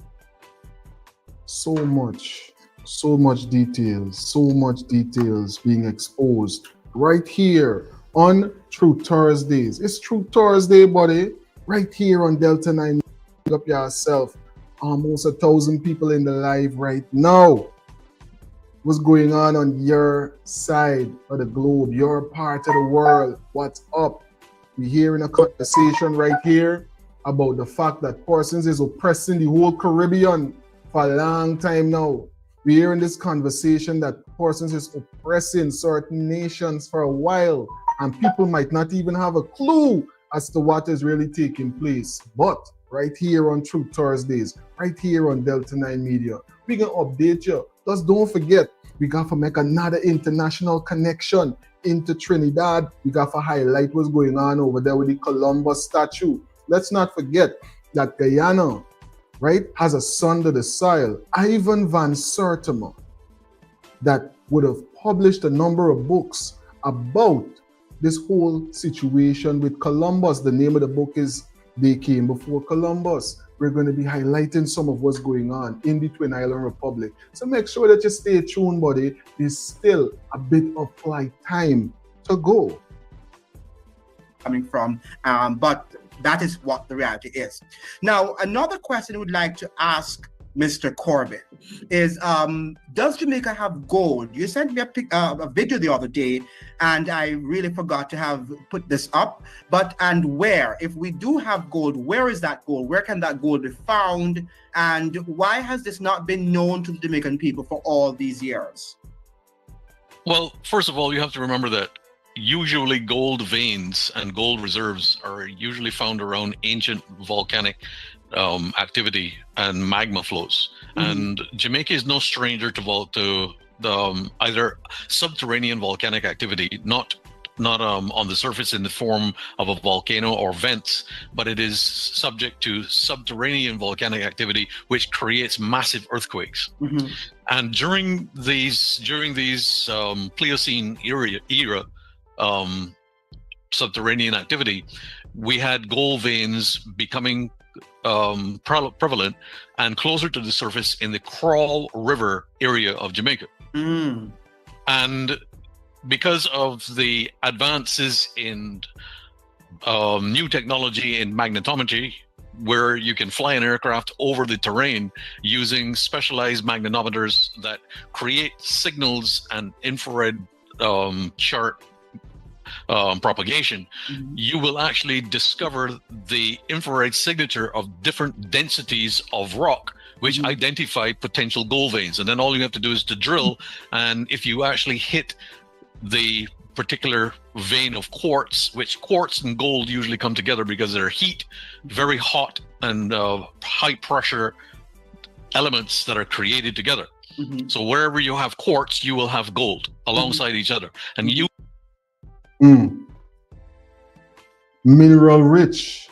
So much details being exposed right here on True Thursdays. It's True Thursday, buddy. Right here on Delta 9. Pick up yourself. Almost 1,000 people in the live right now. What's going on your side of the globe, your part of the world? What's up? We're hearing a conversation right here about the fact that persons is oppressing the whole Caribbean for a long time now. We're hearing this conversation that persons is oppressing certain nations for a while, and people might not even have a clue as to what is really taking place. But right here on True Thursdays, right here on Delta 9 Media, we're gonna update you. Just don't forget, we got to make another international connection into Trinidad, we got to highlight what's going on over there with the Columbus statue. Let's not forget that Guyana, right, has a son to the soil, Ivan van Sertima, that would have published a number of books about this whole situation with Columbus. The name of the book is They Came Before Columbus. We're going to be highlighting some of what's going on in the Twin Island Republic. So make sure that you stay tuned, buddy. There's still a bit of flight time to go. Coming from, but that is what the reality is. Now, another question I would like to ask Mr. Corbin is, does Jamaica have gold? You sent me a video the other day, and I really forgot to have put this up. And where? If we do have gold, where is that gold? Where can that gold be found? And why has this not been known to the Jamaican people for all these years? Well, first of all, you have to remember that usually gold veins and gold reserves are usually found around ancient volcanic activity and magma flows. And Jamaica is no stranger to either subterranean volcanic activity, not on the surface in the form of a volcano or vents, but it is subject to subterranean volcanic activity, which creates massive earthquakes. And during these Pliocene era subterranean activity, we had gold veins becoming prevalent and closer to the surface in the Crawl River area of Jamaica. And because of the advances in new technology in magnetometry, where you can fly an aircraft over the terrain using specialized magnetometers that create signals and infrared chart propagation, you will actually discover the infrared signature of different densities of rock, which identify potential gold veins. And then all you have to do is to drill, and if you actually hit the particular vein of quartz, which quartz and gold usually come together because they're very hot and high pressure elements that are created together. So wherever you have quartz, you will have gold alongside each other. And you Mineral rich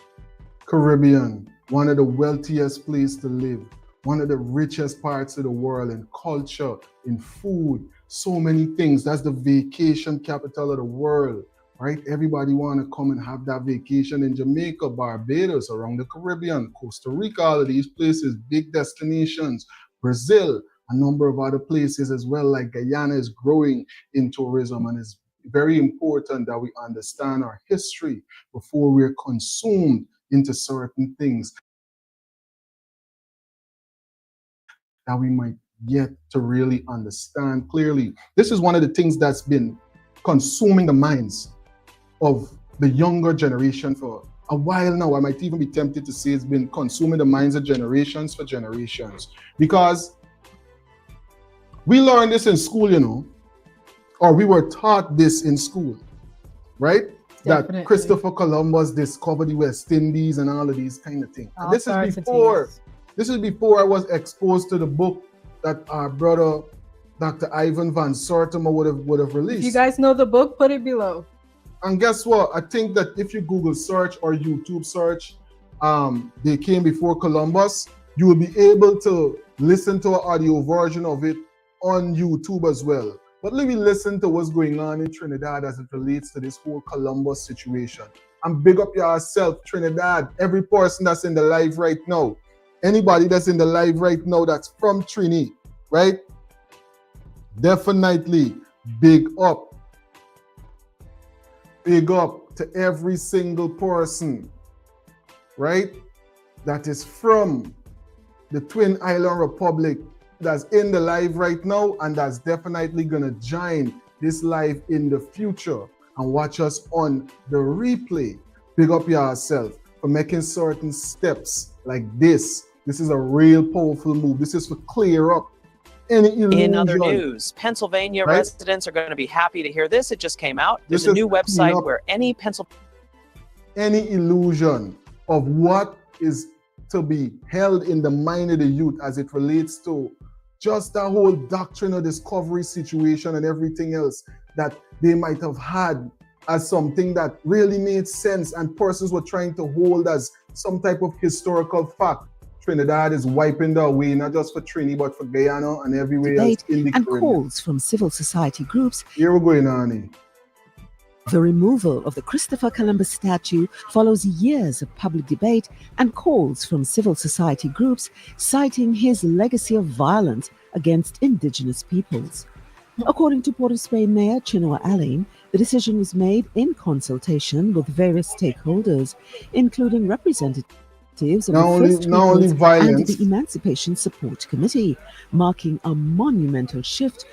Caribbean, one of the wealthiest places to live, one of the richest parts of the world in culture, in food, so many things. That's the vacation capital of the world, right? Everybody want to come and have that vacation in Jamaica, Barbados, around the Caribbean, Costa Rica, all of these places, big destinations, Brazil, a number of other places as well, like Guyana is growing in tourism, and it's very important that we understand our history before we're consumed into certain things that we might get to really understand clearly. This is one of the things that's been consuming the minds of the younger generation for a while now. I might even be tempted to say it's been consuming the minds of generations for generations, because we learned this in school, you know, or we were taught this in school, right? Definitely. That Christopher Columbus discovered the West Indies and all of these kind of things. This is before I was exposed to the book that our brother Dr. Ivan van Sertima would have released. If you guys know the book, put it below. And guess what? I think that if you Google search or YouTube search, They Came Before Columbus, you will be able to listen to an audio version of it on YouTube as well. But let me listen to what's going on in Trinidad as it relates to this whole Columbus situation. And big up yourself, Trinidad. Every person that's in the live right now, anybody that's in the live right now that's from Trini, right? Definitely big up. Big up to every single person, right? That is from the Twin Island Republic, that's in the live right now, and that's definitely gonna join this live in the future and watch us on the replay. Big up yourself for making certain steps like this. This is a real powerful move. This is to clear up any illusion. In other news, Pennsylvania residents are going to be happy to hear this. It just came out. There's a new website where any illusion of what is to be held in the mind of the youth as it relates to just that whole doctrine of discovery situation and everything else that they might have had as something that really made sense and persons were trying to hold as some type of historical fact. Trinidad is wiping the away, not just for Trini, but for Guyana and everywhere else in the and Caribbean. calls from civil society groups. Here we're going, Annie. The removal of the Christopher Columbus statue follows years of public debate and calls from civil society groups citing his legacy of violence against indigenous peoples. According to Port of Spain Mayor Chinua Alain, the decision was made in consultation with various stakeholders, including representatives of the First Peoples and the Emancipation Support Committee, marking a monumental shift.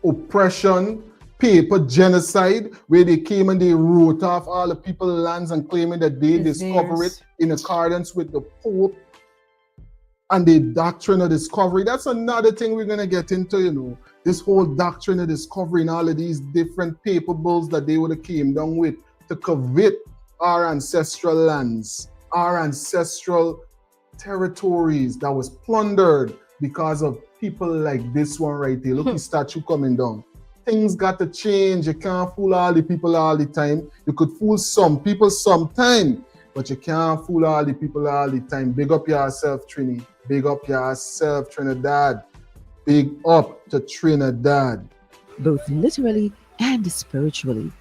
Oppression, paper genocide, where they came and they wrote off all the people's lands and claiming that they discover it in accordance with the Pope and the doctrine of discovery. That's another thing we're going to get into, you know, this whole doctrine of discovery and all of these different paper bills that they would have came down with to covet our ancestral lands, our ancestral territories that was plundered because of people like this one right here. Look, the statue coming down. Things got to change. You can't fool all the people all the time. You could fool some people sometime, but you can't fool all the people all the time. Big up yourself, Trini. Big up yourself, Trinidad. Big up to Trinidad. Both literally and spiritually.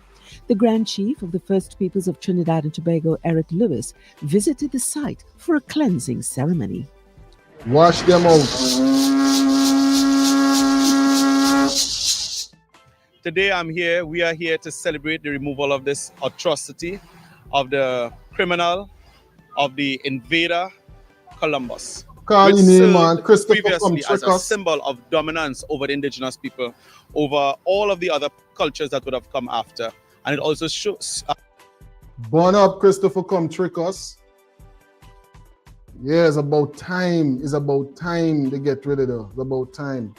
The Grand Chief of the First Peoples of Trinidad and Tobago, Eric Lewis, visited the site for a cleansing ceremony. Wash them out. Today we are here to celebrate the removal of this atrocity of the criminal, of the invader, Columbus. Call which name, man. served Christopher previously as a Comtricus. symbol of dominance over the indigenous people, over all of the other cultures that would have come after. And it also shows... Burn up, Christopher Comtricus. Yeah, it's about time. It's about time to get rid of it. It's about time.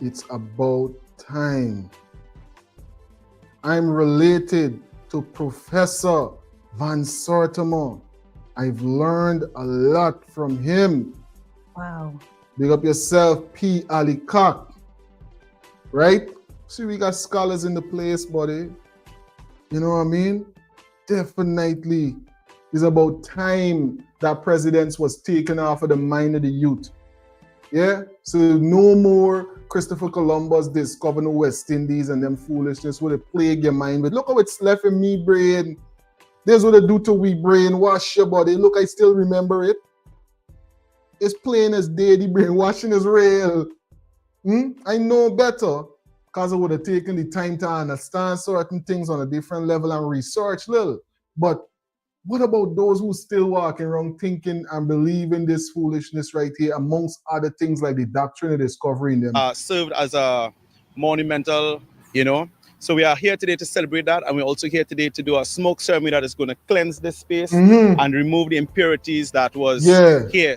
It's about time. I'm related to Professor Van Sortemo. I've learned a lot from him. Wow. Big up yourself, P. Alicock. Right? See, we got scholars in the place, buddy. You know what I mean? Definitely. It's about time that presidents was taken off of the mind of the youth. Yeah? So no more Christopher Columbus discovering the West Indies and them foolishness would have plagued your mind with. Look how it's left in me brain. This what they do to we brain. Wash your body. Look, I still remember it. It's plain as day. The brainwashing is real. I know better because I would have taken the time to understand certain things on a different level and research little. But what about those who still walking around thinking and believing this foolishness right here, amongst other things like the doctrine of discovery in them? Served as a monumental, you know. So we are here today to celebrate that, and we're also here today to do a smoke ceremony that is going to cleanse this space and remove the impurities that was here.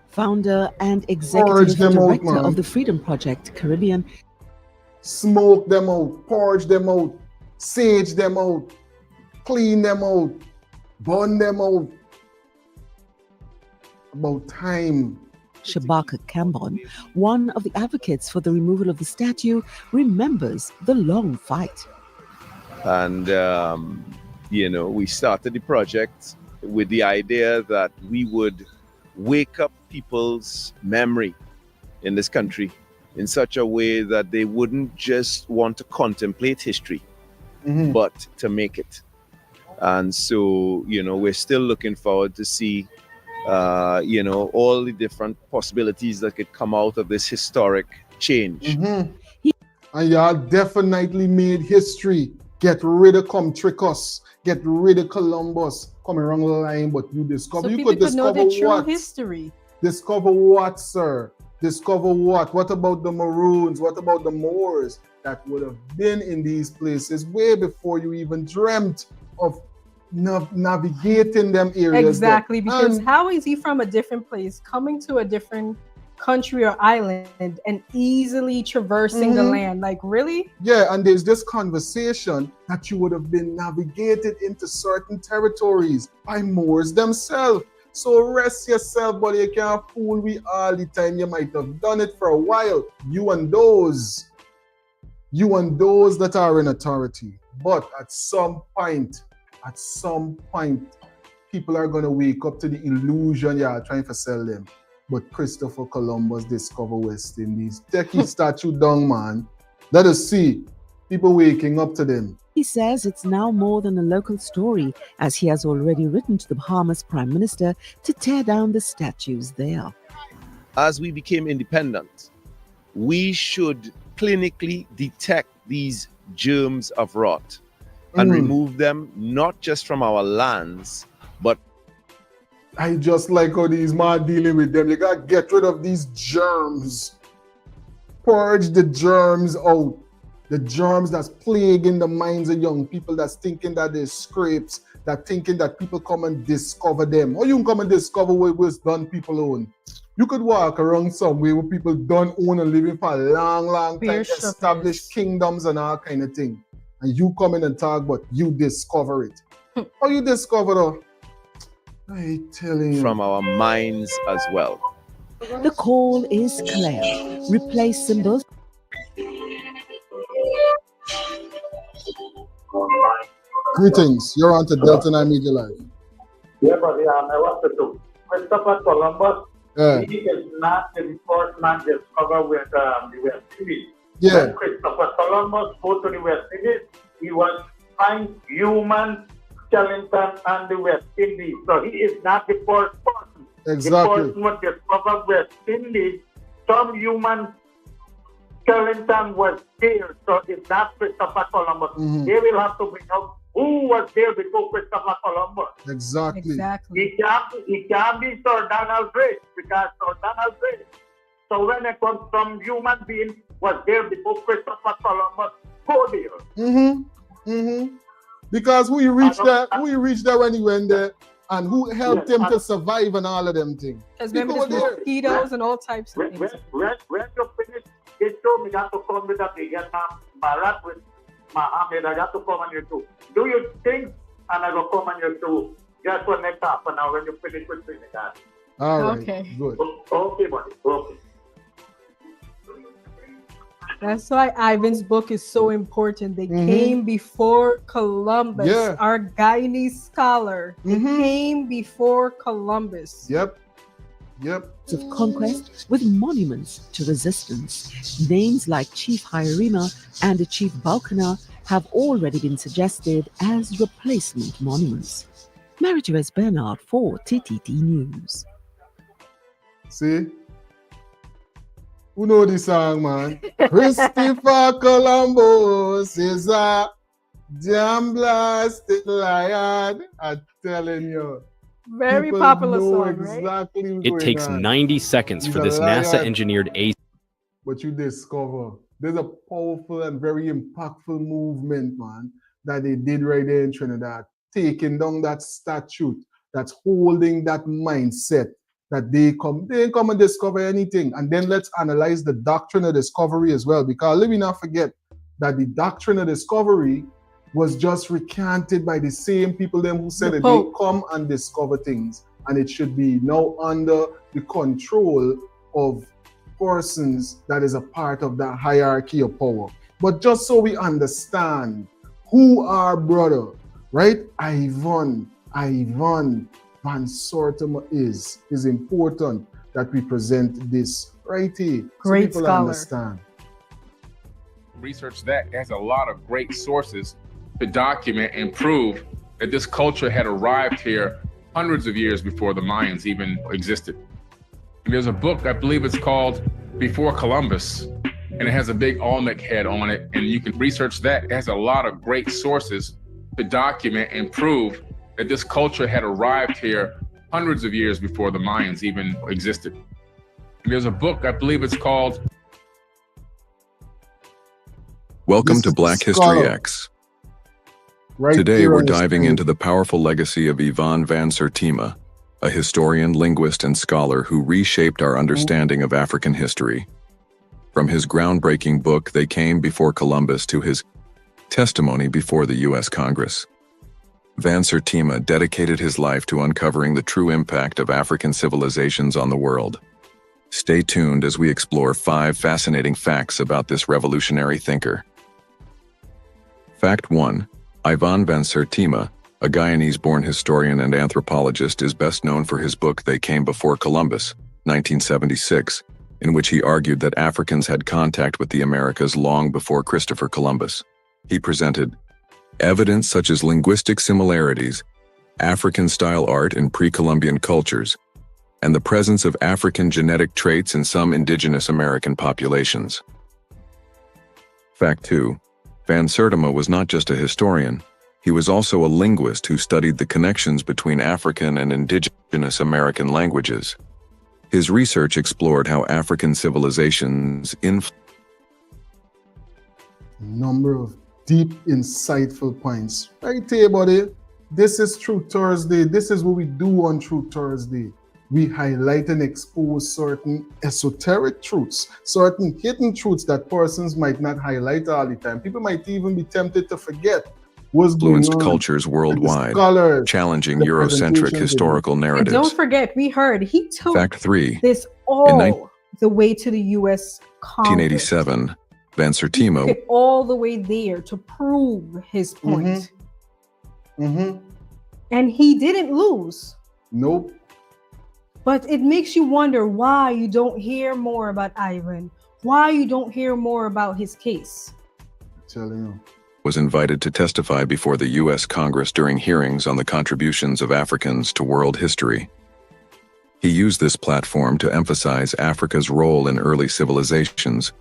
Founder and executive director of the Freedom Project Caribbean. Smoke them out, purge them out, sage them out, clean them out, burn them out. About time. Shabaka Cambon, one of the advocates for the removal of the statue, remembers the long fight. And, you know, we started the project with the idea that we would wake up people's memory in this country in such a way that they wouldn't just want to contemplate history, but to make it. And so, you know, we're still looking forward to see you know, all the different possibilities that could come out of this historic change. And y'all definitely made history. Get rid of Comtricus. Get rid of Columbus. Coming wrong line, but you discover. So you people could could know discover the true what? history. Discover what, sir? Discover what? What about the Maroons? What about the Moors that would have been in these places way before you even dreamt of navigating them areas? Exactly, because how is he from a different place coming to a different country or island and easily traversing the land? Like, really? Yeah, and there's this conversation that you would have been navigated into certain territories by Moors themselves. So rest yourself, buddy. You can't fool me all the time. You might have done it for a while. You and those that are in authority. But at some point, people are going to wake up to the illusion you are trying to sell them. But Christopher Columbus discovered West Indies. Take his statue down, man. Let us see people waking up to them. He says it's now more than a local story, as he has already written to the Bahamas Prime Minister to tear down the statues there. As we became independent, we should clinically detect these germs of rot and remove them not just from our lands, but I just like how these man dealing with them. You gotta get rid of these germs. Purge the germs out. The germs that's plaguing the minds of young people, that's thinking that they're scrapes, that thinking that people come and discover them. Or you can come and discover what was done people own. You could walk around somewhere where people don't own and living for a long, long time, establish kingdoms and all kind of thing. And you come in and talk, but you discover it. How you discover it? I telling you. From our minds as well. The call is clear. Replace symbols. Greetings, you're on to Delta 9 Media Live. Yeah, but I want to Christopher Columbus, he is not the first man to discover with the West Indies. Yeah. When Christopher Columbus go to the West Indies, he was find human skeleton and the West Indies. So he is not the first person. Exactly. The person who discovered West Indies, some human skeleton was there. So it's not Christopher Columbus. They will have to bring out who was there before Christopher Columbus. Exactly. He can't be Sir Donald Drake, because Sir Donald Drake. So when it comes from human being was there before Christopher Columbus, go there. Because who he reached there when he went there, and who helped him to survive and all of them things. Because remember there's mosquitoes and all types of things. When you finish, they told me that to come with a big Barack with Mohammed. I got to come on you too. Do your thing, and I will come on you too. Just what next happen now when you finish with Trinidad. All right. Okay. Good. Okay, buddy. Okay. That's why Ivan's book is so important. They came before Columbus. Yeah. Our Guyanese scholar. They came before Columbus. Yep. Of conquest with monuments to resistance. Names like Chief Hyarima and Chief Balkana have already been suggested as replacement monuments. Mary-Therese Bernard for TTT News. See? Who know this song, man? Christopher Columbus is a damn blasted lion. I'm telling you. Very People popular know song, right? exactly what's It going takes on. 90 seconds He's for a this lion. NASA-engineered A. But you discover there's a powerful and very impactful movement, man, that they did right there in Trinidad, taking down that statute that's holding that mindset that they didn't come and discover anything. And then let's analyze the doctrine of discovery as well, because let me not forget that the doctrine of discovery was just recanted by the same people them who said that they come and discover things, and it should be now under the control of persons that is a part of that hierarchy of power. But just so we understand who our brother, right? Ivan Van Sortem is important that we present this right here. Great so people scholar. understand. Research that has a lot of great sources to document and prove that this culture had arrived here hundreds of years before the Mayans even existed. And there's a book, I believe it's called Before Columbus, and it has a big Olmec head on it, and you can research that. It has a lot of great sources to document and prove that this culture had arrived here hundreds of years before the Mayans even existed. And there's a book, I believe it's called Welcome to Black History X. Today we're diving into the powerful legacy of Ivan Van Sertima, a historian, linguist, and scholar who reshaped our understanding of African history. From his groundbreaking book, They Came Before Columbus, to his testimony before the U.S. Congress. Vancer Tima dedicated his life to uncovering the true impact of African civilizations on the world. Stay tuned as we explore 5 fascinating facts about this revolutionary thinker. Fact 1. Ivan Vancer Tima, a Guyanese-born historian and anthropologist, is best known for his book They Came Before Columbus, 1976, in which he argued that Africans had contact with the Americas long before Christopher Columbus. He presented evidence such as linguistic similarities, African-style art in pre-Columbian cultures, and the presence of African genetic traits in some indigenous American populations. Fact 2. Vancer Tima was not just a historian, he was also a linguist who studied the connections between African and indigenous American languages. His research explored how African civilizations Number of deep, insightful points. Right here, buddy. This is Truth Thursday. This is what we do on Truth Thursday. We highlight and expose certain esoteric truths, certain hidden truths that persons might not highlight all the time. People might even be tempted to forget what's going on. influenced cultures worldwide, challenging Eurocentric historical And narratives. don't forget, we heard he took Fact 3. this all the way to the U.S. Congress. 1987, Vancer Took Tima it all the way there to prove his point. And he didn't lose. Nope. But it makes you wonder why you don't hear more about Ivan, why you don't hear more about his case. I'm telling you. was invited to testify before the U.S. Congress during hearings on the contributions of Africans to world history. He used this platform to emphasize Africa's role in early civilizations.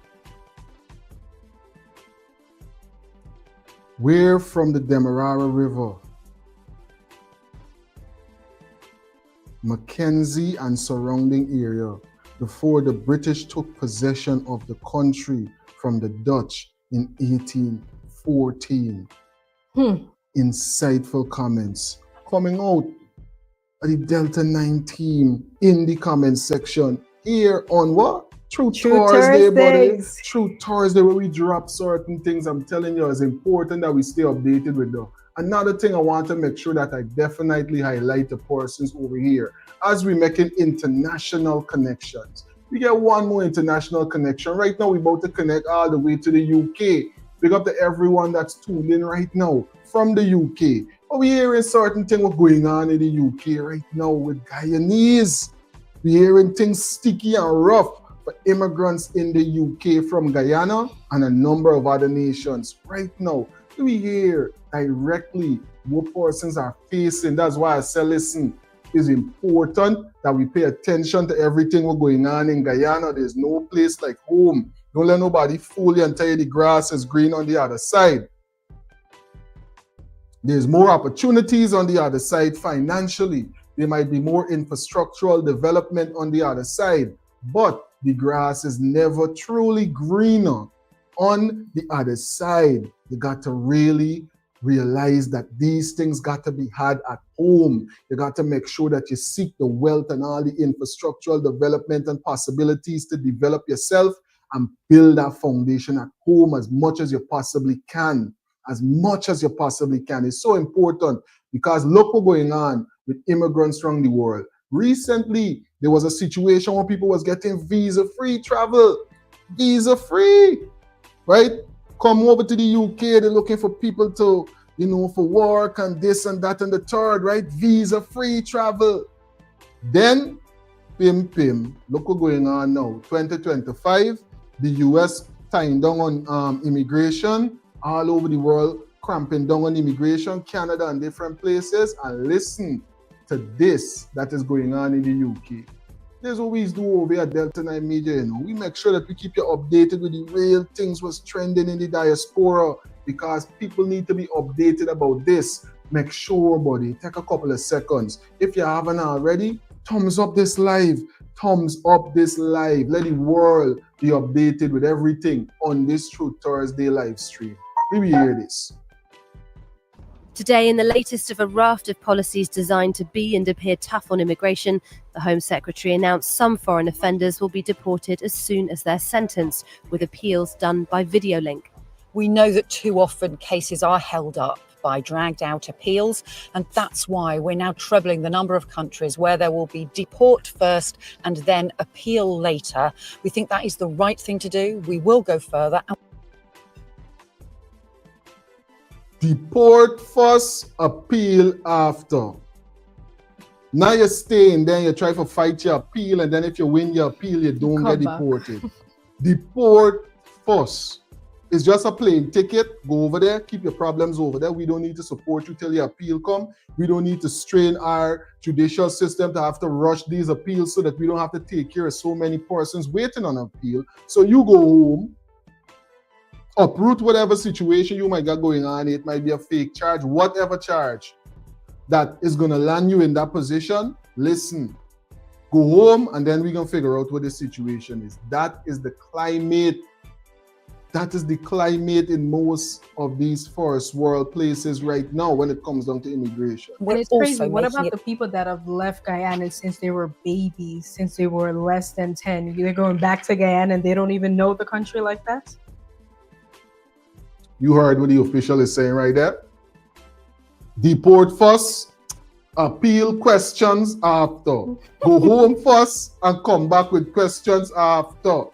We're from the Demerara River, Mackenzie and surrounding area before the British took possession of the country from the Dutch in 1814. Insightful comments coming out of the Delta 9 team in the comment section here on what? Truth Thursday, buddy. Truth Thursday, where we drop certain things. I'm telling you, it's important that we stay updated with them. Another thing I want to make sure that I definitely highlight the persons over here as we're making international connections. We get one more international connection. Right now, we're about to connect all the way to the UK. Big up to everyone that's tuned in right now from the UK. But we're hearing certain things going on in the UK right now with Guyanese. We're hearing things sticky and rough for immigrants in the UK from Guyana and a number of other nations. Right now, we hear directly what persons are facing. That's why I say, listen, it's important that we pay attention to everything what's going on in Guyana. There's no place like home. Don't let nobody fool you and tell you the grass is green on the other side. There's more opportunities on the other side financially. There might be more infrastructural development on the other side, but the grass is never truly greener on the other side. You got to really realize that these things got to be had at home. You got to make sure that you seek the wealth and all the infrastructural development and possibilities to develop yourself and build that foundation at home as much as you possibly can. As much as you possibly can. It's so important because look what's going on with immigrants around the world. Recently, there was a situation where people was getting visa-free travel. Visa-free, right? Come over to the UK, they're looking for people to, you know, for work and this and that and the third, right? Visa-free travel. Then, pim, look what's going on now. 2025, the US tying down on immigration all over the world, cramping down on immigration, Canada and different places, and listen to this that is going on in the UK. There's what we do over here at Delta 9 Media, you know. We make sure that we keep you updated with the real things what's trending in the diaspora because people need to be updated about this. Make sure, buddy, take a couple of seconds. If you haven't already, thumbs up this live. Thumbs up this live. Let the world be updated with everything on this Truth Thursday live stream. We will hear this. Today, in the latest of a raft of policies designed to be and appear tough on immigration, the Home Secretary announced some foreign offenders will be deported as soon as they're sentenced, with appeals done by video link. We know that too often cases are held up by dragged out appeals. And that's why we're now trebling the number of countries where there will be deport first and then appeal later. We think that is the right thing to do. We will go further. Deport first, appeal after. Now you're staying, then you try to fight your appeal, and then if you win your appeal, you don't get deported. Deport first. It's just a plane ticket. Go over there, keep your problems over there. We don't need to support you till your appeal come. We don't need to strain our judicial system to have to rush these appeals so that we don't have to take care of so many persons waiting on appeal. So you go home, uproot whatever situation you might got going on. It might be a fake charge, whatever charge that is going to land you in that position. Listen, go home, and then we're going to figure out what the situation is. That is the climate. That is the climate in most of these first world places right now when it comes down to immigration. And it's crazy. What about the people that have left Guyana since they were babies, since they were less than 10? They're going back to Guyana and they don't even know the country like that? You heard what the official is saying right there. Deport first, appeal questions after. Go home first and come back with questions after.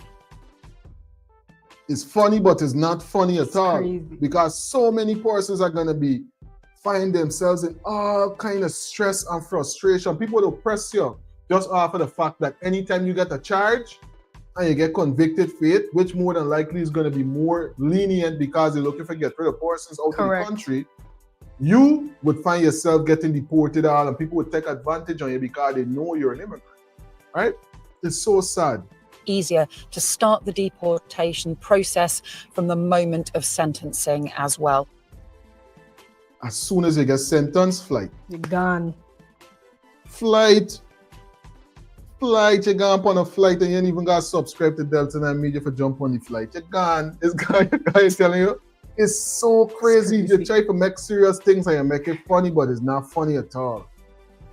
It's funny, but it's not funny at all. Crazy. Because so many persons are going to find themselves in all kind of stress and frustration. People will press you just off of the fact that anytime you get a charge and you get convicted for it, which more than likely is going to be more lenient because they're looking for get rid of persons out of the country, you would find yourself getting deported out, and people would take advantage on you because they know you're an immigrant, right? It's so sad. Easier to start the deportation process from the moment of sentencing as well. As soon as you get sentenced, flight. You're gone. Flight. You're gone on a flight and you ain't even got to subscribe to Delta 9 Media for jump on the flight. You're gone. It's gone. I'm telling you. It's so crazy. You try to make serious things and you make it funny, but it's not funny at all.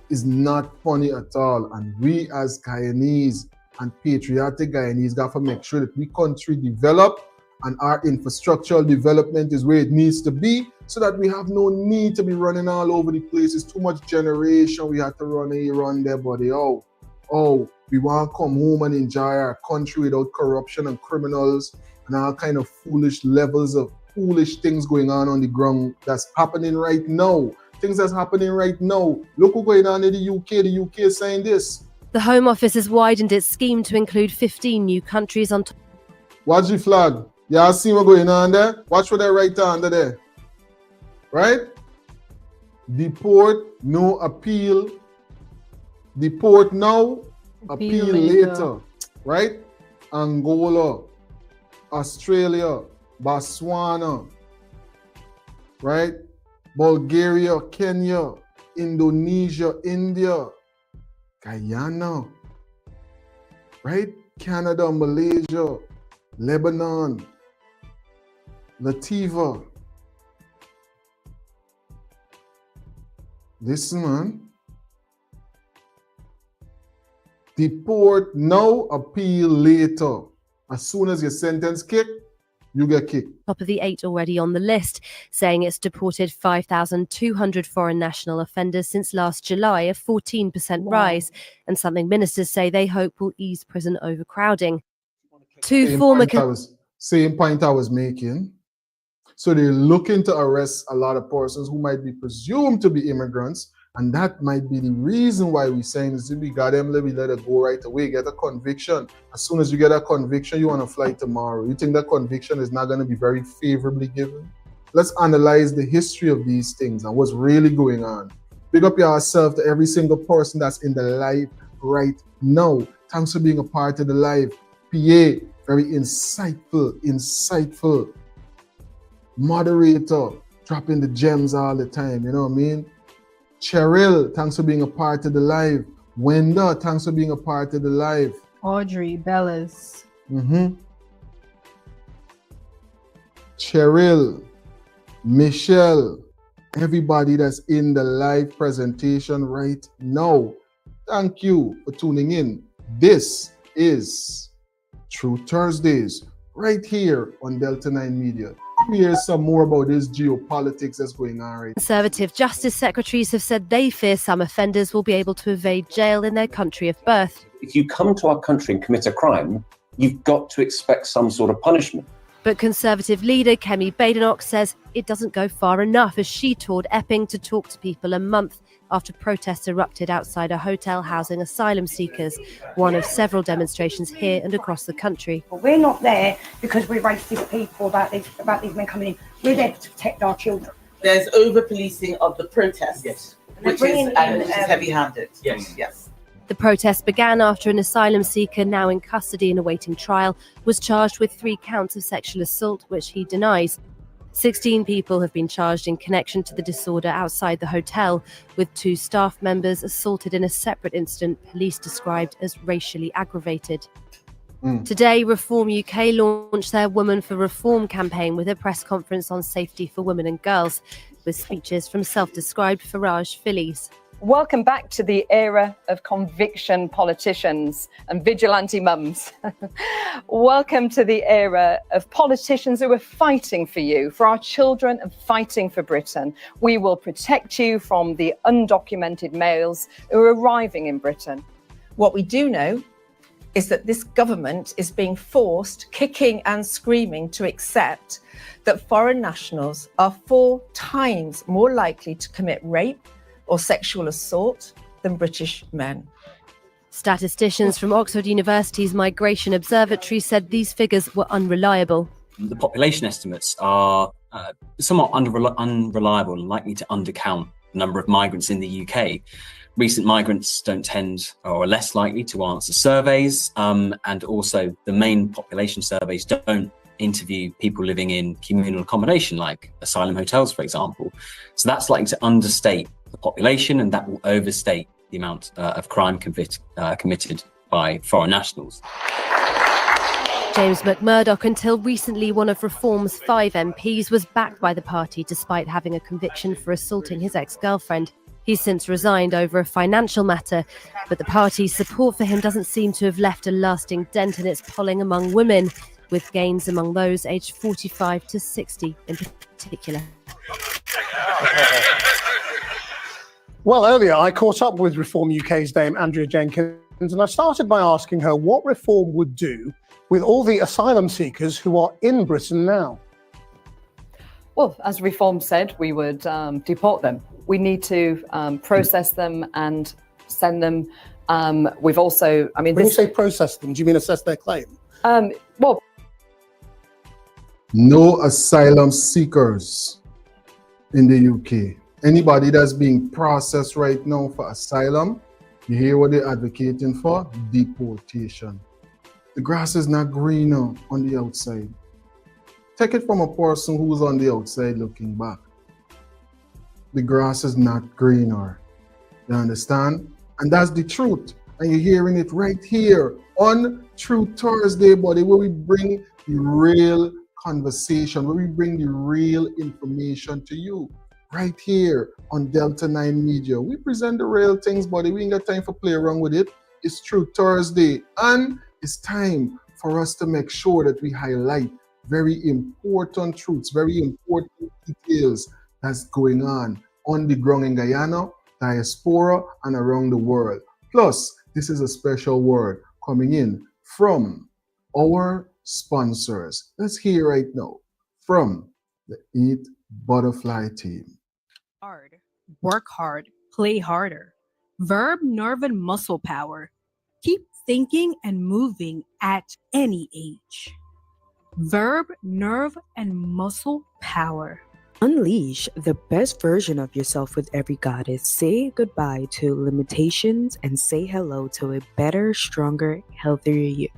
It's not funny at all. And we as Guyanese and patriotic Guyanese got to make sure that we country develop and our infrastructural development is where it needs to be so that we have no need to be running all over the place. It's too much generation. We have to run here, run there, buddy. Oh, we want to come home and enjoy our country without corruption and criminals and all kind of foolish levels of foolish things going on the ground that's happening right now. Things that's happening right now. Look what's going on in the UK. The UK is saying this. The Home Office has widened its scheme to include 15 new countries on top. Watch the flag. Y'all see what's going on there? Watch what they write under there. Right? Deport, no appeal. Deport now, appeal later. Right? Angola, Australia, Botswana, right? Bulgaria, Kenya, Indonesia, India, Guyana, right? Canada, Malaysia, Lebanon, Lativa. Listen, man. Deport now, appeal later. As soon as your sentence kicked, you get kicked. Top of the 8 already on the list, saying it's deported 5,200 foreign national offenders since last July, a 14% rise, and something ministers say they hope will ease prison overcrowding. Same point I was making. So they're looking to arrest a lot of persons who might be presumed to be immigrants, and that might be the reason why we're saying is we got them, we let it go right away, get a conviction. As soon as you get a conviction, you want to fly tomorrow. You think that conviction is not going to be very favorably given? Let's analyze the history of these things and what's really going on. Big up yourself to every single person that's in the live right now. Thanks for being a part of the live. PA, very insightful. Moderator, dropping the gems all the time, you know what I mean? Cheryl, thanks for being a part of the live. Wenda, thanks for being a part of the live. Audrey, Bellas. Cheryl, Michelle, everybody that's in the live presentation right now. Thank you for tuning in. This is True Thursdays right here on Delta 9 Media. we hear some more about this geopolitics that's going on right now. Conservative justice secretaries have said they fear some offenders will be able to evade jail in their country of birth. If you come to our country and commit a crime, you've got to expect some sort of punishment. But Conservative leader Kemi Badenoch says it doesn't go far enough as she toured Epping to talk to people a month after protests erupted outside a hotel housing asylum seekers, one of several demonstrations here and across the country. We're not there because we're racist people about these men coming in. We're there to protect our children. There's over-policing of the protests, yes, which is heavy-handed. Yes. Yes. The protest began after an asylum seeker, now in custody and awaiting trial, was charged with 3 counts of sexual assault, which he denies. 16 people have been charged in connection to the disorder outside the hotel, with 2 staff members assaulted in a separate incident police described as racially aggravated. Today, Reform UK launched their Women for Reform campaign with a press conference on safety for women and girls, with speeches from self-described Farage fillies. Welcome back to the era of conviction politicians and vigilante mums. Welcome to the era of politicians who are fighting for you, for our children, and fighting for Britain. We will protect you from the undocumented males who are arriving in Britain. What we do know is that this government is being forced, kicking and screaming, to accept that foreign nationals are 4 times more likely to commit rape or sexual assault than British men. Statisticians from Oxford University's Migration Observatory said these figures were unreliable. The population estimates are somewhat unreliable and likely to undercount the number of migrants in the UK. Recent migrants don't tend, or are less likely to answer surveys, and also the main population surveys don't interview people living in communal accommodation, like asylum hotels, for example. So that's likely to understate the population, and that will overstate the amount of crime committed by foreign nationals. James McMurdoch, until recently one of Reform's 5 MPs, was backed by the party despite having a conviction for assaulting his ex-girlfriend. He's since resigned over a financial matter, but the party's support for him doesn't seem to have left a lasting dent in its polling among women, with gains among those aged 45 to 60 in particular. Well, earlier I caught up with Reform UK's Dame Andrea Jenkins, and I started by asking her what Reform would do with all the asylum seekers who are in Britain now. Well, as Reform said, we would deport them. We need to process them and send them. We've also, when you say process them, do you mean assess their claim? Well, no asylum seekers in the UK. Anybody that's being processed right now for asylum, you hear what they're advocating for? Deportation. The grass is not greener on the outside. Take it from a person who's on the outside looking back. The grass is not greener. You understand? And that's the truth. And you're hearing it right here on Truth Thursday, buddy, where we bring the real conversation, where we bring the real information to you. Right here on Delta 9 Media. We present the real things, buddy. We ain't got time for play around with it. It's Truth Thursday. And it's time for us to make sure that we highlight very important truths, very important details that's going on the ground in Guyana, diaspora, and around the world. Plus, this is a special word coming in from our sponsors. Let's hear right now from the Eat Butterfly team. Hard, work hard, play harder. Verb, nerve, and muscle power. Keep thinking and moving at any age. Verb, nerve, and muscle power. Unleash the best version of yourself with every goddess. Say goodbye to limitations and say hello to a better, stronger, healthier you.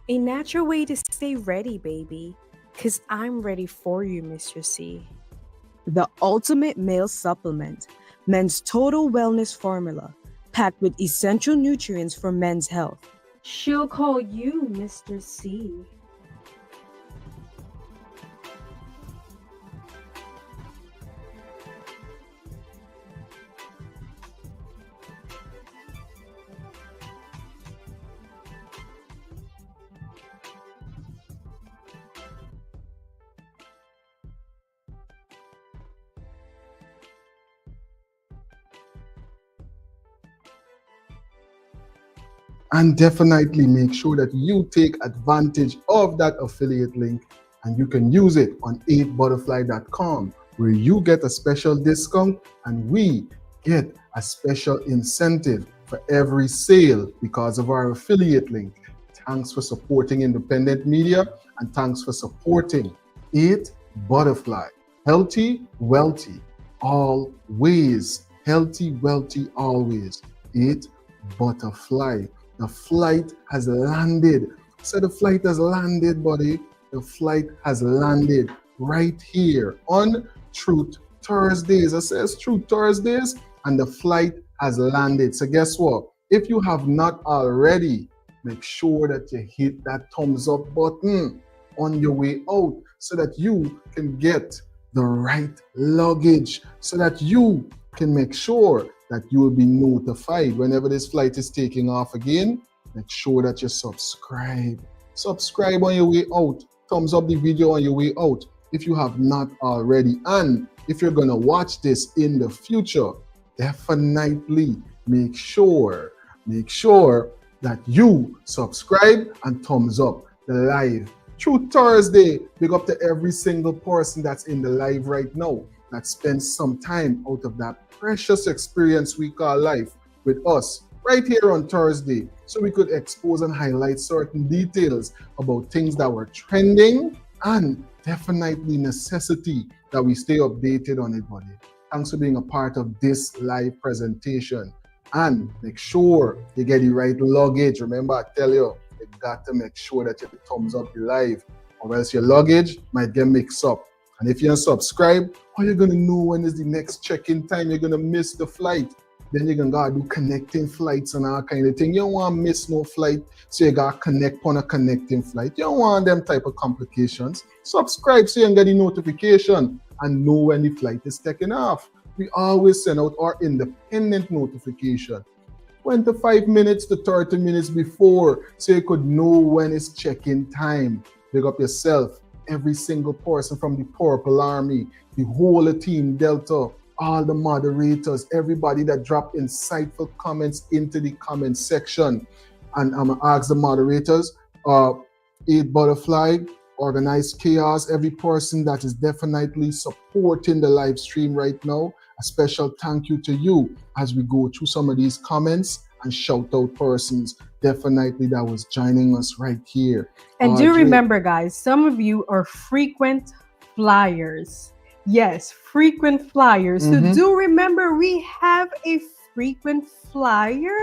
A natural way to stay ready, baby. 'Cause I'm ready for you, Mr. C. The ultimate male supplement. Men's total wellness formula. Packed with essential nutrients for men's health. She'll call you Mr. C. And definitely make sure that you take advantage of that affiliate link, and you can use it on 8butterfly.com, where you get a special discount and we get a special incentive for every sale because of our affiliate link. Thanks for supporting independent media, and thanks for supporting 8Butterfly. Healthy, wealthy, always. Healthy, wealthy, always. 8Butterfly. The flight has landed. So the flight has landed, buddy. The flight has landed right here on Truth Thursdays. It says Truth Thursdays, and the flight has landed. So guess what? If you have not already, make sure that you hit that thumbs up button on your way out so that you can get the right luggage, so that you can make sure that you will be notified whenever this flight is taking off again. Make sure that you subscribe. Subscribe on your way out. Thumbs up the video on your way out if you have not already. And if you're gonna watch this in the future, definitely make sure that you subscribe and thumbs up the live. Truth Thursday, big up to every single person that's in the live right now that spends some time out of that precious experience we call life with us right here on Thursday, so we could expose and highlight certain details about things that were trending, and definitely necessity that we stay updated on it, buddy. Thanks for being a part of this live presentation, and make sure you get the right luggage. Remember, I tell you, you got to make sure that you thumbs up the live, or else your luggage might get mixed up. And if you don't subscribe, how you gonna know when is the next check-in time? You're gonna miss the flight. Then you're gonna do connecting flights and all kind of thing. You don't want to miss no flight, so you gotta connect on a connecting flight. You don't want them type of complications. Subscribe so you can get the notification and know when the flight is taking off. We always send out our independent notification 25 minutes to 30 minutes before, so you could know when it's check-in time. Big up yourself, every single person from the Purple Army, the whole team Delta, all the moderators, everybody that dropped insightful comments into the comment section. And I'm gonna ask the moderators, 8Butterfly, Organized Chaos, every person that is definitely supporting the live stream right now, a special thank you to you as we go through some of these comments and shout out persons definitely that was joining us right here. And do remember, guys, some of you are frequent flyers. Yes, frequent flyers. So do remember, we have a frequent flyer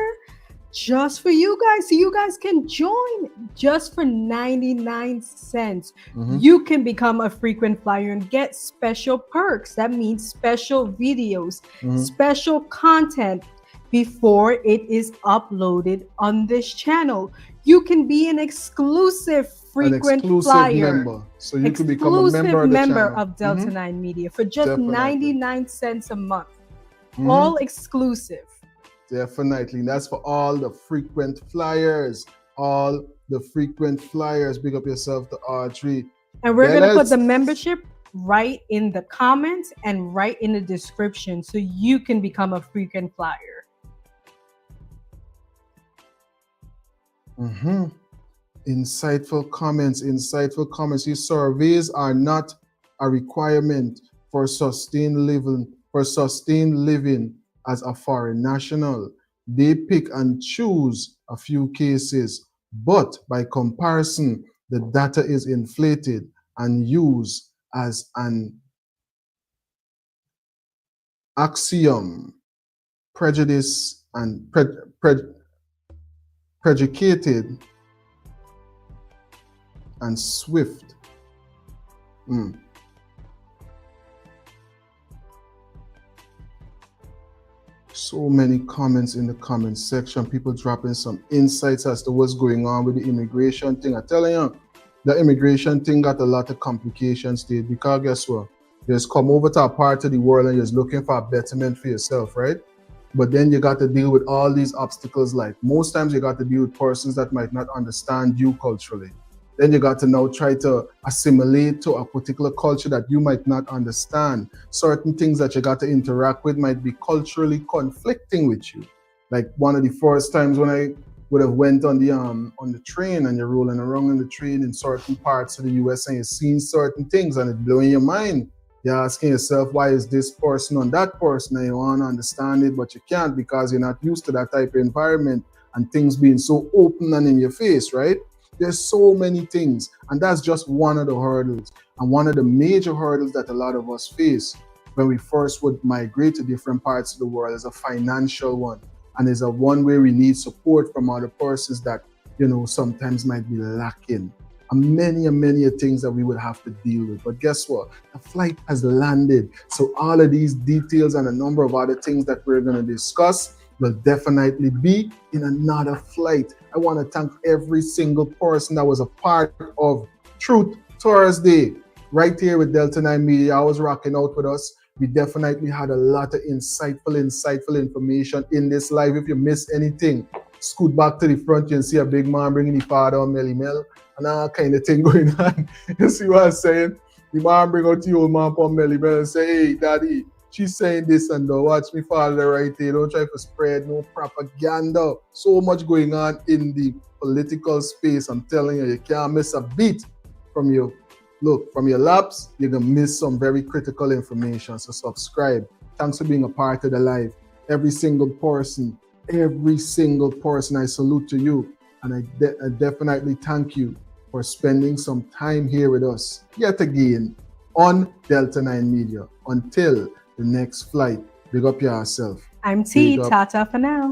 just for you guys, so you guys can join just for 99 cents. You can become a frequent flyer and get special perks. That means special videos, special content before it is uploaded on this channel. You can be an exclusive frequent flyer member. So you can become a member of Delta 9 Media for just 99 cents a month. All exclusive. Definitely. That's for all the frequent flyers. All the frequent flyers. Big up yourself to R3. And we're going to put the membership right in the comments and right in the description so you can become a frequent flyer. Insightful comments, insightful comments. These surveys are not a requirement for sustained living as a foreign national. They pick and choose a few cases, but by comparison, the data is inflated and used as an axiom, prejudice and predicated and swift. So many comments in the comment section, people dropping some insights as to what's going on with the immigration thing. I tell you, the immigration thing got a lot of complications to it, because guess what? You just come over to a part of the world and you're just looking for a betterment for yourself, right? But then you got to deal with all these obstacles. Like most times you got to deal with persons that might not understand you culturally. Then you got to now try to assimilate to a particular culture that you might not understand. Certain things that you got to interact with might be culturally conflicting with you. Like one of the first times when I would have went on the train and you're rolling around on the train in certain parts of the US and you're seeing certain things and it's blowing your mind. You're asking yourself, why is this person on that person? And you want to understand it, but you can't because you're not used to that type of environment and things being so open and in your face, right? There's so many things, and that's just one of the hurdles. And one of the major hurdles that a lot of us face when we first would migrate to different parts of the world is a financial one. And is a one where we need support from other persons that, sometimes might be lacking. And many things that we would have to deal with. But guess what? The flight has landed. So all of these details and a number of other things that we're going to discuss will definitely be in another flight. I want to thank every single person that was a part of Truth Thursday right here with Delta 9 Media. I was rocking out with us. We definitely had a lot of insightful information in this live. If you missed anything, scoot back to the front, you can see a big man bringing the father on Melly Mel and all kind of thing going on. You see what I'm saying? The man bring out the old man on Melly Mel and say, hey, daddy, she's saying this and that. Watch me father right here. Don't try to spread no propaganda. So much going on in the political space. I'm telling you, you can't miss a beat from your laps. You're going to miss some very critical information. So subscribe. Thanks for being a part of the live. Every single person, I salute to you. And I definitely thank you for spending some time here with us yet again on Delta 9 Media. Until the next flight, big up yourself. I'm T. Tata for now.